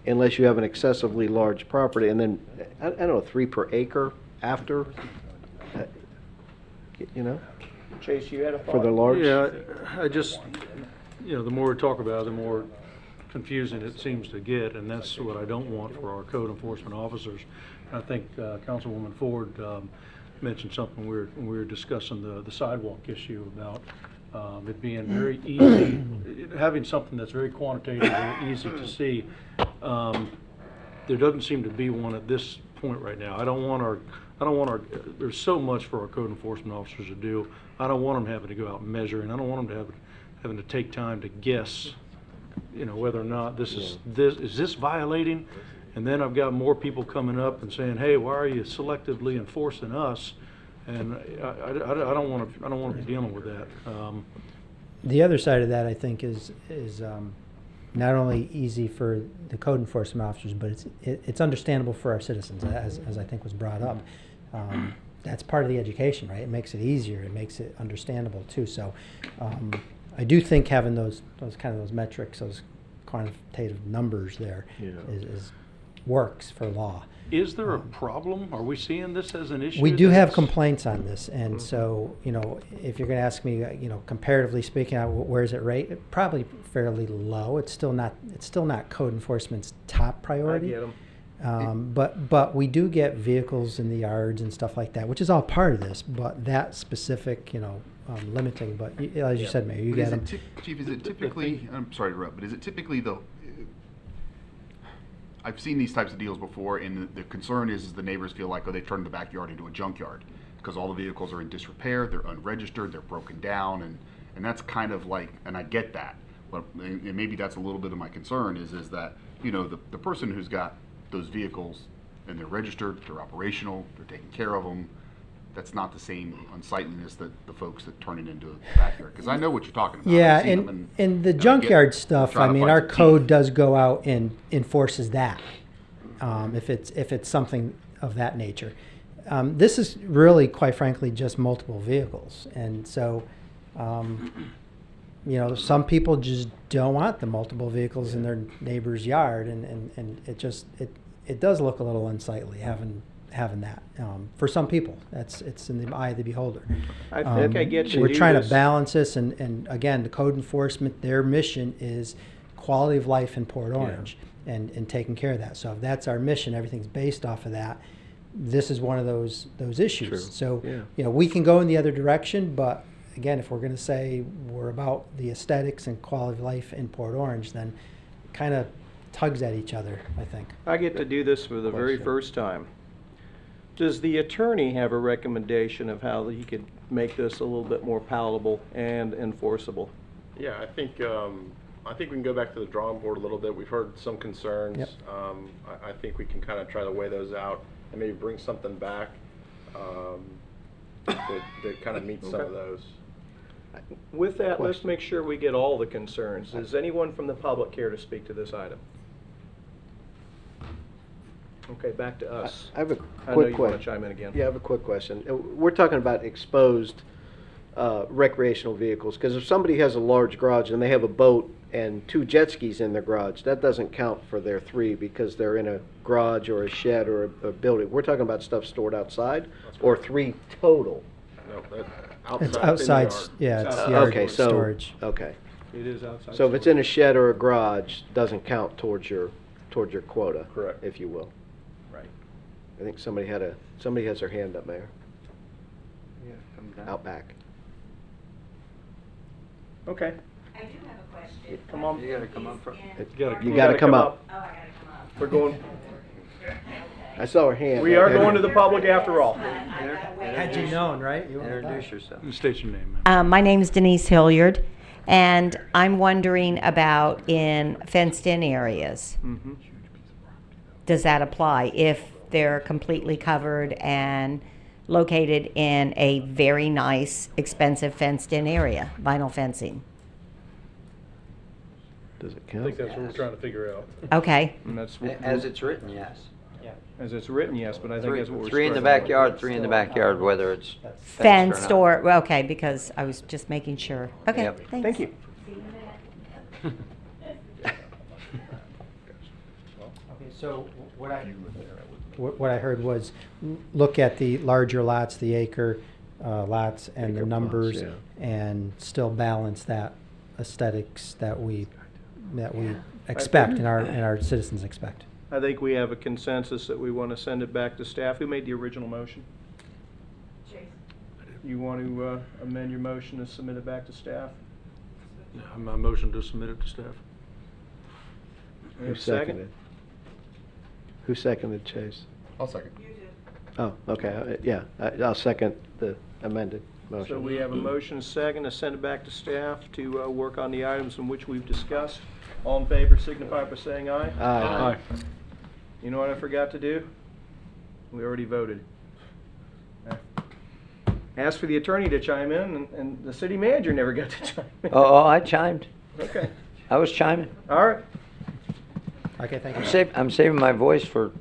Speaker 4: unless you have an excessively large property, and then, I don't know, 3 per acre after,
Speaker 19: Chase, you had a thought?
Speaker 4: for the large?
Speaker 6: Yeah, I just, the more we talk about it, the more confusing it seems to get, and that's what I don't want for our code enforcement officers. I think Councilwoman Ford mentioned something when we were discussing the sidewalk issue about it being very easy, having something that's very quantitative, very easy to see. There doesn't seem to be one at this point right now. I don't want our, there's so much for our code enforcement officers to do. I don't want them having to go out and measure, and I don't want them to having to take time to guess, whether or not is this violating? And then I've got more people coming up and saying, hey, why are you selectively enforcing us? And I don't want to be dealing with that.
Speaker 18: The other side of that, I think, is not only easy for the code enforcement officers, but it's understandable for our citizens, as I think was brought up. That's part of the education, right? It makes it easier. It makes it understandable too. So I do think having those metrics, those quantitative numbers there, is works for law.
Speaker 6: Is there a problem? Are we seeing this as an issue?
Speaker 18: We do have complaints on this, and so, if you're going to ask me, comparatively speaking, where's it rate? Probably fairly low. It's still not code enforcement's top priority.
Speaker 19: I get 'em.
Speaker 18: But we do get vehicles in the yards and stuff like that, which is all part of this. But that specific, limiting. But as you said, Mayor, you get them.
Speaker 3: Chief, is it typically? I'm sorry to interrupt, but is it typically I've seen these types of deals before, and the concern is the neighbors feel like, they turned the backyard into a junkyard because all the vehicles are in disrepair, they're unregistered, they're broken down, and that's kind of like, and I get that, but and maybe that's a little bit of my concern is that the person who's got those vehicles and they're registered, they're operational, they're taking care of them. That's not the same unsightliness that the folks that turn it into a backyard. Because I know what you're talking about.
Speaker 18: Yeah,
Speaker 3: I've seen them
Speaker 18: and the junkyard stuff,
Speaker 3: trying to find
Speaker 18: our
Speaker 3: some
Speaker 18: code
Speaker 3: teeth.
Speaker 18: does go out and enforces that, if it's something of that nature. This is really, quite frankly, just multiple vehicles. And so, some people just don't want the multiple vehicles in their neighbor's yard, and it does look a little unsightly having that. For some people, it's in the eye of the beholder.
Speaker 19: I think I get you.
Speaker 18: We're
Speaker 19: Do
Speaker 18: trying
Speaker 19: this.
Speaker 18: to balance this, and again, the code enforcement, their mission is quality of life in Port Orange, and taking care of that. So if that's our mission, everything's based off of that. This is one of those issues.
Speaker 4: True.
Speaker 18: So we can go in the other direction, but again, if we're going to say we're about the aesthetics and quality of life in Port Orange, then kind of tugs at each other, I think.
Speaker 19: I get to do this for the very first time. Does the attorney have a recommendation of how he could make this a little bit more palatable and enforceable?
Speaker 20: Yeah, I think we can go back to the drawing board a little bit. We've heard some concerns.
Speaker 18: Yep.
Speaker 20: I think we can kind of try to weigh those out and maybe bring something back that kind of meets some of those.
Speaker 19: With that, let's make sure we get all the concerns. Does anyone from the public care to speak to this item? Okay, back to us.
Speaker 4: I have a
Speaker 19: I know
Speaker 4: quick
Speaker 19: you want to
Speaker 4: question.
Speaker 19: chime in again.
Speaker 4: Yeah, I have a quick question. We're talking about exposed recreational vehicles, because if somebody has a large garage and they have a boat and 2 jet skis in their garage, that doesn't count for their 3 because they're in a garage or a shed or a building. We're talking about stuff stored outside, or 3 total?
Speaker 20: No,
Speaker 18: It's outside, it's yard
Speaker 4: Okay, so,
Speaker 18: storage.
Speaker 4: okay.
Speaker 19: It is outside.
Speaker 4: So if it's in a shed or a garage, doesn't count towards your quota?
Speaker 20: Correct.
Speaker 4: If you will.
Speaker 19: Right.
Speaker 4: I think somebody has their hand up, Mayor,
Speaker 1: Yeah, come down.
Speaker 4: out back.
Speaker 19: Okay.
Speaker 7: I do have a question.
Speaker 19: Come on.
Speaker 1: You gotta come up front.
Speaker 4: You gotta come up.
Speaker 7: Oh, I gotta come up.
Speaker 19: We're going,
Speaker 4: I saw her hand.
Speaker 19: we are going to the public after all.
Speaker 18: Had you known, right? You wouldn't have
Speaker 1: Introduce
Speaker 18: thought.
Speaker 1: yourself.
Speaker 6: State your name.
Speaker 21: My name's Denise Hilliard, and I'm wondering about in fenced-in areas. does that apply if they're completely covered and located in a very nice, expensive fenced-in area, vinyl fencing?
Speaker 4: Does it
Speaker 6: I
Speaker 4: count?
Speaker 6: think that's what we're trying to figure out.
Speaker 21: Okay.
Speaker 2: And that's
Speaker 1: As it's written, yes.
Speaker 2: As it's written, yes, but I think that's what we're.
Speaker 1: Three in the
Speaker 2: struggling with.
Speaker 1: backyard, three in the backyard, whether it's
Speaker 21: Fenced
Speaker 1: not.
Speaker 21: or, well, okay, because I was just making sure. Okay,
Speaker 1: Yep.
Speaker 21: thanks.
Speaker 2: Thank you.
Speaker 18: So what I heard was look at the larger lots, the acre lots, and the
Speaker 4: Acre plots,
Speaker 18: numbers,
Speaker 4: yeah.
Speaker 18: and still balance that aesthetics that we expect and our citizens expect.
Speaker 2: I think we have a consensus that we want to send it back to staff. Who made the original motion? You want to amend your motion to submit it back to staff?
Speaker 6: My motion to submit it to staff.
Speaker 2: We
Speaker 4: Who
Speaker 2: have a second?
Speaker 4: seconded? Who seconded, Chase?
Speaker 3: I'll second.
Speaker 4: Oh, okay, yeah, I'll second the amended motion.
Speaker 2: So we have a motion and a second to send it back to staff to work on the items in which we've discussed. All in favor signify by saying aye.
Speaker 4: Aye.
Speaker 2: You know what I forgot to do? We already voted. Asked for the attorney to chime in, and the city manager never got to chime in.
Speaker 1: Oh, I chimed.
Speaker 2: Okay,
Speaker 1: I was chiming.
Speaker 2: all right.
Speaker 18: Okay, thank you.
Speaker 1: I'm saving my voice for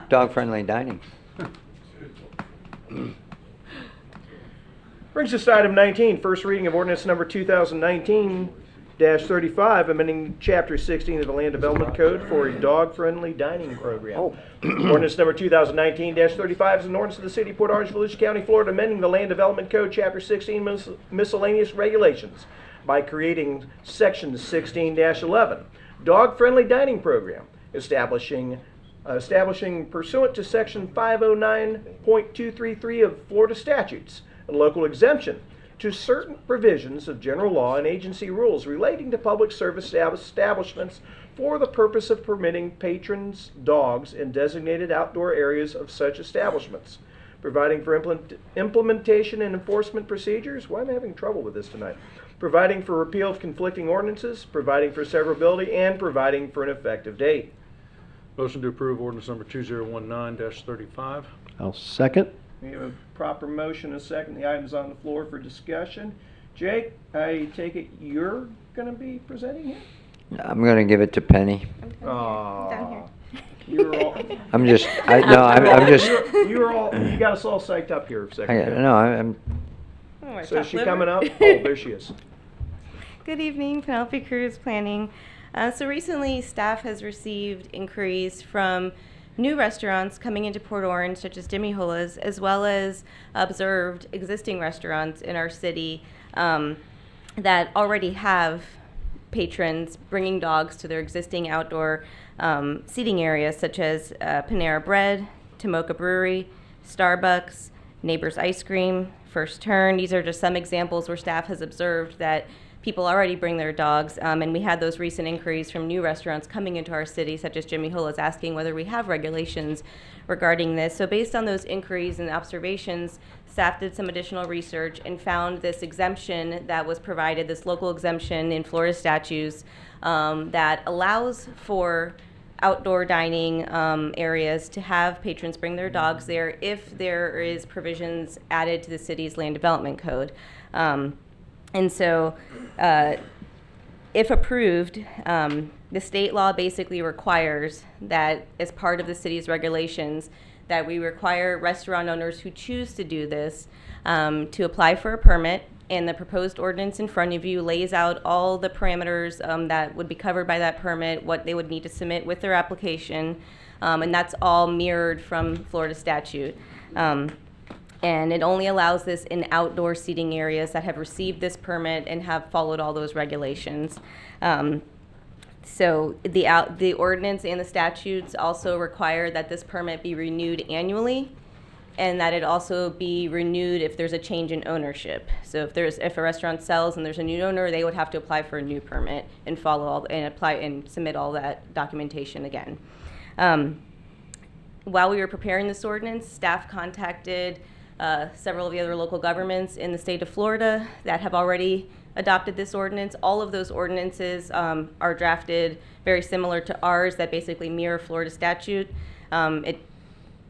Speaker 1: dog-friendly dining.
Speaker 2: Brings us to item 19, first reading of ordinance number 2019-35, amending Chapter 16 of the Land Development Code for a dog-friendly dining program. Ordinance number 2019-35 is an ordinance of the City of Port Orange, Volusia County, Florida, amending the Land Development Code, Chapter 16, miscellaneous regulations by creating Section 16-11, dog-friendly dining program, establishing pursuant to Section 509.233 of Florida statutes, a local exemption to certain provisions of general law and agency rules relating to public service establishments for the purpose of permitting patrons' dogs in designated outdoor areas of such establishments, providing for implementation and enforcement procedures. Why am I having trouble with this tonight? Providing for repeal of conflicting ordinances, providing for severability, and providing for an effective date.
Speaker 6: Motion to approve ordinance number 2019-35.
Speaker 4: I'll second.
Speaker 2: We have a proper motion and a second. The item's on the floor for discussion. Jake, I take it you're going to be presenting here?
Speaker 1: I'm going to give it to Penny.
Speaker 2: Aww. You were all.
Speaker 1: I'm just. You
Speaker 2: got us all psyched up here for a second.
Speaker 1: I'm.
Speaker 2: So is she coming up? Oh, there she is.
Speaker 22: Good evening, Penelope Cruz, Planning. So recently, staff has received inquiries from new restaurants coming into Port Orange, such as Jimmy Hula's, as well as observed existing restaurants in our city that already have patrons bringing dogs to their existing outdoor seating areas, such as Panera Bread, Tomoka Brewery, Starbucks, Neighbors Ice Cream, First Turn. These are just some examples where staff has observed that people already bring their dogs, and we had those recent inquiries from new restaurants coming into our city, such as Jimmy Hula's, asking whether we have regulations regarding this. So based on those inquiries and observations, staff did some additional research and found this exemption that was provided, this local exemption in Florida statutes that allows for outdoor dining areas to have patrons bring their dogs there if there is provisions added to the city's land development code. And so, if approved, the state law basically requires that as part of the city's regulations that we require restaurant owners who choose to do this to apply for a permit. And the proposed ordinance in front of you lays out all the parameters that would be covered by that permit, what they would need to submit with their application, and that's all mirrored from Florida statute. And it only allows this in outdoor seating areas that have received this permit and have followed all those regulations. So the ordinance and the statutes also require that this permit be renewed annually, and that it also be renewed if there's a change in ownership. So if a restaurant sells and there's a new owner, they would have to apply for a new permit and apply and submit all that documentation again. While we were preparing this ordinance, staff contacted several of the other local governments in the state of Florida that have already adopted this ordinance. All of those ordinances are drafted very similar to ours that basically mirror Florida statute. It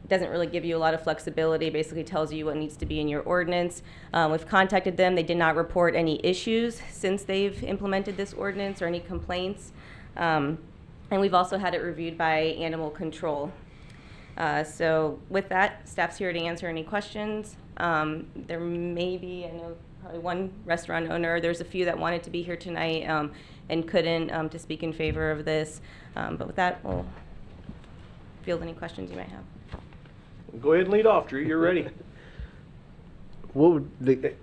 Speaker 22: doesn't really give you a lot of flexibility, basically tells you what needs to be in your ordinance. We've contacted them. They did not report any issues since they've implemented this ordinance or any complaints. And we've also had it reviewed by animal control. So with that, staff's here to answer any questions. There may be, I know, probably one restaurant owner. There's a few that wanted to be here tonight and couldn't to speak in favor of this. But with that, we'll field any questions you might have.
Speaker 19: Go ahead and lead off, Drew. You're ready.
Speaker 4: What would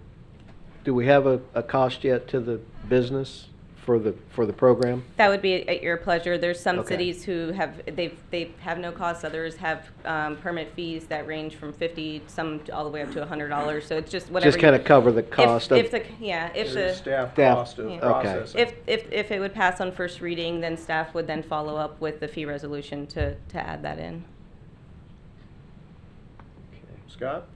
Speaker 4: do we have a cost yet to the business for the program?
Speaker 22: That would be at your pleasure. There's some
Speaker 4: Okay.
Speaker 22: cities who have, they have no costs. Others have permit fees that range from $50, some all the way up to $100. So it's just whatever.
Speaker 4: Just kind of cover the cost
Speaker 22: if
Speaker 4: of.
Speaker 22: the yeah, if
Speaker 19: There's
Speaker 22: the
Speaker 19: staff
Speaker 4: Staff.
Speaker 19: cost of
Speaker 22: Yeah.
Speaker 19: processing.
Speaker 22: if it would pass on first reading, then staff would then follow up with the fee resolution to add that in.
Speaker 19: Scott?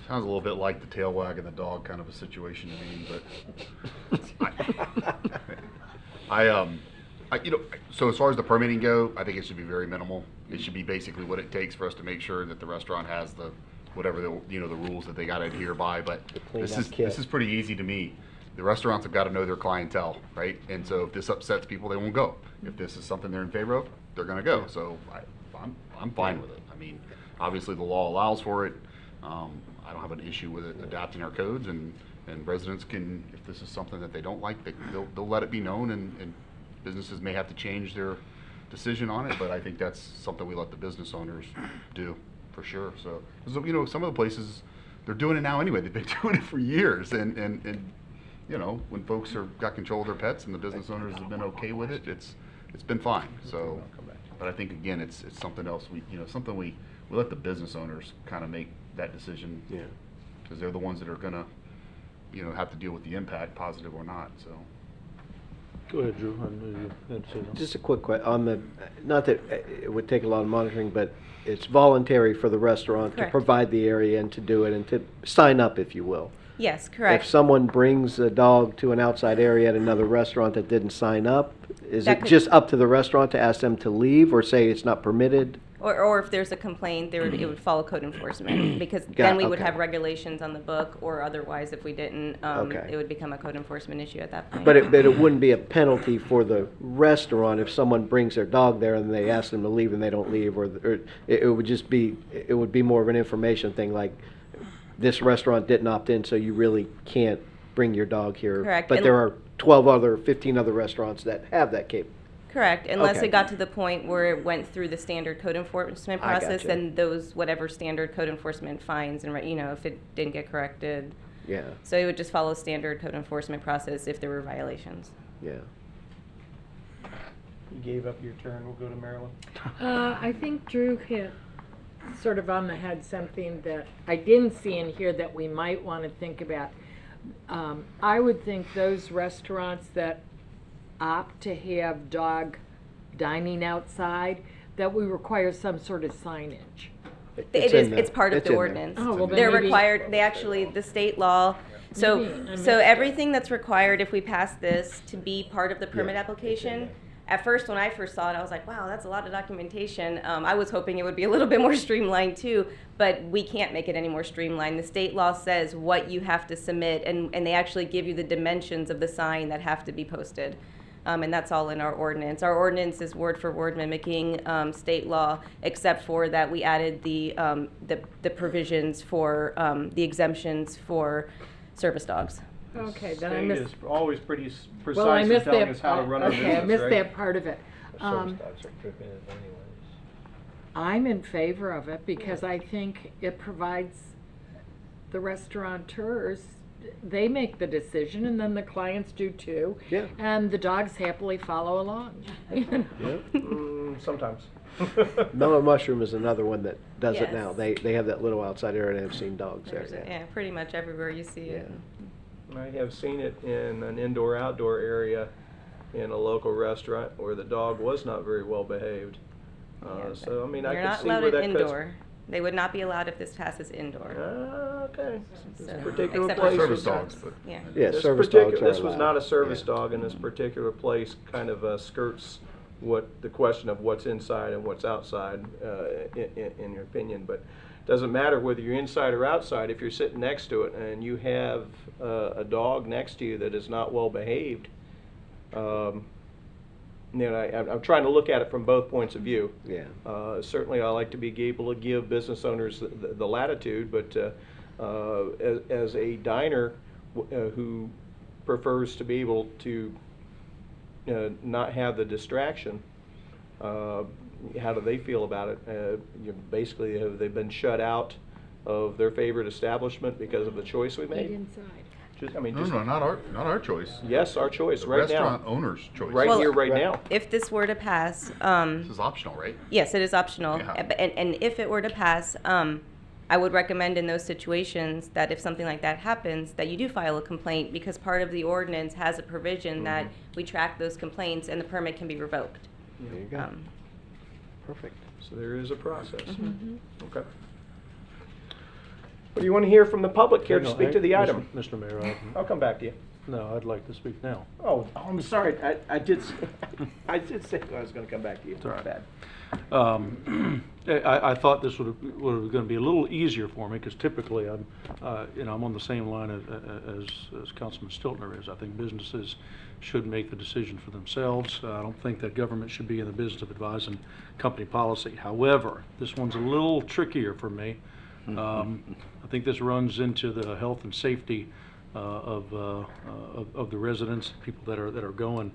Speaker 3: Sounds a little bit like the tail wagging the dog kind of a situation to me, but you know, so as far as the permitting go, I think it should be very minimal. It should be basically what it takes for us to make sure that the restaurant has the, whatever the, you know, the rules that they gotta adhere by, but this is pretty easy to me. The restaurants have gotta know their clientele, right? And so if this upsets people, they won't go. If this is something they're in favor of, they're gonna go. So I'm fine with it. I mean, obviously the law allows for it. I don't have an issue with it adapting our codes, and residents can, if this is something that they don't like, they'll let it be known, and businesses may have to change their decision on it, but I think that's something we let the business owners do, for sure. So, you know, some of the places, they're doing it now anyway. They've been doing it for years, and you know, when folks got control of their pets and the business owners have been okay with it, it's been fine. So, but I think again, it's something else. Something we let the business owners kind of make that decision.
Speaker 19: Yeah.
Speaker 3: Because they're the ones that are gonna, have to deal with the impact, positive or not. So.
Speaker 6: Go ahead, Drew. I knew you had to say something.
Speaker 4: Just a quick question on the, not that it would take a lot of monitoring, but it's voluntary for the restaurant to
Speaker 22: Correct.
Speaker 4: provide the area and to do it and to sign up, if you will.
Speaker 22: Yes, correct.
Speaker 4: If someone brings a dog to an outside area at another restaurant that didn't sign up, is
Speaker 22: That
Speaker 4: it
Speaker 22: could-
Speaker 4: just up to the restaurant to ask them to leave or say it's not permitted?
Speaker 22: Or if there's a complaint, it would follow code enforcement, because then we would
Speaker 4: okay.
Speaker 22: have regulations on the book, or otherwise, if we didn't,
Speaker 4: Okay.
Speaker 22: it would become a code enforcement issue at that point.
Speaker 4: But it wouldn't be a penalty for the restaurant if someone brings their dog there and they ask them to leave and they don't leave, or it would just be, it would be more of an information thing, like this restaurant didn't opt in, so you really can't bring your dog here.
Speaker 22: Correct.
Speaker 4: But
Speaker 22: And-
Speaker 4: there are 15 other restaurants that have that
Speaker 22: Correct, unless
Speaker 4: Okay.
Speaker 22: it got to the point where it went through the standard code enforcement
Speaker 4: I
Speaker 22: process,
Speaker 4: gotcha.
Speaker 22: then those, whatever standard code enforcement fines and, if it didn't get corrected.
Speaker 4: Yeah.
Speaker 22: So it would just follow standard code enforcement process if there were violations.
Speaker 4: Yeah.
Speaker 2: You gave up your turn. We'll go to Marilyn.
Speaker 8: I think Drew hit sort of on the head something that I didn't see in here that we might want to think about. I would think those restaurants that opt to have dog dining outside, that we require some sort of signage.
Speaker 22: It's part of the ordinance.
Speaker 8: Oh, well, then
Speaker 22: They're
Speaker 8: maybe-
Speaker 22: required, the state law, so,
Speaker 8: Maybe I missed
Speaker 22: so
Speaker 8: it.
Speaker 22: everything that's required if we pass this to be part of the permit application. At first, when I first saw it, I was like, wow, that's a lot of documentation. I was hoping it would be a little bit more streamlined too, but we can't make it any more streamlined. The state law says what you have to submit, and they actually give you the dimensions of the sign that have to be posted. And that's all in our ordinance. Our ordinance is word for word mimicking state law, except for that we added the provisions for the exemptions for service dogs.
Speaker 8: Okay, then I
Speaker 2: State
Speaker 8: missed.
Speaker 2: is always pretty
Speaker 8: Well, I
Speaker 2: precise in
Speaker 8: missed
Speaker 2: telling
Speaker 8: that.
Speaker 2: us how to run our business,
Speaker 8: Okay, I missed
Speaker 2: right?
Speaker 8: that part of it.
Speaker 4: Service dogs are prohibited anyways.
Speaker 8: I'm in favor of it because I think it provides the restaurateurs, they make the decision and then the clients do too.
Speaker 4: Yeah.
Speaker 8: And the dogs happily follow along.
Speaker 2: Sometimes.
Speaker 4: Mellow Mushroom is another one that does it now.
Speaker 22: Yes.
Speaker 4: They have that little outside area and I've seen dogs there.
Speaker 22: Yeah, pretty much everywhere you see it.
Speaker 2: I have seen it in an indoor-outdoor area in a local restaurant where the dog was not very well behaved. So, I mean, I
Speaker 22: You're
Speaker 2: can
Speaker 22: not
Speaker 2: see
Speaker 22: allowed
Speaker 2: where
Speaker 22: it
Speaker 2: that cuts.
Speaker 22: indoor. They would not be allowed if this passes indoor.
Speaker 2: Okay. This
Speaker 22: So,
Speaker 2: particular
Speaker 22: except
Speaker 2: place
Speaker 22: for
Speaker 3: Service dogs, but
Speaker 22: Yeah.
Speaker 4: Yeah,
Speaker 2: This
Speaker 4: service
Speaker 2: particular-
Speaker 4: dogs are
Speaker 2: This was
Speaker 4: allowed.
Speaker 2: not a service dog, and this particular place kind of skirts what the question of what's inside and what's outside, in your opinion. But doesn't matter whether you're inside or outside. If you're sitting next to it and you have a dog next to you that is not well behaved, I'm trying to look at it from both points of view.
Speaker 4: Yeah.
Speaker 2: Certainly, I like to be able to give business owners the latitude, but as a diner who prefers to be able to not have the distraction, how do they feel about it? Basically, have they been shut out of their favorite establishment because of the choice we
Speaker 8: Eat
Speaker 2: made?
Speaker 8: inside.
Speaker 3: No, not our choice.
Speaker 2: Yes, our choice,
Speaker 3: The
Speaker 2: right now.
Speaker 3: restaurant owner's choice.
Speaker 2: Right
Speaker 22: Well,
Speaker 2: here, right now.
Speaker 22: If this were to pass,
Speaker 3: This is optional, right?
Speaker 22: yes, it is optional.
Speaker 3: Yeah.
Speaker 22: And if it were to pass, I would recommend in those situations that if something like that happens, that you do file a complaint, because part of the ordinance has a provision that we track those complaints and the permit can be revoked.
Speaker 4: There you go. Perfect.
Speaker 2: So there is a process.
Speaker 22: Mhm.
Speaker 2: Okay. What do you want to hear from the public? Care to
Speaker 6: No,
Speaker 2: speak to the
Speaker 6: Mr.
Speaker 2: item?
Speaker 6: Mr. Mayor,
Speaker 2: I'll come back to you.
Speaker 6: no, I'd like to speak now.
Speaker 2: Oh, I'm sorry. I did I did say I was going to come back to you.
Speaker 6: It's all right.
Speaker 2: Bad.
Speaker 6: I thought this would going to be a little easier for me, because typically I'm on the same line as Councilman Stiltner is. I think businesses should make the decision for themselves. I don't think that government should be in the business of advising company policy. However, this one's a little trickier for me. I think this runs into the health and safety of the residents, people that are going.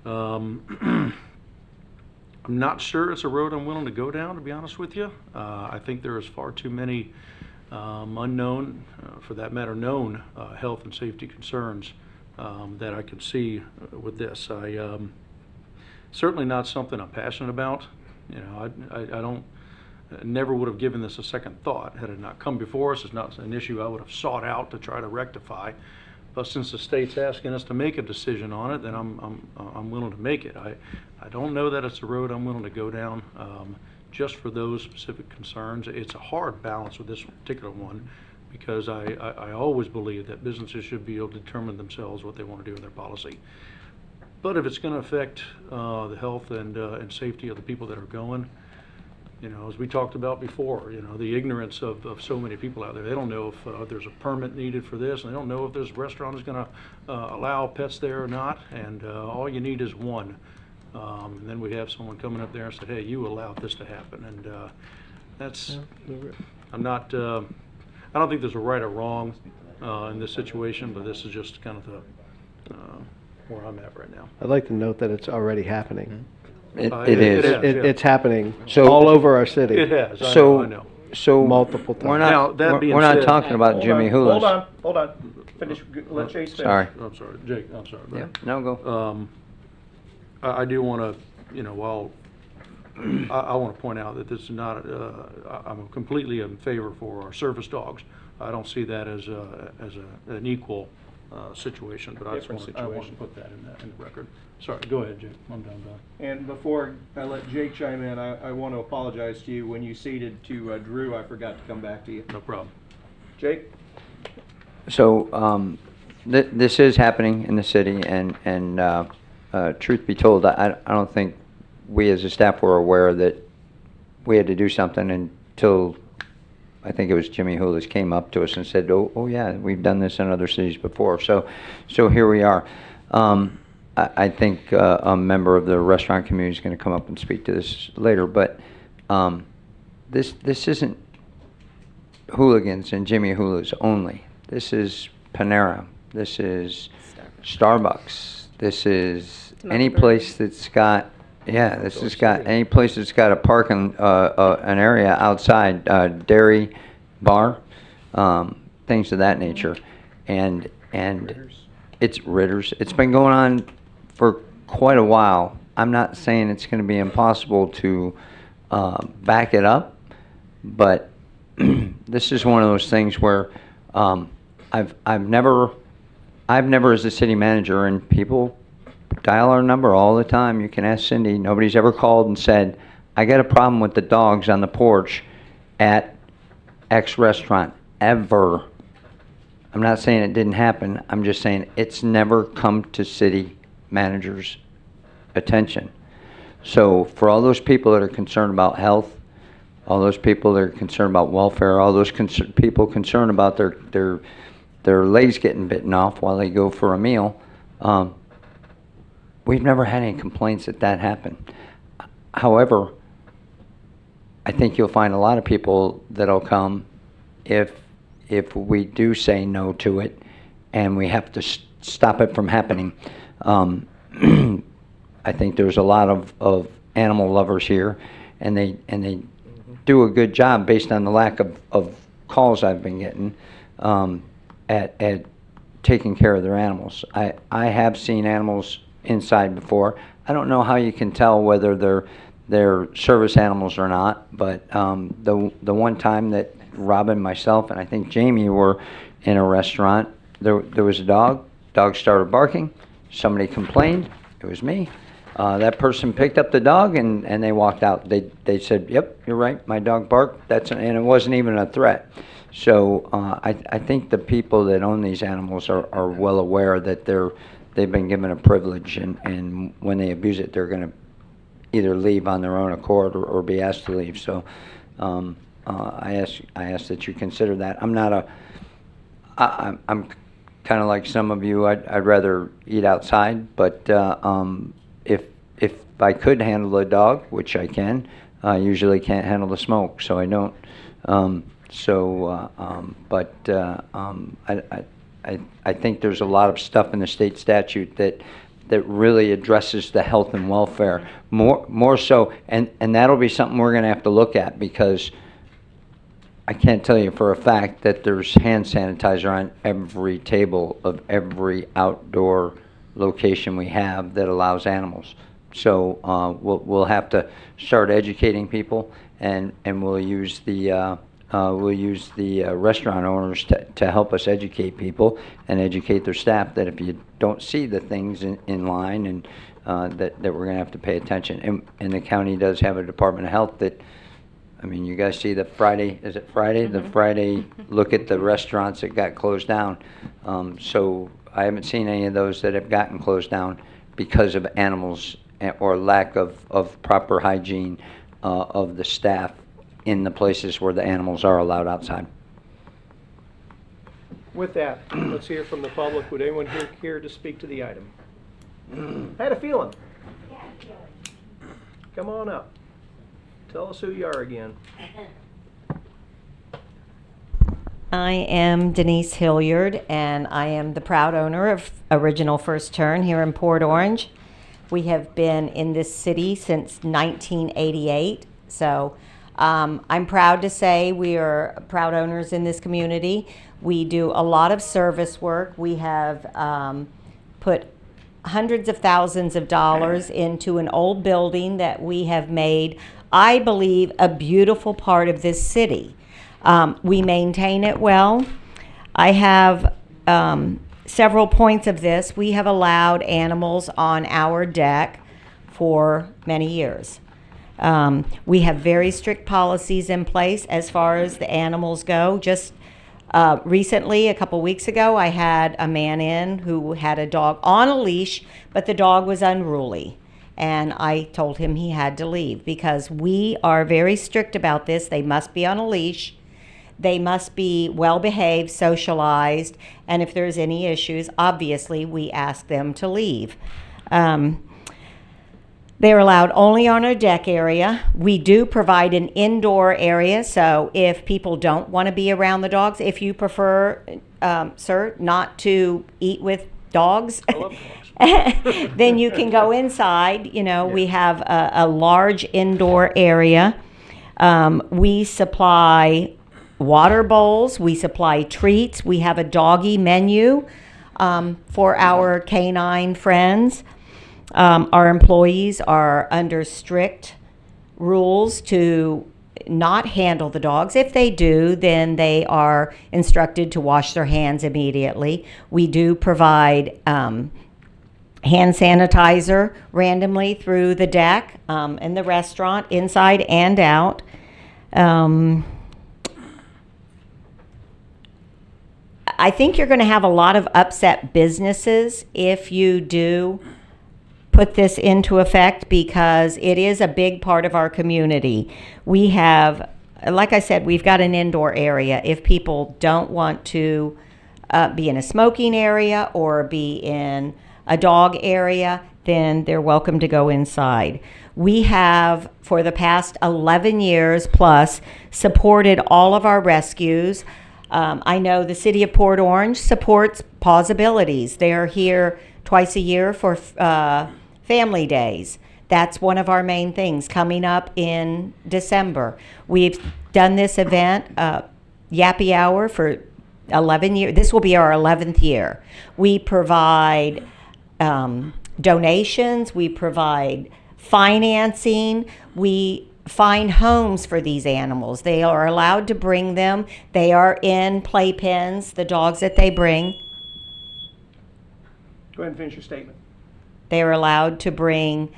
Speaker 6: I'm not sure it's a road I'm willing to go down, to be honest with you. I think there is far too many unknown, for that matter, known health and safety concerns that I could see with this. Certainly not something I'm passionate about. I don't. Never would have given this a second thought had it not come before us. It's not an issue I would have sought out to try to rectify. But since the state's asking us to make a decision on it, then I'm willing to make it. I don't know that it's a road I'm willing to go down just for those specific concerns. It's a hard balance with this particular one, because I always believe that businesses should be able to determine themselves what they want to do in their policy. But if it's going to affect the health and safety of the people that are going, as we talked about before, the ignorance of so many people out there. They don't know if there's a permit needed for this, and they don't know if this restaurant is going to allow pets there or not, and all you need is one. And then we have someone coming up there and say, hey, you allowed this to happen. And that's, I'm not, I don't think there's a right or wrong in this situation, but this is just kind of the, where I'm at right now.
Speaker 4: I'd like to note that it's already happening.
Speaker 1: It
Speaker 6: It
Speaker 1: is.
Speaker 6: has, yeah.
Speaker 4: It's happening
Speaker 1: So-
Speaker 4: all over our city.
Speaker 6: It has, I
Speaker 1: So,
Speaker 6: know.
Speaker 1: so
Speaker 4: Multiple
Speaker 1: we're
Speaker 4: times.
Speaker 6: Now,
Speaker 1: not
Speaker 6: that being
Speaker 1: we're not
Speaker 6: said-
Speaker 1: talking about Jimmy Hula's.
Speaker 2: Hold on. Finish. Let Chase finish.
Speaker 1: Sorry.
Speaker 6: I'm sorry, Jake, I'm sorry.
Speaker 1: Yeah. No, go.
Speaker 6: I do want to, while I want to point out that this is not, I'm completely in favor for our service dogs. I don't see that as an equal situation, but I just want to put that in the record. Sorry, go ahead, Jake. I'm done.
Speaker 2: And before I let Jake chime in, I want to apologize to you. When you ceded to Drew, I forgot to come back to you.
Speaker 6: No problem.
Speaker 2: Jake?
Speaker 1: So this is happening in the city, and truth be told, I don't think we as a staff were aware that we had to do something until I think it was Jimmy Hula's came up to us and said, "Oh yeah, we've done this in other cities before." So here we are. I think a member of the restaurant community is going to come up and speak to this later, but this isn't hooligans and Jimmy Hula's only. This is Panera. This is Starbucks. This is any place that's got, this has got any place that's got a parking, an area outside, dairy, bar, things of that nature, and it's Ritter's. It's been going on for quite a while. I'm not saying it's going to be impossible to back it up, but this is one of those things where I've never as a city manager, and people dial our number all the time. You can ask Cindy. Nobody's ever called and said, I got a problem with the dogs on the porch, at X restaurant ever. I'm not saying it didn't happen. I'm just saying it's never come to city managers' attention. So for all those people that are concerned about health, all those people that are concerned about welfare, all those people concerned about their legs getting bitten off while they go for a meal, we've never had any complaints that happened. However, I think you'll find a lot of people that'll come if we do say no to it, and we have to stop it from happening. I think there's a lot of animal lovers here, and they do a good job based on the lack of calls I've been getting at taking care of their animals. I have seen animals inside before. I don't know how you can tell whether they're service animals or not, but the one time that Robin, myself, and I think Jamie were in a restaurant, there was a dog. Dog started barking. Somebody complained. It was me. That person picked up the dog and they walked out. They said, "Yep, you're right. My dog barked." And it wasn't even a threat. So I think the people that own these animals are well aware that they've been given a privilege, and when they abuse it, they're going to either leave on their own accord or be asked to leave. So I ask that you consider that. I'm kind of like some of you. I'd rather eat outside, but if I could handle a dog, which I can, I usually can't handle the smoke, so I don't. I think there's a lot of stuff in the state statute that really addresses the health and welfare more so, and that'll be something we're going to have to look at, because I can't tell you for a fact that there's hand sanitizer on every table of every outdoor location we have that allows animals. So we'll have to start educating people, and we'll use the restaurant owners to help us educate people and educate their staff that if you don't see the things in line, and that we're going to have to pay attention. And the county does have a Department of Health that, I mean, you guys see the Friday, is it Friday? The Friday look at the restaurants that got closed down. So I haven't seen any of those that have gotten closed down because of animals or lack of proper hygiene of the staff in the places where the animals are allowed outside.
Speaker 2: With that, let's hear from the public. Would anyone here to speak to the item? I had a feeling. Come on up. Tell us who you are again.
Speaker 21: I am Denise Hilliard, and I am the proud owner of Original First Turn here in Port Orange. We have been in this city since 1988, so I'm proud to say we are proud owners in this community. We do a lot of service work. We have put hundreds of thousands of dollars into an old building that we have made, I believe, a beautiful part of this city. We maintain it well. I have several points of this. We have allowed animals on our deck for many years. We have very strict policies in place as far as the animals go. Just recently, a couple weeks ago, I had a man in who had a dog on a leash, but the dog was unruly. And I told him he had to leave because we are very strict about this. They must be on a leash. They must be well behaved, socialized, and if there's any issues, obviously we ask them to leave. They're allowed only on our deck area. We do provide an indoor area, so if people don't want to be around the dogs, if you prefer, sir, not to eat with dogs, then you can go inside. You know, we have a large indoor area. We supply water bowls. We supply treats. We have a doggy menu for our canine friends. Our employees are under strict rules to not handle the dogs. If they do, then they are instructed to wash their hands immediately. We do provide hand sanitizer randomly through the deck in the restaurant, inside and out. I think you're going to have a lot of upset businesses if you do put this into effect, because it is a big part of our community. We have, like I said, we've got an indoor area. If people don't want to be in a smoking area or be in a dog area, then they're welcome to go inside. We have, for the past 11 years plus, supported all of our rescues. I know the City of Port Orange supports Pausabilities. They're here twice a year for family days. That's one of our main things coming up in December. We've done this event, Yappy Hour, for 11 years. This will be our 11th year. We provide donations. We provide financing. We find homes for these animals. They are allowed to bring them. They are in playpens, the dogs that they bring.
Speaker 2: Go ahead and finish your statement.
Speaker 21: They are allowed to bring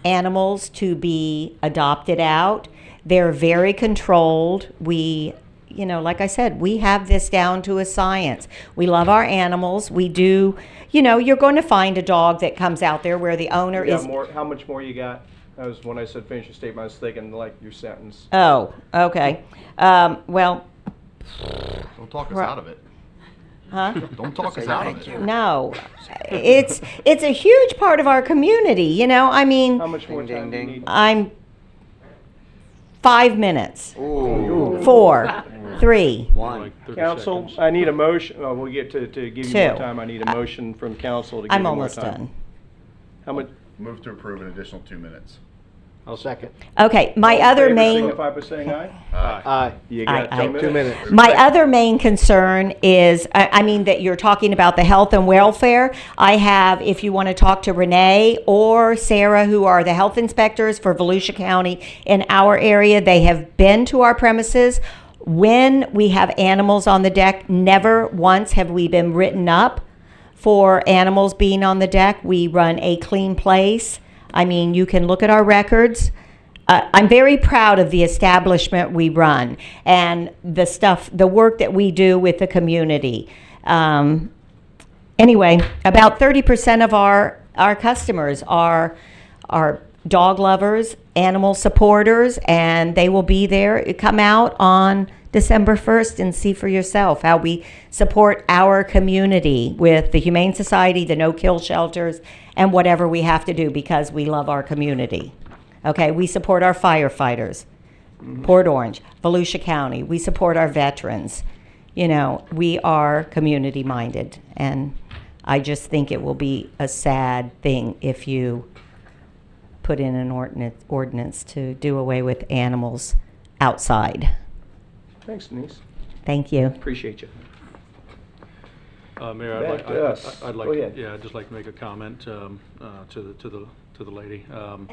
Speaker 21: animals to be adopted out. They're very controlled. We, like I said, we have this down to a science. We love our animals. We do, you're going to find a dog that comes out there where the owner
Speaker 2: You got
Speaker 21: is.
Speaker 2: more, how much more you got? That was when I said finish your statement, I was thinking like your sentence.
Speaker 21: Oh, okay. Well.
Speaker 3: Don't talk us out of it.
Speaker 21: Huh?
Speaker 3: Don't talk us out of it.
Speaker 21: No, it's a huge part of our community. I mean,
Speaker 2: How much more time do you need?
Speaker 21: I'm 5 minutes. 4, 3.
Speaker 2: Council, I need a motion, we'll get to give you more
Speaker 21: 2.
Speaker 2: time, I need a motion from council to give
Speaker 21: I'm
Speaker 2: you more
Speaker 21: almost
Speaker 2: time.
Speaker 21: done.
Speaker 2: How much?
Speaker 3: Move to approve an additional 2 minutes.
Speaker 4: I'll second.
Speaker 21: Okay, my
Speaker 2: All in
Speaker 21: other
Speaker 2: favor,
Speaker 21: main.
Speaker 2: Signify by saying aye.
Speaker 4: Aye.
Speaker 2: You got
Speaker 21: Aye.
Speaker 2: 2 minutes.
Speaker 21: My other main concern is, I mean, that you're talking about the health and welfare. I have, if you want to talk to Renee or Sarah, who are the health inspectors for Volusia County in our area, they have been to our premises. When we have animals on the deck, never once have we been written up for animals being on the deck. We run a clean place. I mean, you can look at our records. I'm very proud of the establishment we run and the work that we do with the community. Anyway, about 30% of our customers are dog lovers, animal supporters, and they will be there. Come out on December 1st and see for yourself how we support our community with the Humane Society, the no-kill shelters, and whatever we have to do because we love our community. Okay, we support our firefighters, Port Orange, Volusia County. We support our veterans. We are community-minded, and I just think it will be a sad thing if you put in an ordinance to do away with animals outside.
Speaker 2: Thanks, Denise.
Speaker 21: Thank you.
Speaker 2: Appreciate you.
Speaker 6: Mayor,
Speaker 2: Back to us.
Speaker 6: I'd
Speaker 2: Go ahead.
Speaker 6: I'd just like to make a comment to the lady. I'm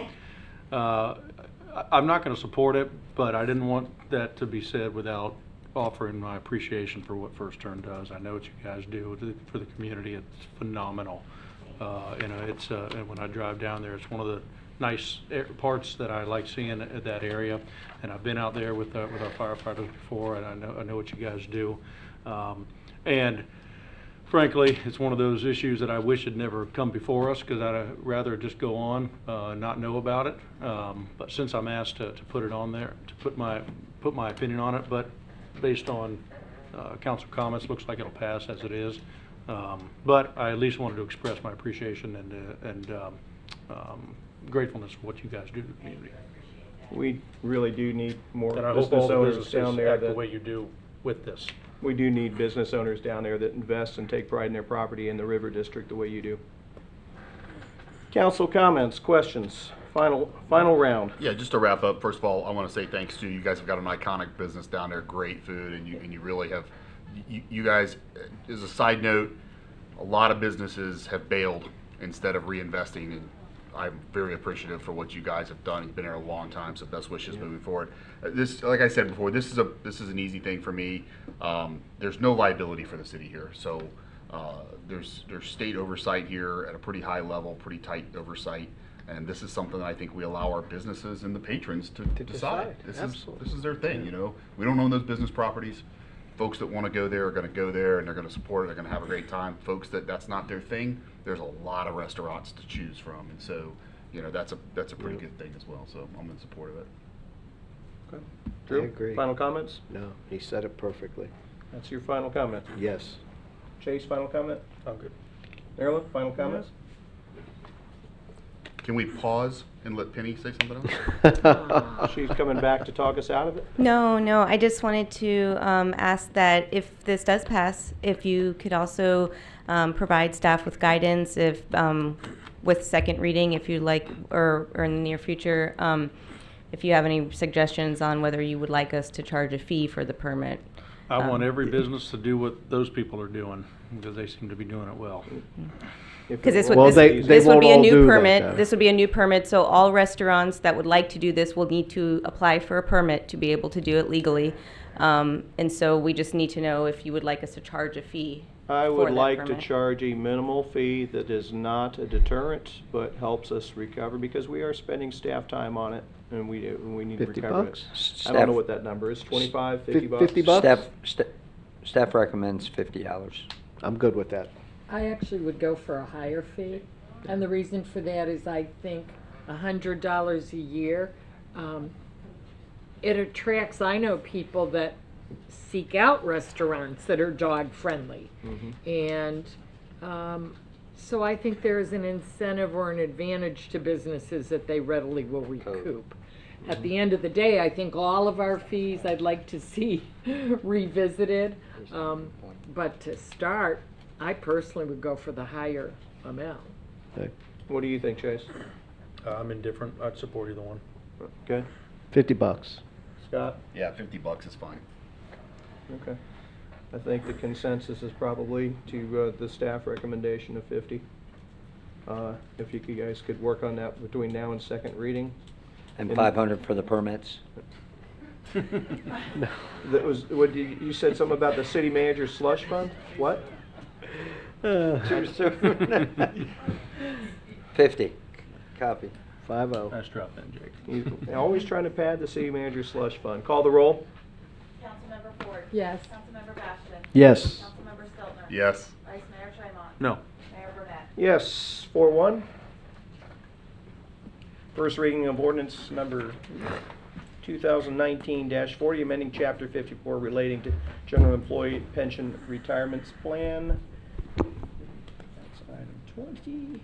Speaker 6: not going to support it, but I didn't want that to be said without offering my appreciation for what First Turn does. I know what you guys do for the community. It's phenomenal. It's and when I drive down there, it's one of the nice parts that I like seeing at that area. And I've been out there with our firefighters before, and I know what you guys do. And frankly, it's one of those issues that I wish had never come before us because I'd rather just go on and not know about it. But since I'm asked to put it on there, to put my opinion on it, but based on council comments, looks like it'll pass as it is. But I at least wanted to express my appreciation and gratefulness for what you guys do to the community.
Speaker 2: We really do need more
Speaker 6: And I hope all
Speaker 2: business
Speaker 6: the
Speaker 2: owners
Speaker 6: businesses
Speaker 2: down there
Speaker 6: act the
Speaker 2: that,
Speaker 6: way you do with this.
Speaker 2: we do need business owners down there that invest and take pride in their property in the River District the way you do. Council comments, questions, final round.
Speaker 3: Yeah, just to wrap up, first of all, I want to say thanks to you guys. Have got an iconic business down there, great food, and you really have. You guys, as a side note, a lot of businesses have bailed instead of reinvesting, and I'm very appreciative for what you guys have done. You've been here a long time, so best wishes moving forward. This, like I said before, this is an easy thing for me. There's no liability for the city here, so there's state oversight here at a pretty high level, pretty tight oversight, and this is something that I think we allow our businesses and the patrons to decide. This is their thing, We don't own those business properties. Folks that want to go there are going to go there and they're going to support it. They're going to have a great time. Folks that that's not their thing, there's a lot of restaurants to choose from, and so that's a pretty good thing as well. So I'm in support of it.
Speaker 2: Okay. Drew,
Speaker 4: I agree.
Speaker 2: final comments?
Speaker 4: No, he said it perfectly.
Speaker 2: That's your final comment.
Speaker 4: Yes.
Speaker 2: Chase, final comment?
Speaker 6: I'm good.
Speaker 2: Marilyn, final comments?
Speaker 3: Can we pause and let Penny say something else?
Speaker 2: She's coming back to talk us out of it?
Speaker 22: No, I just wanted to ask that if this does pass, if you could also provide staff with guidance if with second reading, if you'd like, or in the near future, if you have any suggestions on whether you would like us to charge a fee for the permit.
Speaker 6: I want every business to do what those people are doing, because they seem to be doing it well.
Speaker 22: Because this
Speaker 4: Well,
Speaker 22: would,
Speaker 4: they
Speaker 22: this would
Speaker 4: won't
Speaker 22: be a
Speaker 4: all do
Speaker 22: new
Speaker 4: that,
Speaker 22: permit.
Speaker 4: though.
Speaker 22: This would be a new permit, so all restaurants that would like to do this will need to apply for a permit to be able to do it legally. And so we just need to know if you would like us to charge a fee.
Speaker 2: I
Speaker 22: for
Speaker 2: would
Speaker 22: that
Speaker 2: like to
Speaker 22: permit.
Speaker 2: charge a minimal fee that is not a deterrent, but helps us recover, because we are spending staff time on it, and we need to
Speaker 4: 50
Speaker 2: recover
Speaker 4: bucks?
Speaker 2: it. I don't know what that number is, 25, 50 bucks?
Speaker 4: 50 bucks?
Speaker 1: Staff recommends $50.
Speaker 4: I'm good with that.
Speaker 8: I actually would go for a higher fee, and the reason for that is I think $100 a year, it attracts, I know people that seek out restaurants that are dog friendly. And so I think there is an incentive or an advantage to businesses that they readily will recoup. At the end of the day, I think all of our fees I'd like to see revisited. But to start, I personally would go for the higher amount.
Speaker 4: Okay.
Speaker 2: What do you think, Chase?
Speaker 6: I'm indifferent. I'd support either one.
Speaker 2: Okay.
Speaker 4: 50 bucks.
Speaker 2: Scott?
Speaker 3: Yeah, $50 is fine.
Speaker 2: Okay. I think the consensus is probably to the staff recommendation of 50. If you guys could work on that between now and second reading.
Speaker 1: And 500 for the permits.
Speaker 2: That was, you said something about the city manager's slush fund? What?
Speaker 1: Too soon. 50. Copy.
Speaker 4: 5-0.
Speaker 6: Nice drop in, Jake.
Speaker 2: You're always trying to pad the city manager's slush fund. Call the roll.
Speaker 7: Councilmember Ford.
Speaker 8: Yes.
Speaker 7: Councilmember Bastian.
Speaker 4: Yes.
Speaker 7: Councilmember Stiltner.
Speaker 3: Yes.
Speaker 7: Vice Mayor Tremont.
Speaker 6: No.
Speaker 7: Mayor Burnett.
Speaker 2: Yes, 4-1. First reading of ordinance number 2019-40, amending Chapter 54 relating to General Employee Pension Retirements Plan. That's item 20.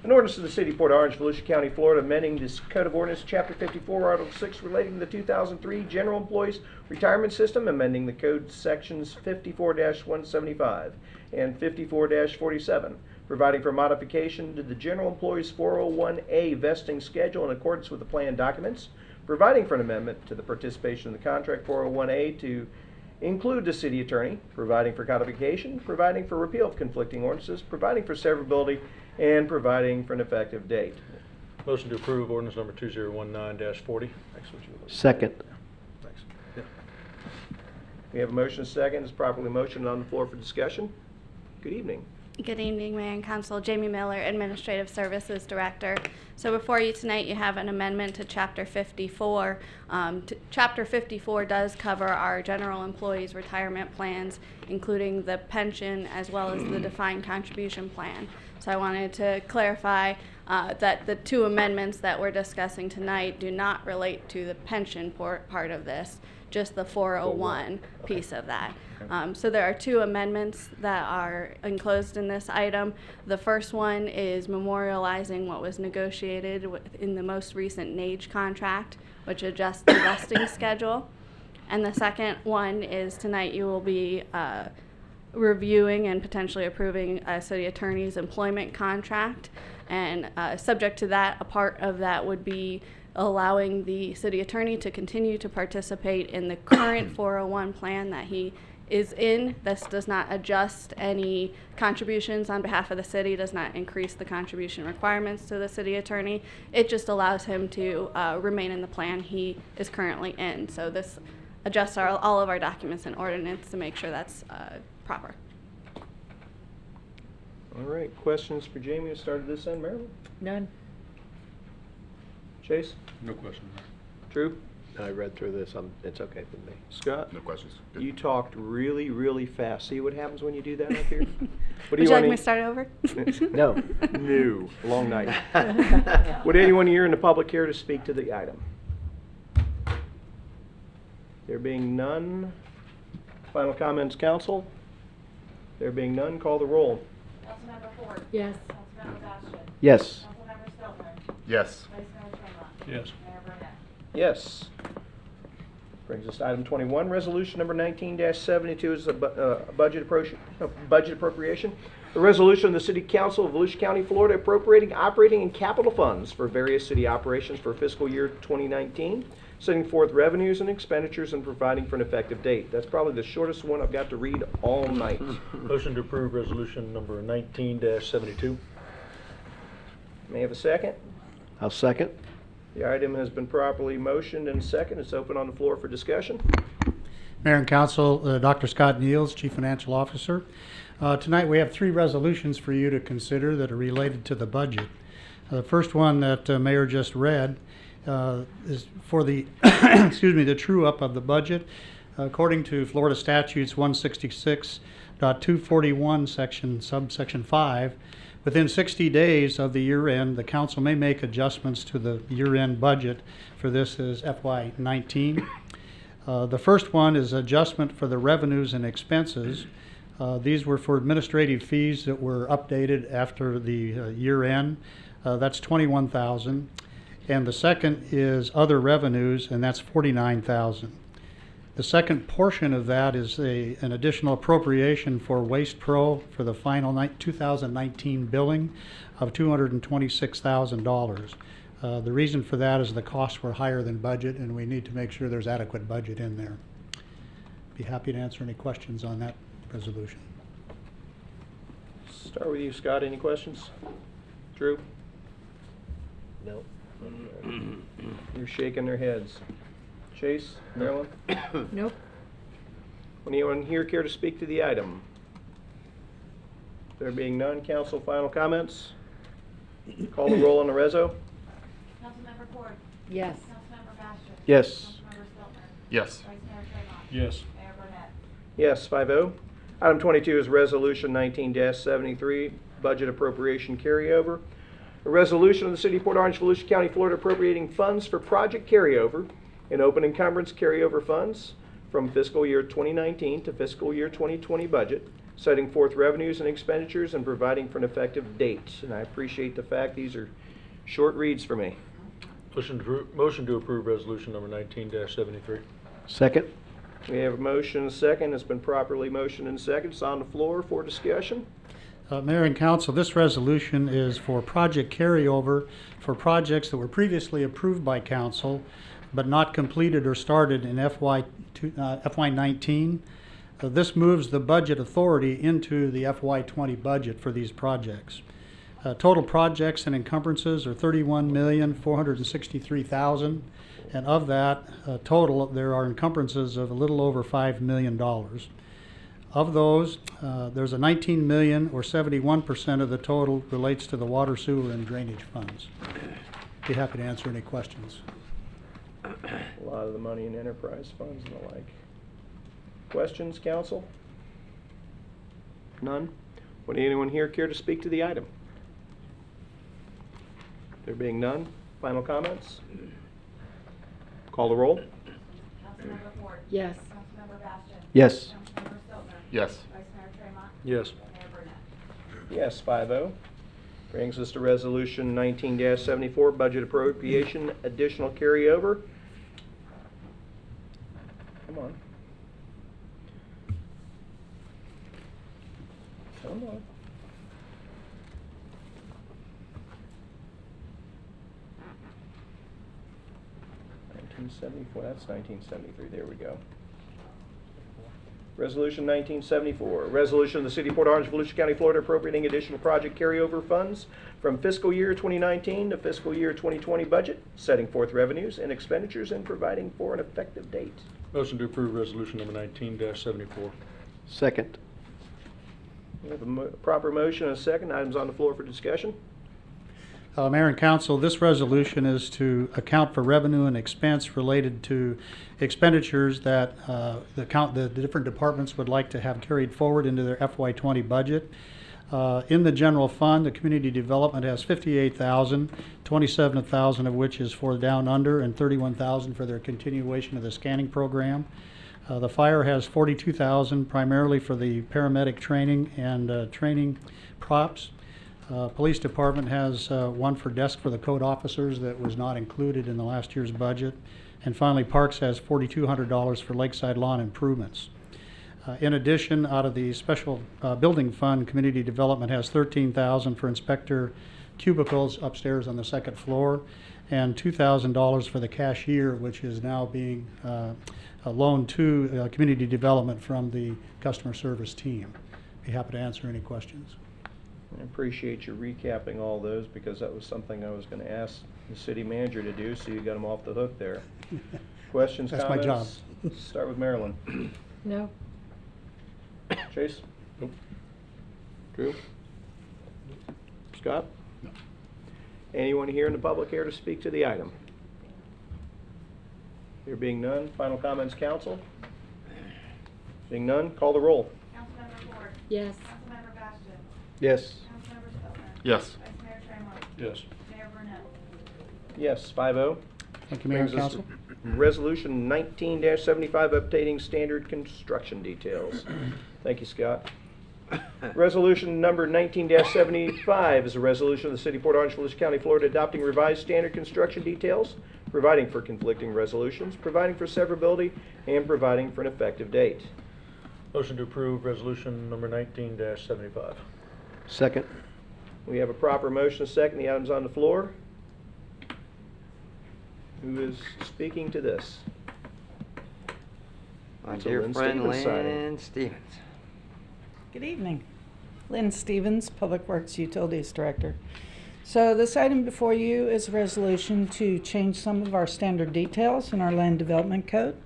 Speaker 2: An ordinance of the City of Port Orange, Volusia County, Florida, amending this Code of Ordinance, Chapter 54, Article 6, relating to the 2003 General Employees Retirement System, amending the Code Sections 54-175 and 54-47, providing for modification to the General Employees 401A vesting schedule in accordance with the plan documents, providing for an amendment to the participation in the contract 401A to include the city attorney, providing for codification, providing for repeal of conflicting ordinances, providing for severability, and providing for an effective date.
Speaker 6: Motion to approve ordinance number 2019-40.
Speaker 4: Second.
Speaker 6: Thanks. Yeah.
Speaker 2: We have a motion and a second. It's properly motioned on the floor for discussion. Good evening.
Speaker 5: Good evening, Mayor and Council. Jamie Miller, Administrative Services Director. So before you tonight, you have an amendment to Chapter 54. Chapter 54 does cover our general employees' retirement plans, including the pension as well as the defined contribution plan. So I wanted to clarify that the two amendments that we're discussing tonight do not relate to the pension part of this, just the 401 piece of that. So there are two amendments that are enclosed in this item. The first one is memorializing what was negotiated in the most recent NAGE contract, which adjusts the vesting schedule. And the second one is tonight you will be reviewing and potentially approving a city attorney's employment contract. And subject to that, a part of that would be allowing the city attorney to continue to participate in the current 401 plan that he is in. This does not adjust any contributions on behalf of the city, does not increase the contribution requirements to the city attorney. It just allows him to remain in the plan he is currently in. So this adjusts all of our documents and ordinance to make sure that's proper.
Speaker 2: All right, questions for Jamie who started this end? Marilyn?
Speaker 8: None.
Speaker 2: Chase?
Speaker 6: No question.
Speaker 2: Drew?
Speaker 4: I read through this, it's okay with me.
Speaker 2: Scott?
Speaker 3: No questions. Good.
Speaker 2: You talked really, really fast. See what happens when you do that up here? What
Speaker 5: Would you like me to start over?
Speaker 4: No.
Speaker 2: No. Long night. Would anyone here in the public care to speak to the item? There being none, final comments, council? There being none, call the roll.
Speaker 7: Councilmember Ford.
Speaker 8: Yes.
Speaker 7: Councilmember Bastian.
Speaker 4: Yes.
Speaker 7: Councilmember Stiltner.
Speaker 3: Yes.
Speaker 7: Vice Mayor Tremont.
Speaker 6: Yes.
Speaker 7: Mayor Burnett.
Speaker 2: Yes. Brings us to item 21, resolution number 19-72 is a budget appropriation. A resolution of the City Council of Volusia County, Florida appropriating operating and capital funds for various city operations for fiscal year 2019, setting forth revenues and expenditures and providing for an effective date. That's probably the shortest one I've got to read all night.
Speaker 6: Motion to approve resolution number 19-72.
Speaker 2: May I have a second?
Speaker 4: I'll second.
Speaker 2: The item has been properly motioned and second. It's open on the floor for discussion.
Speaker 9: Mayor and Council, Dr. Scott Niels, Chief Financial Officer. Tonight we have 3 resolutions for you to consider that are related to the budget. The first one that Mayor just read is for the, excuse me, the true up of the budget. According to Florida Statutes 166.241, subsection 5, within 60 days of the year end, the council may make adjustments to the year end budget. For this is FY19. The first one is adjustment for the revenues and expenses. These were for administrative fees that were updated after the year end. That's $21,000. And the second is other revenues, and that's $49,000. The second portion of that is an additional appropriation for Waste Pro for the final 2019 billing of $226,000. The reason for that is the costs were higher than budget, and we need to make sure there's adequate budget in there. Be happy to answer any questions on that resolution.
Speaker 2: Start with you, Scott. Any questions? Drew?
Speaker 4: No.
Speaker 2: You're shaking their heads. Chase? Marilyn?
Speaker 8: Nope.
Speaker 2: Anyone here care to speak to the item? There being none, council, final comments? Call the roll on the reso.
Speaker 7: Councilmember Ford.
Speaker 8: Yes.
Speaker 7: Councilmember Bastian.
Speaker 4: Yes.
Speaker 7: Councilmember Stiltner.
Speaker 3: Yes.
Speaker 7: Vice Mayor Tremont.
Speaker 6: Yes.
Speaker 7: Mayor Burnett.
Speaker 2: Yes, 5-0. Item 22 is Resolution 19-73, Budget Appropriation Carryover. A resolution of the City of Port Orange, Volusia County, Florida appropriating funds for project carryover and open encumbrance carryover funds from fiscal year 2019 to fiscal year 2020 budget, setting forth revenues and expenditures and providing for an effective date. And I appreciate the fact these are short reads for me.
Speaker 6: Motion to approve resolution number 19-73.
Speaker 4: Second.
Speaker 2: We have a motion and a second. It's been properly motioned and seconded. It's on the floor for discussion.
Speaker 9: Mayor and Council, this resolution is for project carryover for projects that were previously approved by Council but not completed or started in FY19. This moves the budget authority into the FY20 budget for these projects. Total projects and encumbrances are $31,463,000, and of that total, there are encumbrances of a little over $5 million. Of those, there's a $19 million, or 71% of the total, relates to the water, sewer, and drainage funds. Be happy to answer any questions.
Speaker 2: A lot of the money in enterprise funds and the like. Questions, council? None? Would anyone here care to speak to the item? There being none, final comments? Call the roll.
Speaker 7: Councilmember Ford.
Speaker 8: Yes.
Speaker 7: Councilmember Bastian.
Speaker 4: Yes.
Speaker 7: Councilmember Stiltner.
Speaker 3: Yes.
Speaker 7: Vice Mayor Tremont.
Speaker 6: Yes.
Speaker 7: Mayor Burnett.
Speaker 2: Yes, 5-0. Brings us to Resolution 19-74, Budget Appropriation Additional Carryover. Come on. Come on. That's 1973. There we go. Resolution 1974, resolution of the City of Port Orange, Volusia County, Florida appropriating additional project carryover funds from fiscal year 2019 to fiscal year 2020 budget, setting forth revenues and expenditures and providing for an effective date.
Speaker 6: Motion to approve resolution number 19-74.
Speaker 4: Second.
Speaker 2: We have a proper motion and a second. Items on the floor for discussion.
Speaker 9: Mayor and Council, this resolution is to account for revenue and expense related to expenditures that the different departments would like to have carried forward into their FY20 budget. In the general fund, the community development has $58,000, $27,000 of which is for Down Under, and $31,000 for their continuation of the scanning program. The fire has $42,000, primarily for the paramedic training and training props. Police department has one for desk for the code officers that was not included in the last year's budget. And finally, Parks has $4,200 for lakeside lawn improvements. In addition, out of the special building fund, community development has $13,000 for inspector cubicles upstairs on the second floor, and $2,000 for the cashier, which is now being loaned to community development from the customer service team. Be happy to answer any questions.
Speaker 2: I appreciate you recapping all those, because that was something I was going to ask the city manager to do, so you got him off the hook there. Questions,
Speaker 9: That's my
Speaker 2: comments?
Speaker 9: job.
Speaker 2: Start with Marilyn.
Speaker 8: No.
Speaker 2: Chase? Nope. Drew? Scott?
Speaker 3: No.
Speaker 2: Anyone here in the public here to speak to the item? There being none, final comments, council? Being none, call the roll.
Speaker 7: Councilmember Ford.
Speaker 8: Yes.
Speaker 7: Councilmember Bastian.
Speaker 2: Yes.
Speaker 7: Councilmember Spilner.
Speaker 3: Yes.
Speaker 7: Vice Mayor Tremont.
Speaker 6: Yes.
Speaker 7: Mayor Burnett.
Speaker 2: Yes, 5-0.
Speaker 9: Thank you, Mayor and
Speaker 2: Brings us
Speaker 9: Council.
Speaker 2: Resolution 19-75, updating standard construction details. Thank you, Scott. Resolution number 19-75 is a resolution of the City of Port Orange, Volusia County, Florida, adopting revised standard construction details, providing for conflicting resolutions, providing for severability, and providing for an effective date.
Speaker 6: Motion to approve resolution number 19-75.
Speaker 4: Second.
Speaker 2: We have a proper motion, a second. The item's on the floor. Who is speaking to this?
Speaker 1: My
Speaker 2: It's a
Speaker 1: dear
Speaker 2: Lynn
Speaker 1: friend
Speaker 2: Stevens signing.
Speaker 1: Lynn Stevens.
Speaker 10: Good evening. Lynn Stevens, Public Works Utilities Director. So this item before you is a resolution to change some of our standard details in our land development code.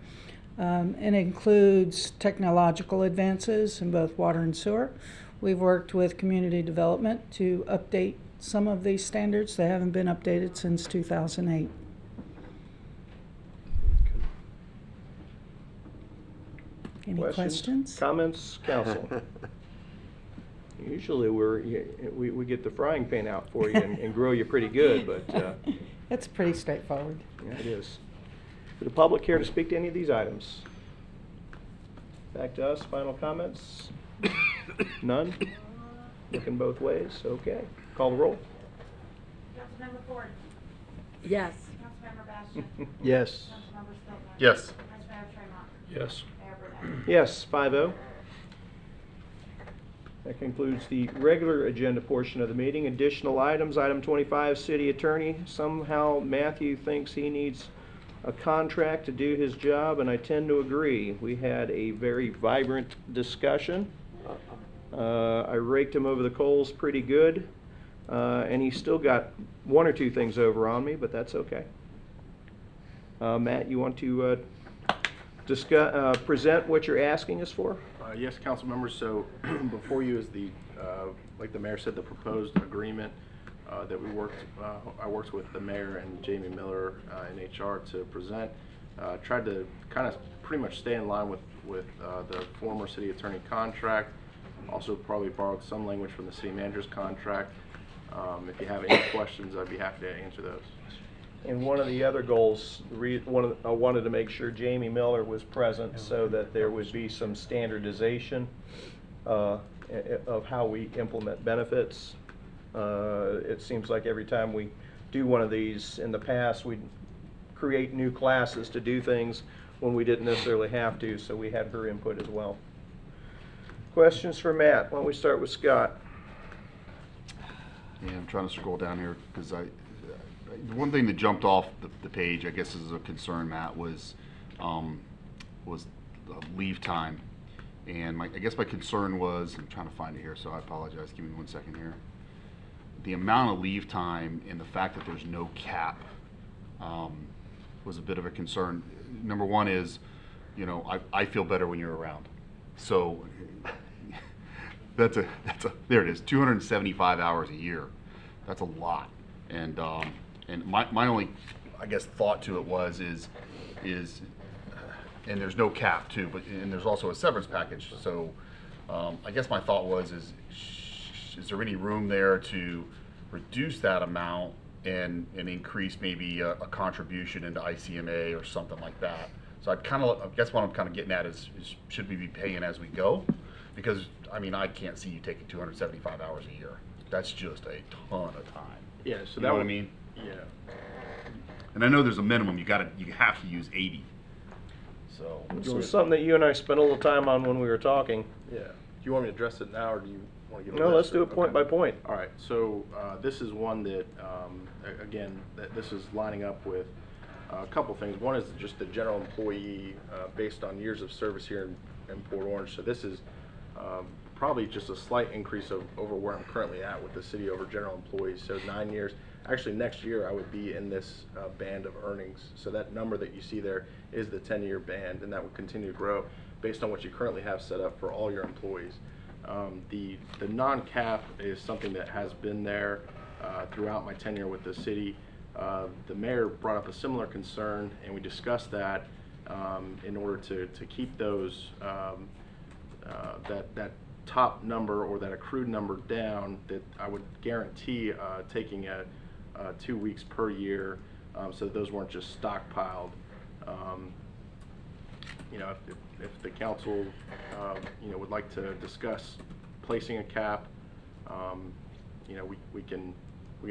Speaker 10: It includes technological advances in both water and sewer. We've worked with community development to update some of these standards. They haven't been updated since 2008. Any questions?
Speaker 2: Comments, council? Usually we get the frying pan out for you and grill you pretty good, but
Speaker 10: It's pretty straightforward.
Speaker 2: yeah, it is. For the public here to speak to any of these items? Back to us, final comments? None? Looking both ways, okay. Call the roll.
Speaker 7: Councilmember Ford.
Speaker 8: Yes.
Speaker 7: Councilmember Bastian.
Speaker 4: Yes.
Speaker 7: Councilmember Spilner.
Speaker 3: Yes.
Speaker 7: Vice Mayor Tremont.
Speaker 6: Yes.
Speaker 7: Mayor Burnett.
Speaker 2: Yes, 5-0. That concludes the regular agenda portion of the meeting. Additional items, item 25, city attorney. Somehow Matthew thinks he needs a contract to do his job, and I tend to agree. We had a very vibrant discussion. I raked him over the coals pretty good, and he's still got one or two things over on me, but that's okay. Matt, you want to discuss, present what you're asking us for?
Speaker 20: Yes, council members, so before you is the, like the mayor said, the proposed agreement that I worked with the mayor and Jamie Miller in HR to present. Tried to kind of pretty much stay in line with the former city attorney contract. Also probably borrowed some language from the city manager's contract. If you have any questions, I'd be happy to answer those.
Speaker 2: And one of the other goals, I wanted to make sure Jamie Miller was present so that there would be some standardization of how we implement benefits. It seems like every time we do one of these in the past, we'd create new classes to do things when we didn't necessarily have to, so we had her input as well. Questions for Matt? Why don't we start with Scott?
Speaker 3: Yeah, I'm trying to scroll down here because the one thing that jumped off the page, I guess, as a concern, Matt, was leave time. And I guess my concern was, I'm trying to find it here, so I apologize. Give me 1 second here. The amount of leave time and the fact that there's no cap was a bit of a concern. Number one is, you know, I feel better when you're around. So there it is, 275 hours a year. That's a lot. And my only, I guess, thought to it was and there's no cap too, and there's also a severance package. So I guess my thought was is there any room there to reduce that amount and increase maybe a contribution into ICMA or something like that? So I guess what I'm kind of getting at is should we be paying as we go? Because I mean, I can't see you taking 275 hours a year. That's just a ton of time.
Speaker 19: Yeah, so
Speaker 3: You
Speaker 19: that
Speaker 3: know what I
Speaker 19: would-
Speaker 3: mean?
Speaker 19: Yeah.
Speaker 3: And I know there's a minimum. You have to use 80. So
Speaker 19: This was something that you and I spent a little time on when we were talking.
Speaker 20: Yeah. Do you want me to address it now, or do you want to give?
Speaker 19: No, let's do it point by
Speaker 20: Okay.
Speaker 19: point.
Speaker 20: All right. So this is one that, again, this is lining up with a couple things. One is just the general employee based on years of service here in Port Orange. So this is probably just a slight increase over where I'm currently at with the city over general employees. So 9 years. Actually, next year I would be in this band of earnings. So that number that you see there is the 10-year band, and that would continue to grow based on what you currently have set up for all your employees. The non-cap is something that has been there throughout my tenure with the city. The mayor brought up a similar concern, and we discussed that in order to keep those that top number or that accrued number down. That I would guarantee taking 2 weeks per year, so that those weren't just stockpiled. You know, if the council would like to discuss placing a cap, you know, we can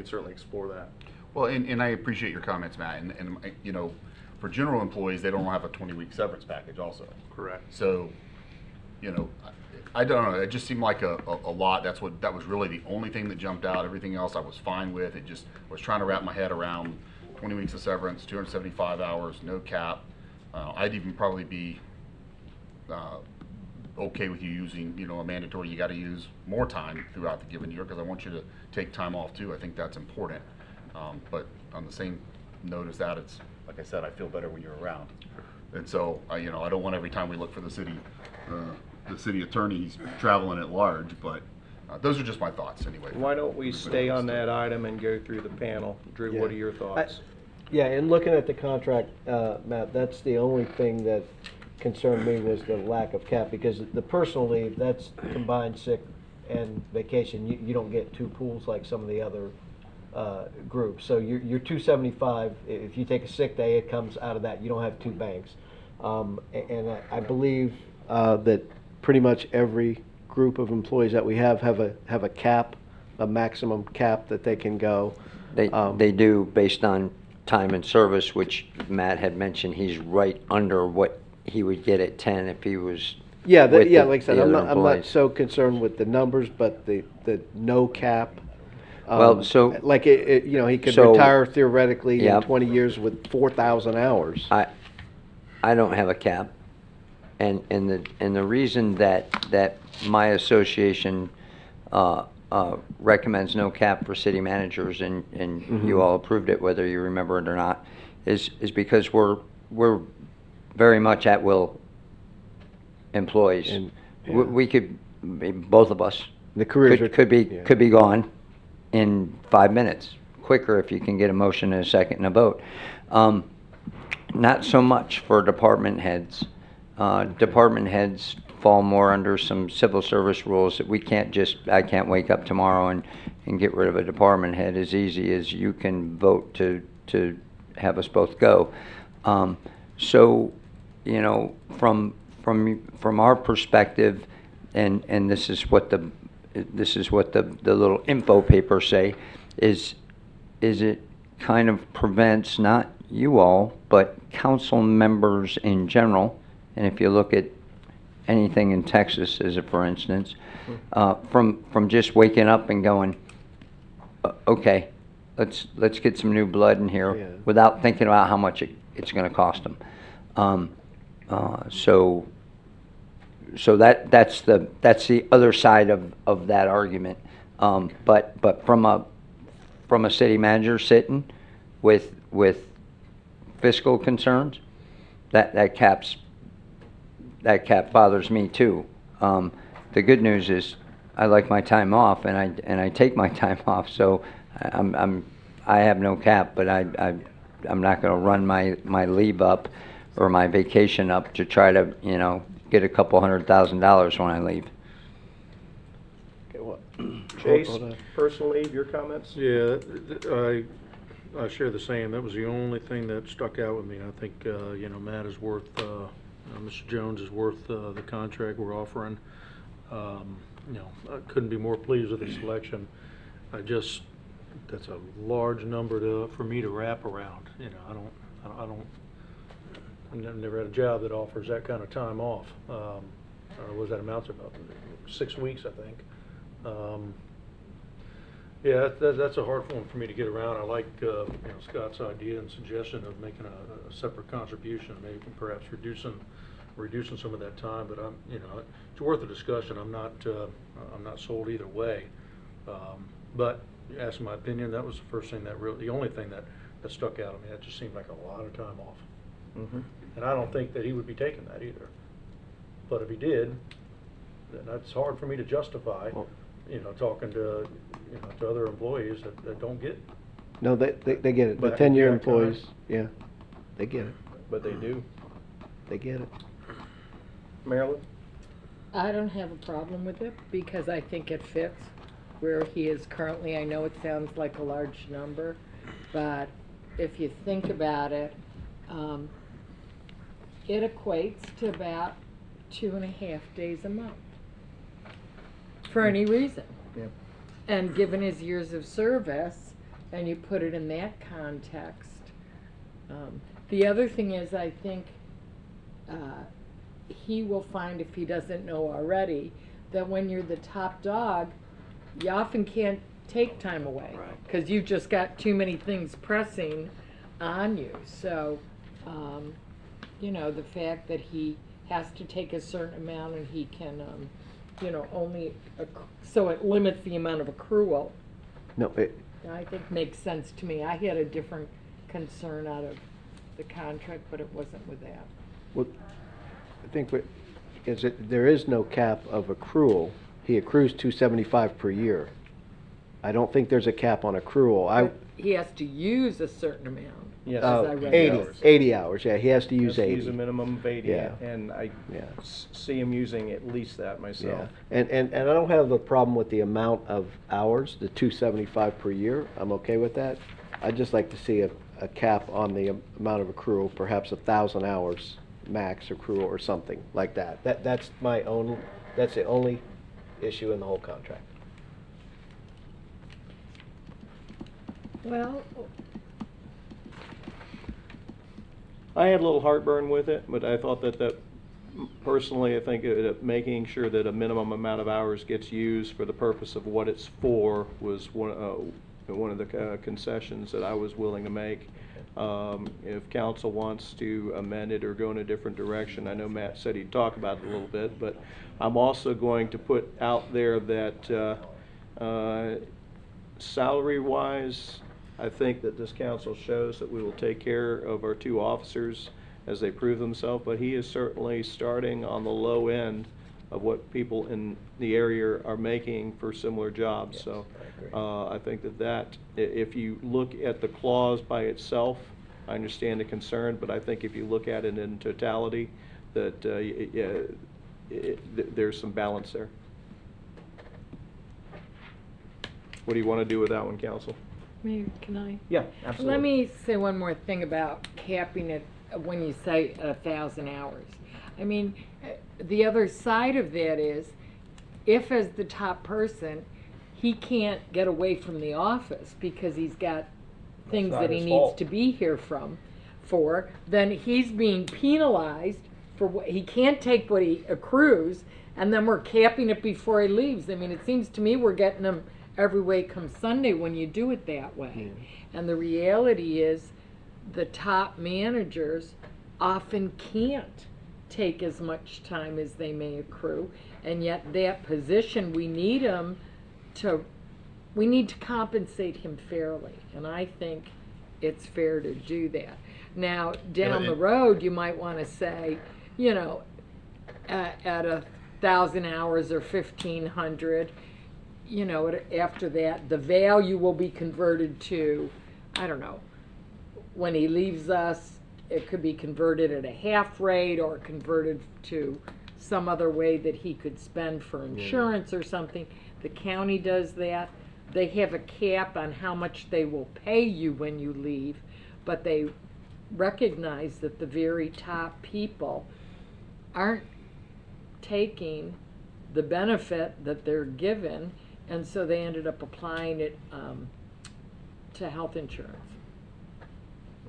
Speaker 20: certainly explore that.
Speaker 3: Well, and I appreciate your comments, Matt. And you know, for general employees, they don't have a 20-week severance package also.
Speaker 20: Correct.
Speaker 3: So, you know, I don't know. It just seemed like a lot. That was really the only thing that jumped out. Everything else I was fine with. It just was trying to wrap my head around 20 weeks of severance, 275 hours, no cap. I'd even probably be okay with you using, you know, a mandatory. You got to use more time throughout the given year because I want you to take time off too. I think that's important. But on the same note as that, it's like I said, I feel better when you're around. And so, you know, I don't want every time we look for the city attorney's traveling at large. But those are just my thoughts anyway.
Speaker 19: Why don't we stay on that item and go through the panel? Drew,
Speaker 4: Yeah.
Speaker 19: what are your thoughts?
Speaker 4: Yeah, and looking at the contract, Matt, that's the only thing that concerned me was the lack of cap, because the personal leave, that's combined sick and vacation. You don't get two pools like some of the other groups. So you're 275. If you take a sick day, it comes out of that. You don't have two banks. And I believe that pretty much every group of employees that we have a cap, a maximum cap that they can go.
Speaker 1: They do based on time and service, which Matt had mentioned. He's right under what he would get at 10 if he was.
Speaker 4: Yeah,
Speaker 1: with
Speaker 4: like I said,
Speaker 1: the
Speaker 4: I'm
Speaker 1: other
Speaker 4: not
Speaker 1: employees.
Speaker 4: so concerned with the numbers, but the no cap.
Speaker 1: Well, so-
Speaker 4: like you know, he could
Speaker 1: so-
Speaker 4: retire theoretically in
Speaker 1: Yep.
Speaker 4: 20 years with 4,000 hours.
Speaker 1: I don't have a cap, and the reason that my association recommends no cap for city managers, and
Speaker 4: Mhm.
Speaker 1: you all approved it, whether you remember it or not, is because we're very much at will employees.
Speaker 4: And-
Speaker 1: We could, both of us,
Speaker 4: The careers
Speaker 1: could be
Speaker 4: yeah.
Speaker 1: could be gone in 5 minutes, quicker if you can get a motion and a second and a vote. Not so much for department heads. Department heads fall more under some civil service rules that I can't wake up tomorrow and get rid of a department head as easy as you can vote to have us both go. So, you know, from our perspective, and this is what the little info papers say, is it kind of prevents not you all, but council members in general, and if you look at anything in Texas as a for instance, from just waking up and going, okay, let's get some new blood in here,
Speaker 4: Yeah.
Speaker 1: without thinking about how much it's going to cost them. So that's the other side of that argument. But from a city manager sitting with fiscal concerns, that cap bothers me too. The good news is I like my time off, and I take my time off, so I'm I have no cap, but I'm not gonna run my leave up or my vacation up to try to, you know, get a couple $100,000 when I leave.
Speaker 19: Okay, what? Chase,
Speaker 4: Hold on.
Speaker 19: personal leave, your comments?
Speaker 6: Yeah, I share the same. That was the only thing that stuck out with me. I think, you know, Matt is worth, Mr. Jones is worth the contract we're offering. You know, I couldn't be more pleased with the selection. That's a large number for me to wrap around. You know, I've never had a job that offers that kind of time off. I don't know what that amounts to, about 6 weeks, I think. Yeah, that's a hard one for me to get around. I like, you know, Scott's idea and suggestion of making a separate contribution, maybe perhaps reducing some of that time. But you know, it's worth a discussion. I'm not sold either way. But you asked my opinion. That was the first thing the only thing that stuck out at me. That just seemed like a lot of time off.
Speaker 19: Mm-hmm.
Speaker 6: And I don't think that he would be taking that either. But if he did, then that's hard for me to justify. You know, talking to to other employees that don't get.
Speaker 4: No, they get it. The
Speaker 6: But
Speaker 4: 10-year
Speaker 6: yeah,
Speaker 4: employees, yeah, they get it.
Speaker 19: But they do.
Speaker 4: They get it.
Speaker 19: Marilyn?
Speaker 8: I don't have a problem with it because I think it fits where he is currently. I know it sounds like a large number, but if you think about it, it equates to about 2.5 days a month for any reason.
Speaker 19: Yeah.
Speaker 8: And given his years of service, and you put it in that context, the other thing is I think he will find, if he doesn't know already, that when you're the top dog, you often can't take time away because you've just got too many things pressing on you. So, you know, the fact that he has to take a certain amount and he can, you know, so it limits the amount of accrual.
Speaker 4: No,
Speaker 8: I think makes sense to me. I had a different concern out of the contract, but it wasn't with that.
Speaker 4: well, I think there is no cap of accrual. He accrues $275 per year. I don't think there's a cap on accrual.
Speaker 8: But he has to use a certain amount.
Speaker 19: Yes.
Speaker 8: as I read
Speaker 4: 80
Speaker 8: it.
Speaker 4: 80 hours, yeah, he has to use 80.
Speaker 19: Use a minimum of 80,
Speaker 4: Yeah.
Speaker 19: and I
Speaker 4: Yeah.
Speaker 19: see him using at least that myself.
Speaker 4: Yeah, and I don't have a problem with the amount of hours, the 275 per year. I'm okay with that. I'd just like to see a cap on the amount of accrual, perhaps 1,000 hours max accrual or something like that. That's the only issue in the whole contract.
Speaker 8: Well,
Speaker 19: I had a little heartburn with it, but I thought that personally, I think making sure that a minimum amount of hours gets used for the purpose of what it's for was one of the concessions that I was willing to make. If council wants to amend it or go in a different direction, I know Matt said he'd talk about it a little bit, but I'm also going to put out there that salary-wise, I think that this council shows that we will take care of our two officers as they prove themselves, but he is certainly starting on the low end of what people in the area are making for similar jobs.
Speaker 4: Yes,
Speaker 19: So
Speaker 4: I agree.
Speaker 19: I think that if you look at the clause by itself, I understand the concern, but I think if you look at it in totality, that there's some balance there. What do you want to do with that one, council?
Speaker 8: maybe, can I?
Speaker 19: Yeah, absolutely.
Speaker 8: Let me say one more thing about capping it when you say 1,000 hours. I mean, the other side of that is, if as the top person, he can't get away from the office because he's got things
Speaker 19: not
Speaker 8: that he
Speaker 19: his
Speaker 8: needs
Speaker 19: fault.
Speaker 8: to be here for, then he's being penalized for what, he can't take what he accrues, and then we're capping it before he leaves. I mean, it seems to me we're getting him every way come Sunday when you do it that way. And the reality is, the top managers often can't take as much time as they may accrue, and yet that position, we need to compensate him fairly, and I think it's fair to do that. Now, down the road, you might want to say, you know, at 1,000 hours or 1,500, you know, after that, the value will be converted to I don't know, when he leaves us, it could be converted at a half rate or converted to some other way that he could spend for insurance or something. The county does that. They have a cap on how much they will pay you when you leave, but they recognize that the very top people aren't taking the benefit that they're given, and so they ended up applying it to health insurance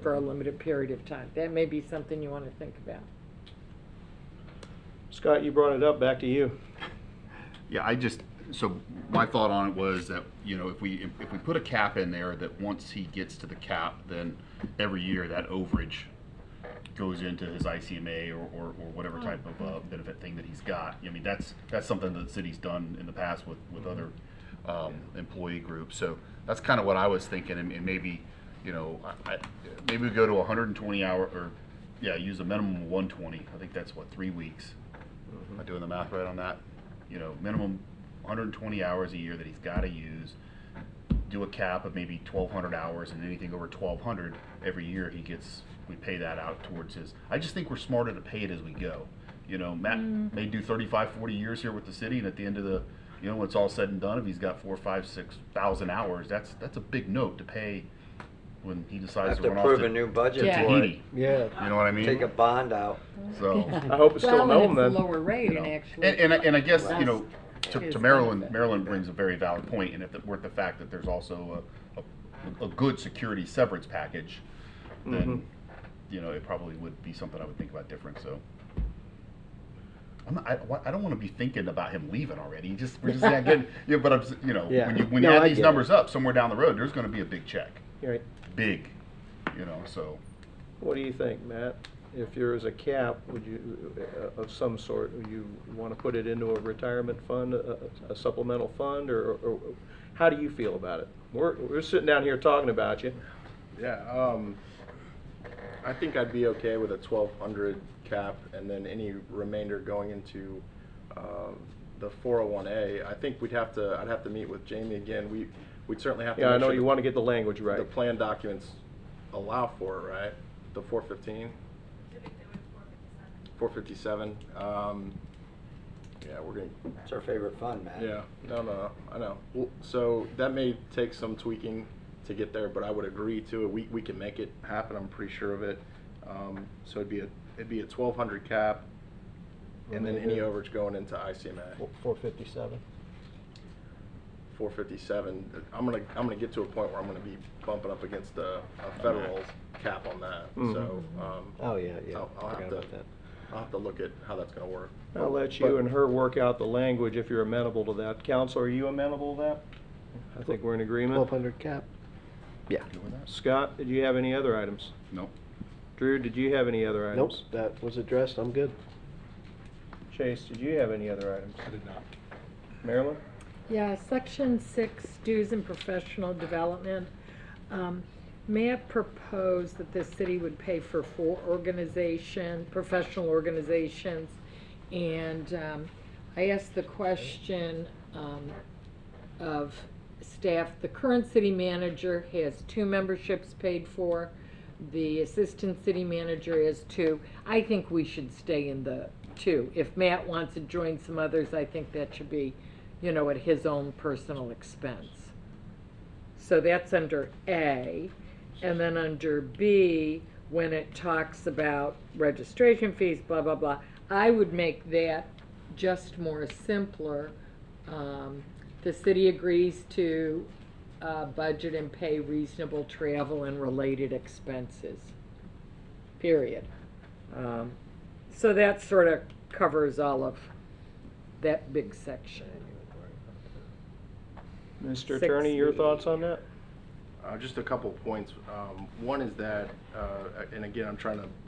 Speaker 8: for a limited period of time. That may be something you want to think about.
Speaker 2: Scott, you brought it up, back to you.
Speaker 3: Yeah, so my thought on it was that, you know, if we put a cap in there, that once he gets to the cap, then every year that overage goes into his ICMA or whatever type of benefit thing that he's got. I mean, that's something that the city's done in the past with other employee groups. So that's kind of what I was thinking, and maybe, you know, maybe we go to 120 hour, or use a minimum of 120. I think that's what, 3 weeks. Am I doing the math right on that? You know, minimum 120 hours a year that he's got to use. Do a cap of maybe 1,200 hours, and anything over 1,200 every year we pay that out towards his. I just think we're smarter to pay it as we go. You know, Matt may do 35, 40 years here with the city, and at the end of the, you know, when it's all said and done, if he's got 4,000, 5,000, 6,000 hours, that's a big note to pay when he decides
Speaker 1: Have
Speaker 3: to
Speaker 1: to
Speaker 3: run off
Speaker 1: prove
Speaker 3: to,
Speaker 1: a new budget
Speaker 3: to
Speaker 1: for it.
Speaker 3: Tahiti.
Speaker 4: Yeah.
Speaker 3: You know what I mean?
Speaker 1: Take a bond out.
Speaker 3: So
Speaker 2: I hope it's still
Speaker 8: Well,
Speaker 2: known
Speaker 8: and
Speaker 2: then.
Speaker 8: it's a lower rate,
Speaker 3: you know.
Speaker 8: actually.
Speaker 3: And I guess, you know,
Speaker 8: his
Speaker 3: to Maryland,
Speaker 8: benefit.
Speaker 3: Maryland brings a very valid point, and with the fact that there's also a good security severance package, then you know, it probably would be something I would think about different. So I don't want to be thinking about him leaving already. We're just not getting. Yeah, but you know,
Speaker 4: Yeah.
Speaker 3: when you
Speaker 4: No,
Speaker 3: add
Speaker 4: I
Speaker 3: these
Speaker 4: get
Speaker 3: numbers up, somewhere down the road, there's going to be a big check.
Speaker 2: Right.
Speaker 3: Big, you know. So
Speaker 2: What do you think, Matt? If there is a cap, would you, of some sort, would you want to put it into a retirement fund, a supplemental fund, or how do you feel about it? We're sitting down here talking about you.
Speaker 20: Yeah, I think I'd be okay with a 1,200 cap, and then any remainder going into the 401A. I think I'd have to meet with Jamie again. We'd certainly have to.
Speaker 2: Yeah, I
Speaker 20: make
Speaker 2: know
Speaker 20: sure
Speaker 2: you want to get the language
Speaker 20: the
Speaker 2: right.
Speaker 20: plan documents allow for it, right? The 415. 457. Yeah, we're gonna.
Speaker 1: It's our favorite fund, man.
Speaker 20: Yeah, no, I know. Well, so that may take some tweaking to get there, but I would agree to it. We can make it happen. I'm pretty sure of it. So it'd be a 1,200 cap, and then any overage going into ICMA.
Speaker 4: 457.
Speaker 20: 457. I'm gonna get to a point where I'm gonna be bumping up against a federal cap on that. So
Speaker 4: Oh, yeah.
Speaker 20: I'll
Speaker 4: Forgot
Speaker 20: have to
Speaker 4: about that.
Speaker 20: I'll have to look at how that's gonna work.
Speaker 2: I'll let you and her work out the language if you're amenable to that. Counsel, are you amenable to that? I think we're in agreement.
Speaker 4: 1,200 cap. Yeah.
Speaker 2: Scott, did you have any other items?
Speaker 3: Nope.
Speaker 2: Drew, did you have any other
Speaker 4: Nope,
Speaker 2: items?
Speaker 4: that was addressed. I'm good.
Speaker 2: Chase, did you have any other items?
Speaker 15: I did not.
Speaker 2: Marilyn?
Speaker 8: Yeah, section 6, dues and professional development. Matt proposed that the city would pay for 4 professional organizations. And I asked the question of staff. The current city manager has 2 memberships paid for. The assistant city manager has 2. I think we should stay in the 2. If Matt wants to join some others, I think that should be, you know, at his own personal expense. So that's under A. And then under B, when it talks about registration fees, blah, blah, blah, I would make that just more simpler. The city agrees to budget and pay reasonable travel and related expenses, period. So that sort of covers all of that big section.
Speaker 2: Mr. Attorney, your
Speaker 8: 6B.
Speaker 2: thoughts on that?
Speaker 20: Just a couple of points. One is that, and again,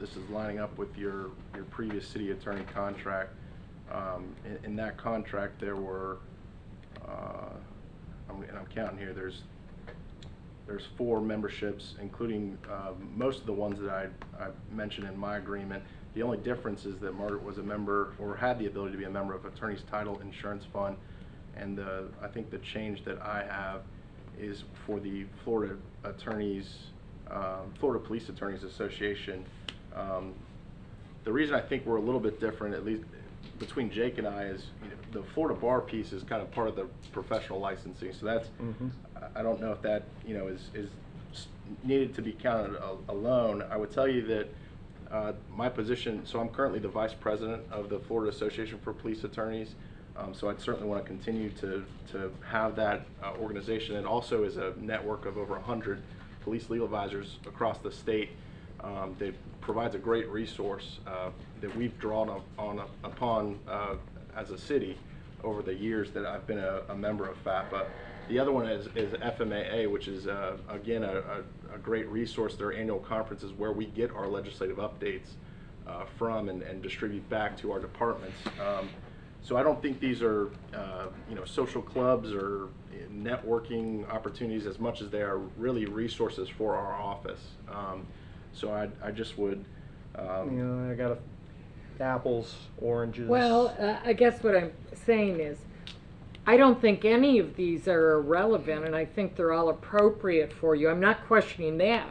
Speaker 20: this is lining up with your previous city attorney contract. In that contract, there were, I'm counting here, there's 4 memberships, including most of the ones that I mentioned in my agreement. The only difference is that Margaret was a member, or had the ability to be a member of Attorney's Title Insurance Fund, and I think the change that I have is for the Florida Police Attorneys Association. The reason I think we're a little bit different, at least between Jake and I, is the Florida bar piece is kind of part of the professional licensing. So that's, I don't know if that is needed to be counted alone. I would tell you that my position, so I'm currently the vice president of the Florida Association for Police Attorneys. So I'd certainly want to continue to have that organization. It also is a network of over 100 police legal advisors across the state that provides a great resource that we've drawn upon as a city over the years that I've been a member of FAPA. The other one is FMAA, which is again a great resource. Their annual conferences where we get our legislative updates from and distribute back to our departments. So I don't think these are social clubs or networking opportunities as much as they are really resources for our office. So I just would.
Speaker 2: I got apples, oranges.
Speaker 8: Well, I guess what I'm saying is, I don't think any of these are irrelevant, and I think they're all appropriate for you. I'm not questioning that.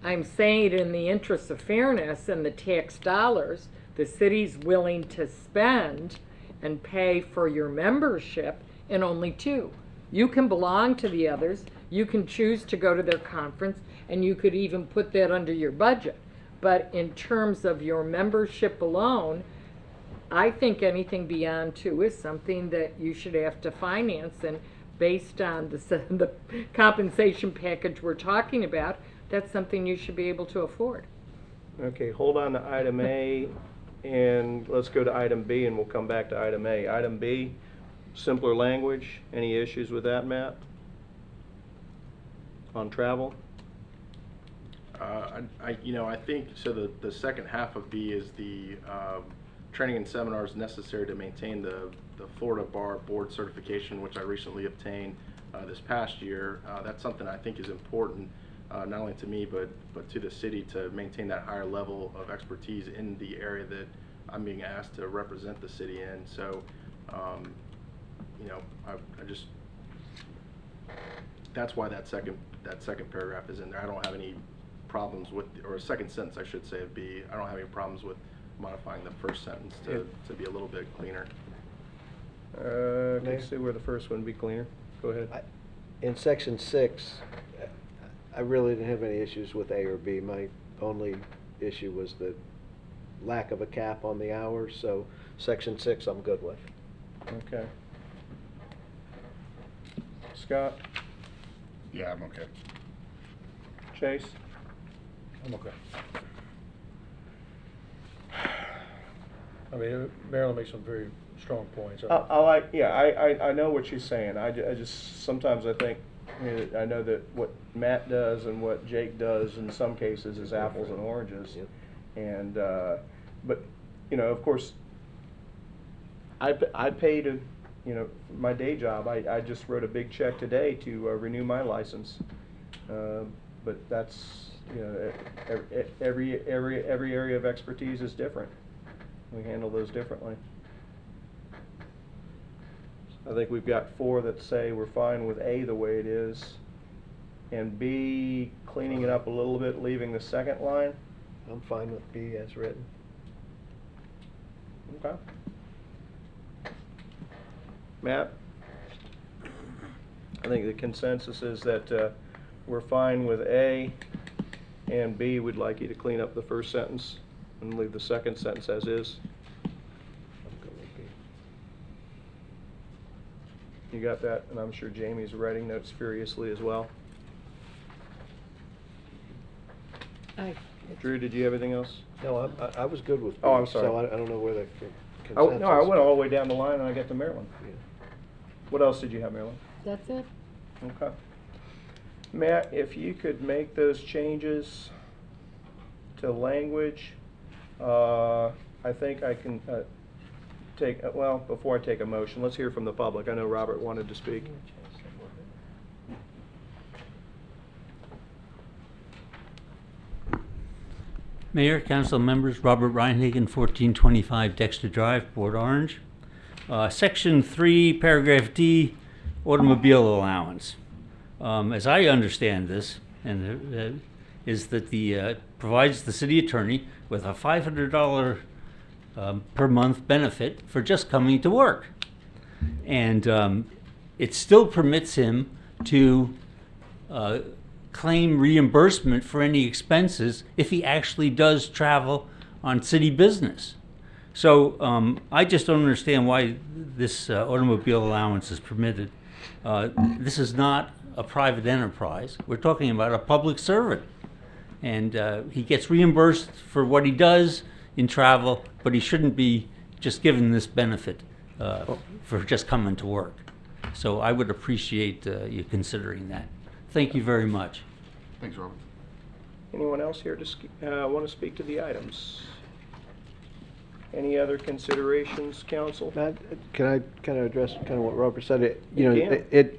Speaker 8: I'm saying in the interest of fairness and the tax dollars the city's willing to spend and pay for your membership in only two. You can belong to the others, you can choose to go to their conference, and you could even put that under your budget. But in terms of your membership alone, I think anything beyond two is something that you should have to finance, and based on the compensation package we're talking about, that's something you should be able to afford.
Speaker 2: Okay, hold on to item A, and let's go to item B, and we'll come back to item A. Item B, simpler language. Any issues with that, Matt? On travel?
Speaker 20: I think so. The second half of B is the training and seminars necessary to maintain the Florida Bar Board certification, which I recently obtained this past year. That's something I think is important, not only to me but to the city, to maintain that higher level of expertise in the area that I'm being asked to represent the city in. So, I just, that's why that second paragraph is in there. I don't have any problems with, or a second sentence I should say would be, I don't have any problems with modifying the first sentence to be a little bit cleaner.
Speaker 2: Can you see where the first one would be cleaner? Go ahead.
Speaker 4: In section 6, I really didn't have any issues with A or B. My only issue was the lack of a cap on the hours, so section 6 I'm good with.
Speaker 2: Okay. Scott?
Speaker 3: Yeah, I'm okay.
Speaker 2: Chase?
Speaker 6: I'm okay. I mean, Marilyn makes some very strong points.
Speaker 2: I know what she's saying. I just, sometimes I think, I know that what Matt does and what Jake does in some cases is apples and oranges. And, but, of course, I pay to, my day job. I just wrote a big check today to renew my license. But that's, every area of expertise is different. We handle those differently. I think we've got 4 that say we're fine with A the way it is, and B, cleaning it up a little bit, leaving the second line.
Speaker 4: I'm fine with B as written.
Speaker 2: Okay. Matt? I think the consensus is that we're fine with A, and B, we'd like you to clean up the first sentence and leave the second sentence as is. You got that? And I'm sure Jamie's writing notes furiously as well. Drew, did you have anything else?
Speaker 4: No, I was good with B.
Speaker 2: Oh, I'm sorry.
Speaker 4: So I don't know where the consensus.
Speaker 2: No, I went all the way down the line and I got to Maryland.
Speaker 4: Yeah.
Speaker 2: What else did you have, Maryland?
Speaker 8: That's it.
Speaker 2: Okay. Matt, if you could make those changes to language, I think I can take, well, before I take a motion, let's hear from the public. I know Robert wanted to speak.
Speaker 11: Mayor, council members, Robert Reinhagen, 1425 Dexter Drive, Port Orange. Section 3, paragraph D, automobile allowance. as I understand this, and is that the provides the city attorney with a $500 per month benefit for just coming to work, and it still permits him to claim reimbursement for any expenses if he actually does travel on city business. So I just don't understand why this automobile allowance is permitted. This is not a private enterprise. We're talking about a public servant. And he gets reimbursed for what he does in travel, but he shouldn't be just given this benefit for just coming to work. So I would appreciate you considering that. Thank you very much.
Speaker 3: Thanks, Robert.
Speaker 2: Anyone else here to want to speak to the items? Any other considerations, council?
Speaker 4: Matt, can I kind of address kind of what Robert said?
Speaker 2: You can.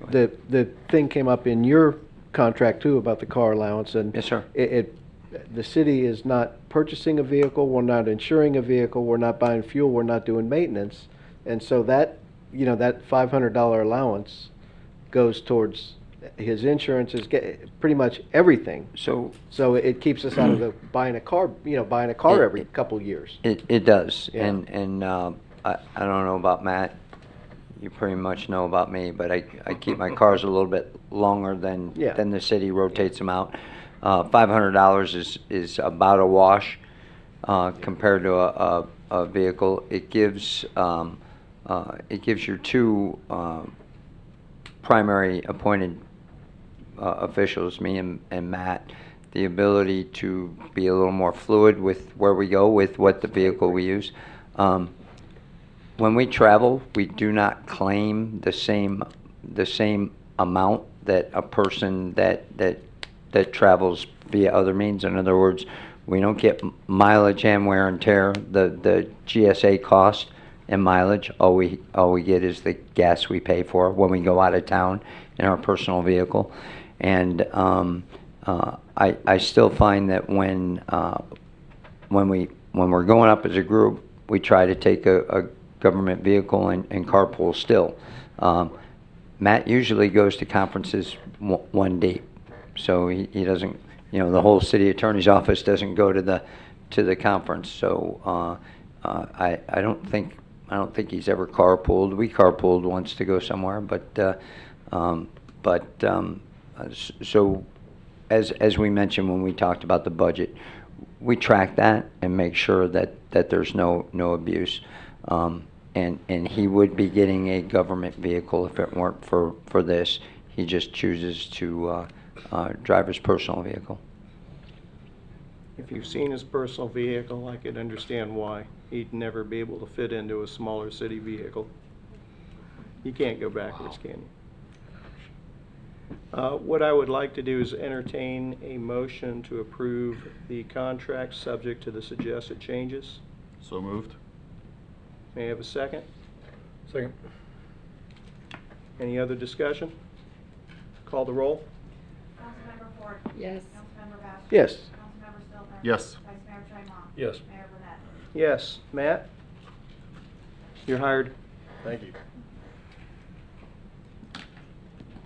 Speaker 4: The thing came up in your contract too about the car allowance, and
Speaker 1: Yes, sir.
Speaker 4: The city is not purchasing a vehicle, we're not insuring a vehicle, we're not buying fuel, we're not doing maintenance, and so that that $500 allowance goes towards his insurance, is pretty much everything.
Speaker 1: So
Speaker 4: it keeps us out of the buying a car every couple years.
Speaker 1: It does,
Speaker 4: Yeah.
Speaker 1: and I don't know about Matt. You pretty much know about me, but I keep my cars a little bit longer than the city rotates them out. $500 is about a wash compared to a vehicle. It gives your two primary appointed officials, me and Matt, the ability to be a little more fluid with where we go with what the vehicle we use. When we travel, we do not claim the same amount that a person that travels via other means. In other words, we don't get mileage and wear and tear. The GSA cost and mileage, all we get is the gas we pay for when we go out of town in our personal vehicle. And I still find that when we're going up as a group, we try to take a government vehicle and carpool still. Matt usually goes to conferences one deep, so he doesn't. The whole city attorney's office doesn't go to the conference. So I don't think he's ever carpooled. We carpooled once to go somewhere, so as we mentioned when we talked about the budget, we track that and make sure that there's no abuse. And he would be getting a government vehicle if it weren't for this. He just chooses to drive his personal vehicle.
Speaker 2: If you've seen his personal vehicle, I could understand why he'd never be able to fit into a smaller city vehicle. You can't go backwards, can you? What I would like to do is entertain a motion to approve the contract subject to the suggested changes.
Speaker 3: So moved.
Speaker 2: May I have a second?
Speaker 15: Second.
Speaker 2: Any other discussion? Call the roll.
Speaker 7: Councilmember Ford.
Speaker 8: Yes.
Speaker 7: Councilmember Batchor.
Speaker 4: Yes.
Speaker 7: Councilmember Stillman.
Speaker 3: Yes.
Speaker 7: Vice Mayor Traymont.
Speaker 15: Yes.
Speaker 7: Mayor Burnett.
Speaker 2: Yes. Matt? You're hired.
Speaker 20: Thank you.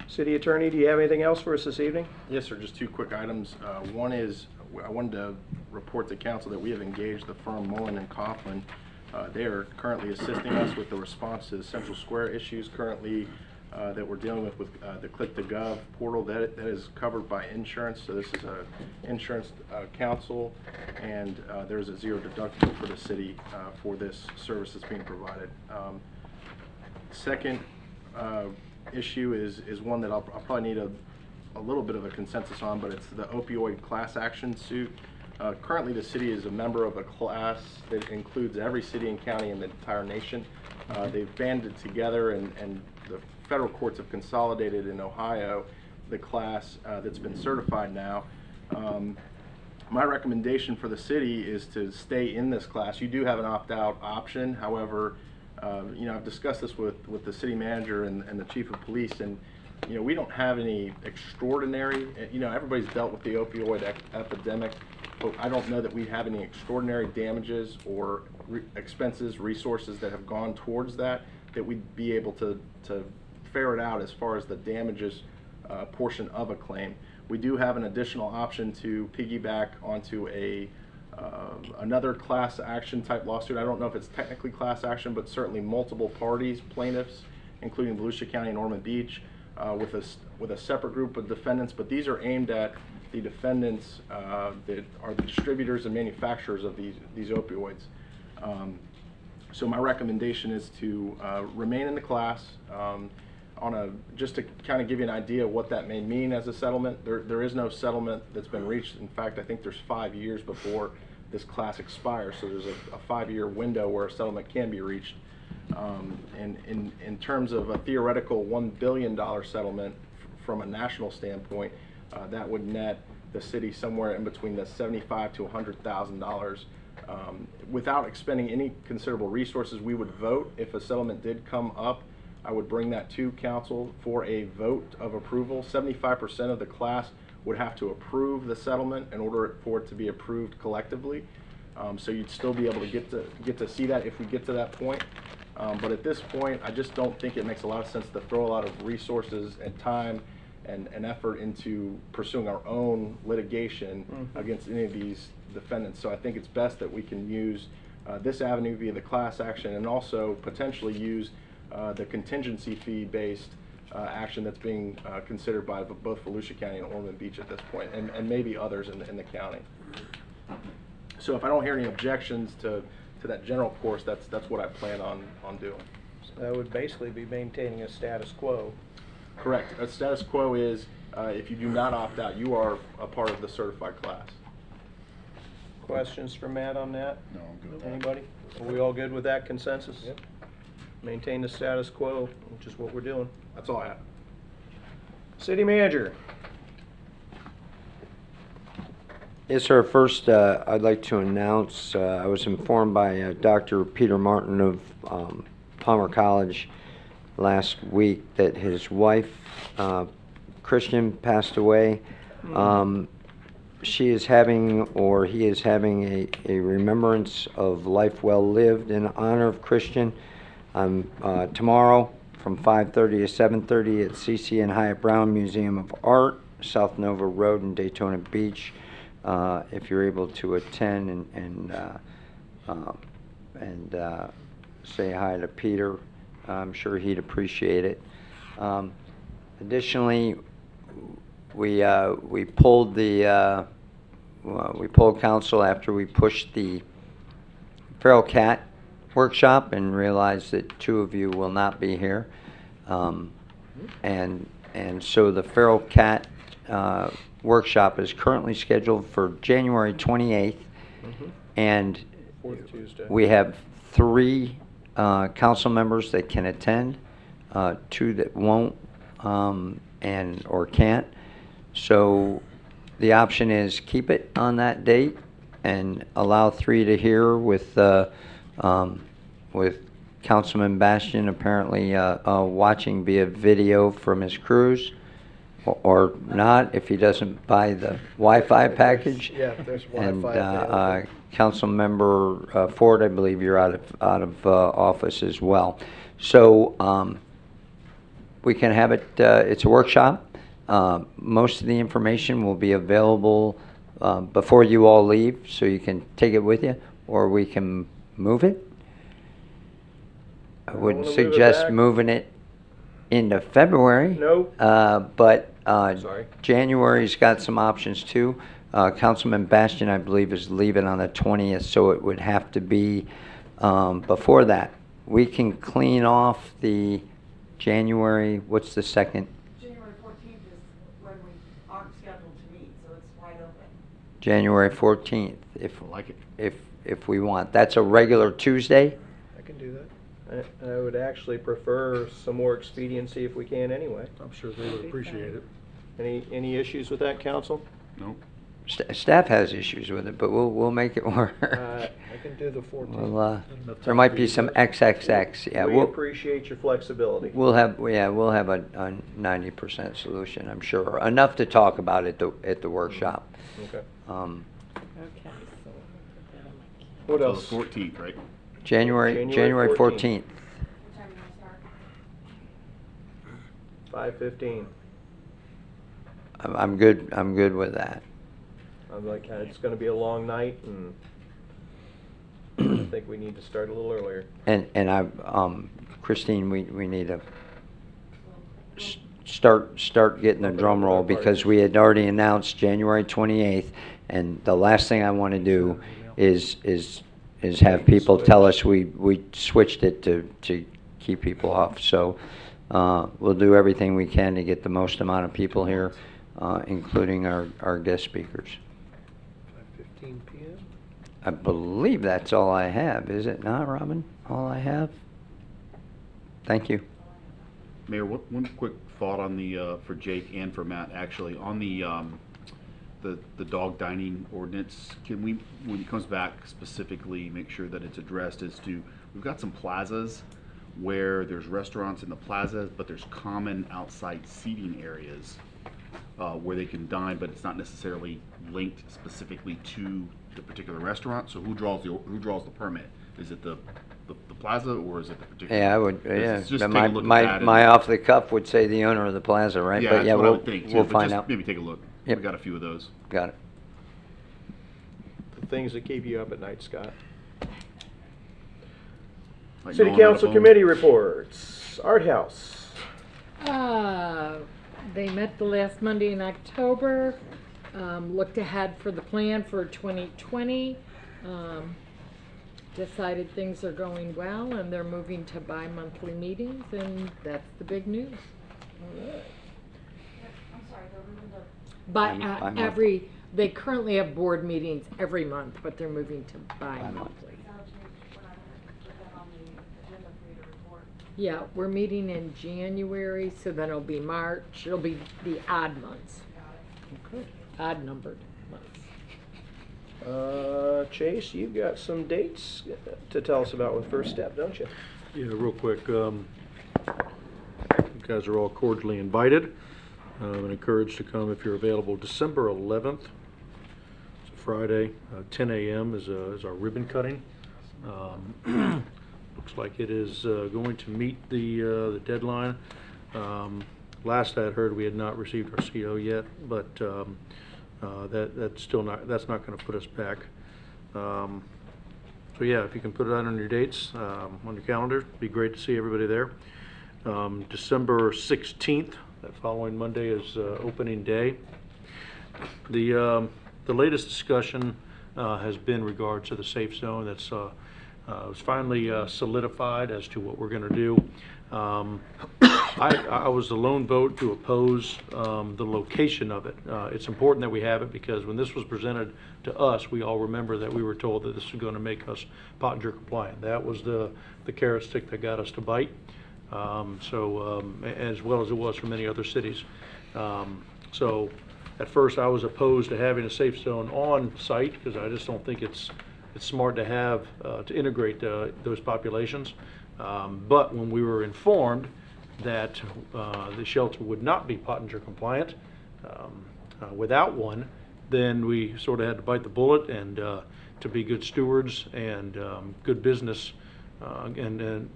Speaker 2: City Attorney, do you have anything else for us this evening?
Speaker 20: Yes, sir, just two quick items. One is, I wanted to report to council that we have engaged the firm Mullen and Coughlin. They are currently assisting us with the response to the Central Square issues currently that we're dealing with the Click2Gov portal. That is covered by insurance, so this is a insurance council, and there's a zero deductible for the city for this service that's being provided. Second issue is one that I'll probably need a little bit of a consensus on, but it's the opioid class action suit. Currently, the city is a member of a class that includes every city and county in the entire nation. They've banded together, and the federal courts have consolidated in Ohio the class that's been certified now. My recommendation for the city is to stay in this class. You do have an opt-out option. However, I've discussed this with the city manager and the chief of police, and we don't have any extraordinary. Everybody's dealt with the opioid epidemic, but I don't know that we have any extraordinary damages or expenses, resources that have gone towards that we'd be able to ferret out as far as the damages portion of a claim. We do have an additional option to piggyback onto another class action type lawsuit. I don't know if it's technically class action, but certainly multiple parties, plaintiffs, including Volusia County and Ormond Beach, with a separate group of defendants. But these are aimed at the defendants that are the distributors and manufacturers of these opioids. So my recommendation is to remain in the class. Just to kind of give you an idea of what that may mean as a settlement, there is no settlement that's been reached. In fact, I think there's 5 years before this class expires, so there's a 5-year window where a settlement can be reached. And in terms of a theoretical $1 billion settlement from a national standpoint, that would net the city somewhere in between the $75,000 to $100,000. Without expending any considerable resources, we would vote. If a settlement did come up, I would bring that to council for a vote of approval. 75% of the class would have to approve the settlement in order for it to be approved collectively. So you'd still be able to get to see that if we get to that point. But at this point, I just don't think it makes a lot of sense to throw a lot of resources and time and effort into pursuing our own litigation against any of these defendants. So I think it's best that we can use this avenue via the class action, and also potentially use the contingency fee based action that's being considered by both Volusia County and Ormond Beach at this point, and maybe others in the county. So if I don't hear any objections to that general course, that's what I plan on doing.
Speaker 19: So that would basically be maintaining a status quo.
Speaker 20: Correct. A status quo is if you do not opt out, you are a part of the certified class.
Speaker 19: Questions for Matt on that?
Speaker 3: No, I'm good with that.
Speaker 19: Anybody? Are we all good with that consensus?
Speaker 20: Yep.
Speaker 19: Maintain the status quo, which is what we're doing.
Speaker 20: That's all I have.
Speaker 19: City manager.
Speaker 1: Yes, sir. First, I'd like to announce, I was informed by Dr. Peter Martin of Palmer College last week that his wife, Christian, passed away. She is having, or he is having, a remembrance of life well lived in honor of Christian. Tomorrow from 5:30 to 7:30 at C.C. and Hyatt Brown Museum of Art, South Nova Road in Daytona Beach. If you're able to attend and say hi to Peter, I'm sure he'd appreciate it. Additionally, we pulled council after we pushed the feral cat workshop and realized that 2 of you will not be here, and so the feral cat workshop is currently scheduled for January 28th, and
Speaker 19: Fourth Tuesday.
Speaker 1: we have 3 council members that can attend, 2 that won't or can't. So the option is keep it on that date and allow 3 to hear with Councilman Bastian apparently watching via video from his cruise, or not if he doesn't buy the Wi-Fi package.
Speaker 19: Yeah, there's Wi-Fi
Speaker 1: And
Speaker 19: available.
Speaker 1: Councilmember Ford, I believe you're out of office as well. So we can have it. It's a workshop. Most of the information will be available before you all leave, so you can take it with you, or we can move it. I would
Speaker 19: wanna move it
Speaker 1: suggest
Speaker 19: back.
Speaker 1: moving it into February.
Speaker 19: Nope.
Speaker 1: But
Speaker 19: Sorry.
Speaker 1: January's got some options too. Councilman Bastian, I believe, is leaving on the 20th, so it would have to be before that. We can clean off the January, what's the second?
Speaker 7: January 14th is when we aren't scheduled to meet, so it's wide open.
Speaker 1: January 14th,
Speaker 3: I like it.
Speaker 1: if we want. That's a regular Tuesday?
Speaker 19: I can do that. I would actually prefer some more expediency if we can anyway.
Speaker 6: I'm sure they would appreciate it.
Speaker 19: Any issues with that, council?
Speaker 3: Nope.
Speaker 1: Staff has issues with it, but we'll make it work.
Speaker 19: I can do the 14th.
Speaker 1: Well, there might be some XXX. Yeah,
Speaker 19: We
Speaker 1: we'll
Speaker 19: appreciate your flexibility.
Speaker 1: we'll have a 90% solution, I'm sure. Enough to talk about at the workshop.
Speaker 19: Okay.
Speaker 8: Okay, so we'll put that on my
Speaker 19: What
Speaker 3: So
Speaker 19: else?
Speaker 3: the 14th, right?
Speaker 1: January
Speaker 19: January
Speaker 1: 14th.
Speaker 7: What time do you want to start?
Speaker 19: 5:15.
Speaker 1: I'm good with that.
Speaker 19: I'm like, it's gonna be a long night, and I think we need to start a little earlier.
Speaker 1: And Christine, we need to start getting the drum roll, because we had already announced January 28th, and the last thing I want to do is have people tell us we switched it to keep people off. So we'll do everything we can to get the most amount of people here, including our guest speakers.
Speaker 19: 5:15 p.m.
Speaker 1: I believe that's all I have, is it not, Robin? All I have? Thank you.
Speaker 3: Mayor, one quick thought on the, for Jake and for Matt, actually, on the dog dining ordinance. Can we, when it comes back, specifically make sure that it's addressed as to, we've got some plazas where there's restaurants in the plazas, but there's common outside seating areas where they can dine, but it's not necessarily linked specifically to the particular restaurant. So who draws the permit? Is it the plaza, or is it the particular?
Speaker 1: Yeah, I would. Yeah,
Speaker 3: Just
Speaker 1: but
Speaker 3: take a look at that and-
Speaker 1: my off the cuff would say the owner of the plaza, right?
Speaker 3: Yeah,
Speaker 1: But
Speaker 3: that's
Speaker 1: yeah,
Speaker 3: what I
Speaker 1: we'll
Speaker 3: would think too,
Speaker 1: we'll
Speaker 3: but
Speaker 1: find
Speaker 3: just
Speaker 1: out.
Speaker 3: maybe take a look.
Speaker 1: Yep.
Speaker 3: We got a few of those.
Speaker 1: Got it.
Speaker 19: The things that keep you up at night, Scott.
Speaker 3: Like
Speaker 19: City
Speaker 3: gnawing on a
Speaker 19: Council
Speaker 3: bone.
Speaker 19: committee reports. Art House.
Speaker 8: They met the last Monday in October, looked ahead for the plan for 2020, decided things are going well, and they're moving to bi-monthly meetings, and that's the big news.
Speaker 7: I'm sorry, they're moving to.
Speaker 8: But they currently have board meetings every month, but they're moving to bi-monthly. Yeah, we're meeting in January, so then it'll be March. It'll be the odd months.
Speaker 19: Okay.
Speaker 8: Odd numbered months.
Speaker 19: Chase, you've got some dates to tell us about with First Step, don't you?
Speaker 6: Yeah, real quick, you guys are all cordially invited and encouraged to come if you're available. December 11th, it's a Friday, 10 a.m. is our ribbon cutting. Looks like it is going to meet the deadline. Last I had heard, we had not received our CO yet, but that's not going to put us back. So yeah, if you can put it out on your dates, on your calendar, it'd be great to see everybody there. December 16th, that following Monday, is opening day. The latest discussion has been regards to the safe zone. That's was finally solidified as to what we're going to do. I was the lone vote to oppose the location of it. It's important that we have it, because when this was presented to us, we all remember that we were told that this was going to make us Pottinger compliant. That was the carrot stick that got us to bite. As well as it was for many other cities. So at first I was opposed to having a safe zone on site, because I just don't think it's smart to have to integrate those populations. But when we were informed that the shelter would not be Pottinger compliant without one, then we sort of had to bite the bullet, and to be good stewards and good business and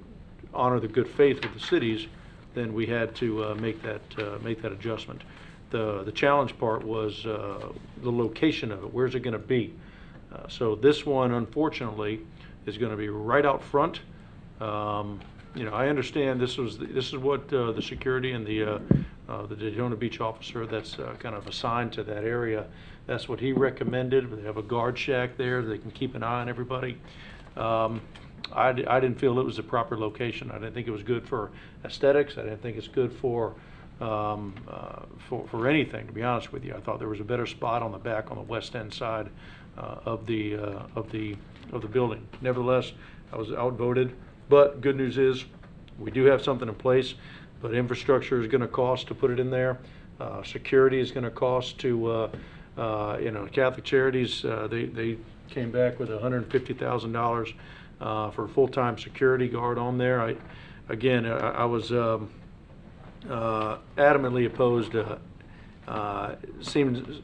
Speaker 6: honor the good faith of the cities, then we had to make that adjustment. The challenge part was the location of it. Where's it going to be? So this one, unfortunately, is going to be right out front. I understand this is what the security and the Daytona Beach officer that's kind of assigned to that area, that's what he recommended. They have a guard shack there. They can keep an eye on everybody. I didn't feel it was the proper location. I didn't think it was good for aesthetics. I didn't think it's good for anything, to be honest with you. I thought there was a better spot on the back, on the west end side of the building. Nevertheless, I was outvoted. But good news is, we do have something in place. But infrastructure is going to cost to put it in there. Security is going to cost to, Catholic Charities. They came back with $150,000 for a full-time security guard on there. I was adamantly opposed. Seemed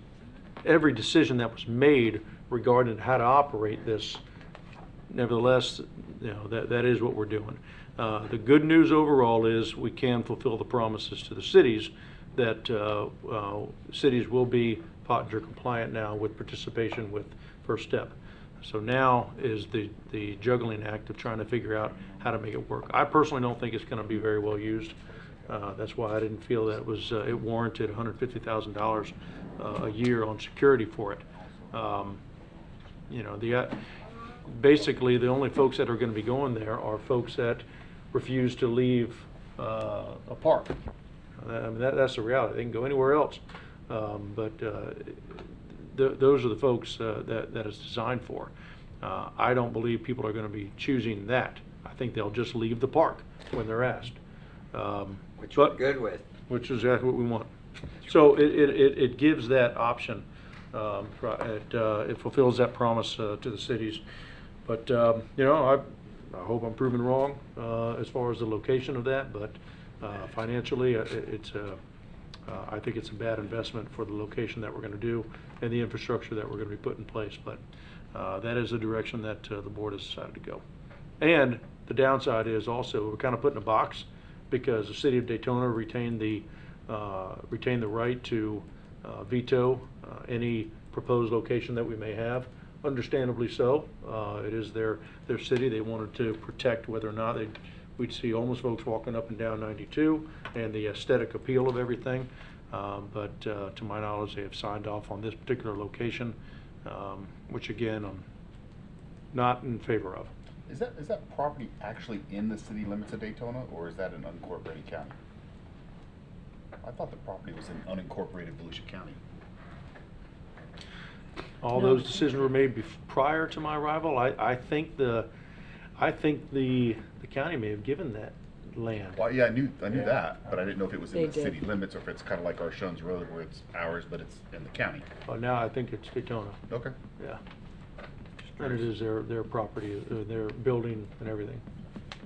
Speaker 6: every decision that was made regarding how to operate this. Nevertheless, that is what we're doing. The good news overall is we can fulfill the promises to the cities that cities will be Pottinger compliant now with participation with First Step. So now is the juggling act of trying to figure out how to make it work. I personally don't think it's going to be very well used. That's why I didn't feel that it warranted $150,000 a year on security for it. You know, basically the only folks that are going to be going there are folks that refuse to leave a park. I mean, that's the reality. They can go anywhere else, but those are the folks that it's designed for. I don't believe people are going to be choosing that. I think they'll just leave the park when they're asked.
Speaker 1: Which we're good with.
Speaker 6: Which is exactly what we want. So it gives that option. It fulfills that promise to the cities. But you know, I hope I'm proven wrong as far as the location of that. But financially, I think it's a bad investment for the location that we're going to do and the infrastructure that we're going to be put in place. But that is the direction that the board has decided to go. And the downside is also we're kind of put in a box because the city of Daytona retained the right to veto any proposed location that we may have. Understandably so. It is their city. They wanted to protect whether or not we'd see homeless folks walking up and down 92 and the aesthetic appeal of everything. But to my knowledge, they have signed off on this particular location, which again, I'm not in favor of.
Speaker 3: Is that property actually in the city limits of Daytona, or is that in unincorporated county? I thought the property was in unincorporated Volusia County.
Speaker 6: All those decisions were made prior to my arrival. I think the county may have given that land.
Speaker 3: Well, yeah, I knew that, but I didn't know if it was in
Speaker 8: They
Speaker 3: the
Speaker 8: did.
Speaker 3: city limits or if it's kind of like our Shuns Road where it's ours, but it's in the county.
Speaker 6: Well, now I think it's Daytona.
Speaker 3: Okay.
Speaker 6: Yeah. And it is their property, their building and everything.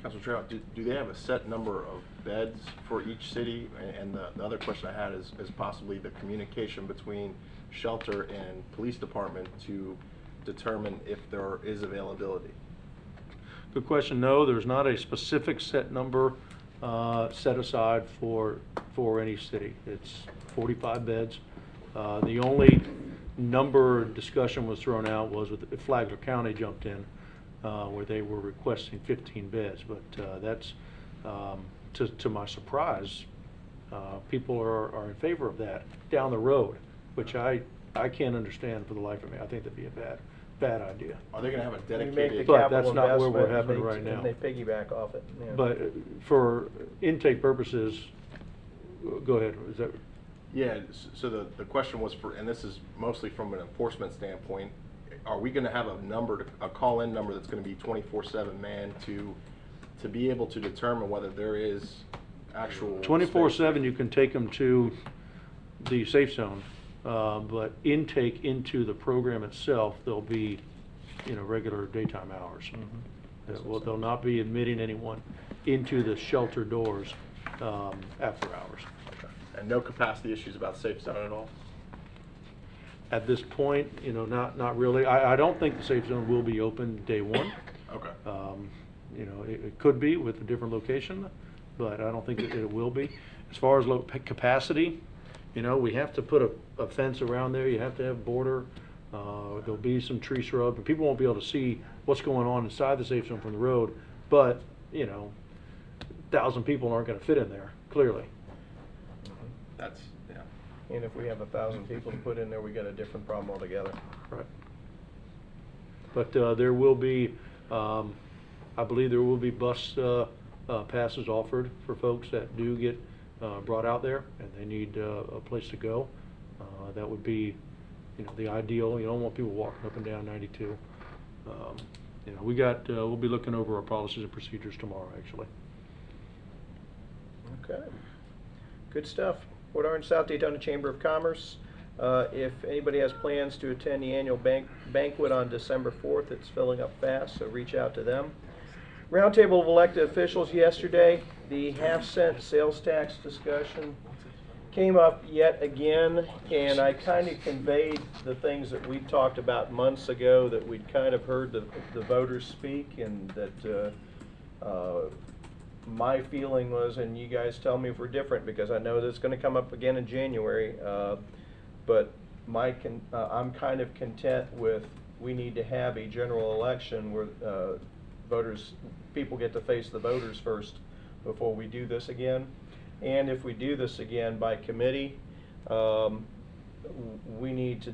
Speaker 20: Councilor Trout, do they have a set number of beds for each city? And the other question I had is possibly the communication between shelter and police department to determine if there is availability.
Speaker 6: Good question. No, there's not a specific set number set aside for any city. It's 45 beds. The only number discussion was thrown out was with Flagler County jumped in, where they were requesting 15 beds. But that's, to my surprise, people are in favor of that down the road, which I can't understand for the life of me. I think that'd be a bad idea.
Speaker 20: Are they going to have a
Speaker 2: We make the
Speaker 20: dedicated?
Speaker 6: But that's
Speaker 2: capital
Speaker 6: not where we're
Speaker 2: investment
Speaker 6: having
Speaker 2: and
Speaker 6: right
Speaker 2: they-
Speaker 6: now.
Speaker 2: And they piggyback off it. Yeah.
Speaker 6: But for intake purposes, go ahead. Is that?
Speaker 20: Yeah, so the question was and this is mostly from an enforcement standpoint, are we going to have a call-in number that's going to be 24/7 man to be able to determine whether there is actual
Speaker 6: 24/7, you can take them to the safe zone, but intake into the program itself, there'll be, regular daytime hours. They'll not be admitting anyone into the shelter doors after hours.
Speaker 20: And no capacity issues about safe zone at all?
Speaker 6: At this point, not really. I don't think the safe zone will be open day one.
Speaker 20: Okay.
Speaker 6: It could be with a different location, but I don't think it will be. As far as capacity, we have to put a fence around there. You have to have border. There'll be some tree shrub, and people won't be able to see what's going on inside the safe zone from the road. But 1,000 people aren't going to fit in there, clearly.
Speaker 20: That's, yeah.
Speaker 2: And if we have 1,000 people to put in there, we got a different problem altogether.
Speaker 6: Right. But there will be, I believe there will be bus passes offered for folks that do get brought out there and they need a place to go. That would be, the ideal. You don't want people walking up and down 92. We'll be looking over our policies and procedures tomorrow, actually.
Speaker 2: Okay. Good stuff. Port Orange South Daytona Chamber of Commerce. If anybody has plans to attend the annual banquet on December 4th, it's filling up fast, so reach out to them. Roundtable of elected officials yesterday. The half-cent sales tax discussion came up yet again, and I kind of conveyed the things that we talked about months ago, that we'd kind of heard the voters speak, and that
Speaker 19: my feeling was, and you guys tell me if we're different, because I know that's gonna come up again in January, but I'm kind of content with, we need to have a general election where people get to face the voters first before we do this again. And if we do this again by committee, we need to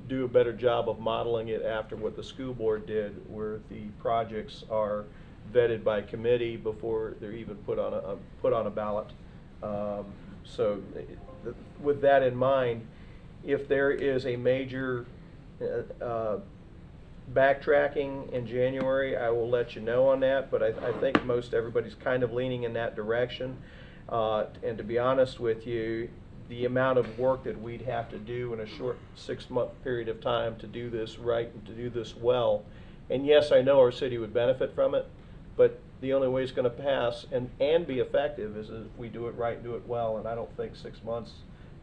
Speaker 19: do a better job of modeling it after what the school board did, where the projects are vetted by committee before they're even put on a ballot. With that in mind, if there is a major backtracking in January, I will let you know on that, but I think most everybody's kind of leaning in that direction. And to be honest with you, the amount of work that we'd have to do in a short 6-month period of time to do this right and to do this well, and yes, I know our city would benefit from it, but the only way it's going to pass and be effective is if we do it right and do it well, and I don't think 6 months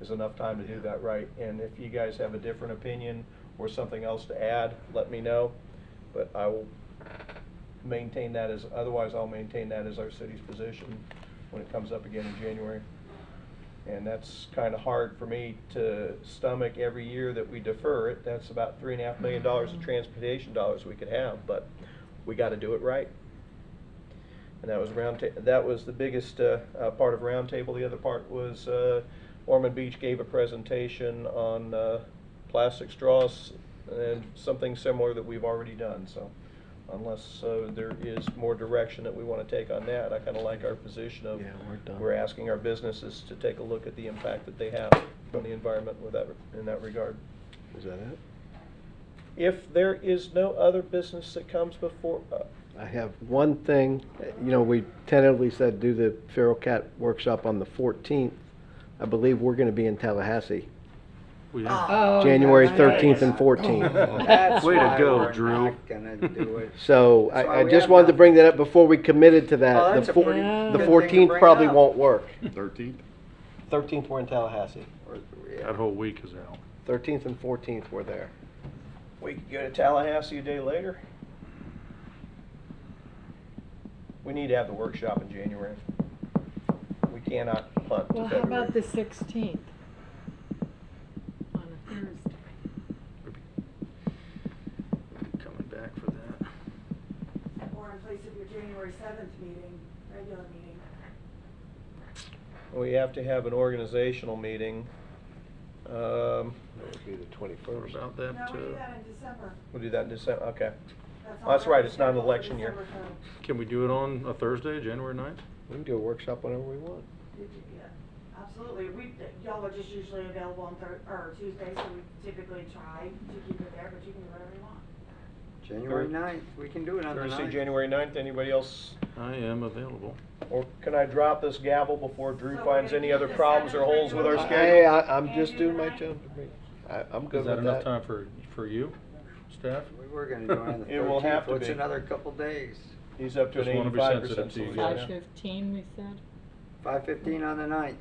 Speaker 19: is enough time to do that right. And if you guys have a different opinion or something else to add, let me know, but I will maintain that as, otherwise I'll maintain that as our city's position when it comes up again in January. And that's kind of hard for me to stomach every year that we defer it. That's about $3.5 million of transportation dollars we could have, but we got to do it right. And that was that was the biggest part of Roundtable. The other part was Ormond Beach gave a presentation on plastic straws and something similar that we've already done. So unless there is more direction that we want to take on that, I kind of like our position of we're asking our businesses to take a look at the impact that they have on the environment in that regard.
Speaker 4: Is that it?
Speaker 19: If there is no other business that comes before,
Speaker 4: I have one thing. We tentatively said do the Feral Cat workshop on the 14th. I believe we're going to be in Tallahassee. January 13th and 14th.
Speaker 1: That's
Speaker 4: Way to
Speaker 1: why
Speaker 4: go,
Speaker 1: we're
Speaker 4: Drew.
Speaker 1: not gonna do it.
Speaker 4: So
Speaker 1: That's why
Speaker 4: I
Speaker 1: we
Speaker 4: just
Speaker 1: have
Speaker 4: wanted to
Speaker 1: nothing.
Speaker 4: bring that up before we committed to that.
Speaker 1: Oh, that's a pretty
Speaker 4: the
Speaker 1: good
Speaker 4: 14th
Speaker 1: thing to
Speaker 4: probably
Speaker 1: bring up.
Speaker 4: won't work.
Speaker 3: 13th?
Speaker 4: 13th we're in Tallahassee.
Speaker 6: That whole week is out.
Speaker 4: 13th and 14th we're there.
Speaker 19: we could go to Tallahassee a day later. We need to have the workshop in January. We cannot punt to
Speaker 8: Well, how
Speaker 19: February.
Speaker 8: about the 16th? On a Thursday.
Speaker 6: Coming back for that.
Speaker 7: Or in place of your January 7th meeting, regular meeting.
Speaker 19: We have to have an organizational meeting.
Speaker 4: That would be the 21st.
Speaker 6: About that,
Speaker 7: No, we do that in December.
Speaker 19: We'll do that in December, okay.
Speaker 7: That's
Speaker 19: Oh, that's
Speaker 7: on
Speaker 19: right,
Speaker 7: our
Speaker 19: it's not an
Speaker 7: schedule for
Speaker 19: election year.
Speaker 7: December 3rd.
Speaker 6: Can we do it on a Thursday, January 9th?
Speaker 4: We can do a workshop whenever we want.
Speaker 7: Yeah, absolutely. Y'all are just usually available on Tuesday, so we typically try to keep it there, but you can do whatever you want.
Speaker 1: January 9th, we can do it on the
Speaker 19: Thursday,
Speaker 1: 9th.
Speaker 19: January 9th, anybody else?
Speaker 6: I am available.
Speaker 19: Or can I drop this gavel before Drew
Speaker 7: So we're
Speaker 19: finds
Speaker 7: gonna
Speaker 19: any
Speaker 7: keep
Speaker 19: other
Speaker 7: the
Speaker 19: problems or
Speaker 7: 7th
Speaker 19: holes with our
Speaker 7: regular
Speaker 19: schedule?
Speaker 4: Hey, I'm just doing my job. I'm good
Speaker 6: Is that
Speaker 4: with
Speaker 6: enough
Speaker 4: that.
Speaker 6: time for you, staff?
Speaker 1: We were gonna do it on the 13th.
Speaker 19: It will have to
Speaker 1: What's
Speaker 19: be.
Speaker 1: another couple days?
Speaker 19: He's up to an
Speaker 6: Just wanna be
Speaker 19: 85%
Speaker 6: sensitive to you
Speaker 19: solution.
Speaker 6: guys.
Speaker 8: 5:15, we said?
Speaker 1: 5:15 on the 9th.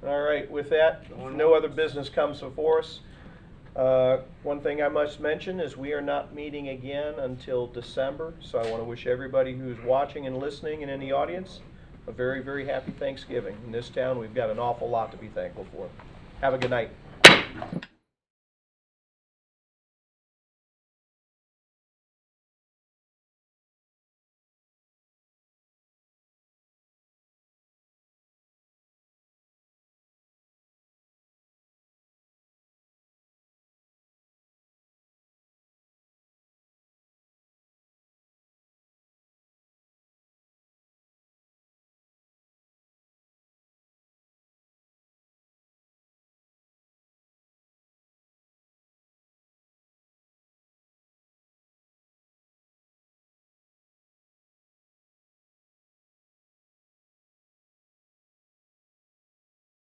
Speaker 19: All right, with that, if
Speaker 1: Going
Speaker 19: no
Speaker 1: once.
Speaker 19: other business comes before us. One thing I must mention is we are not meeting again until December, so I want to wish everybody who's watching and listening and in the audience a very, very happy Thanksgiving. In this town, we've got an awful lot to be thankful for. Have a good night.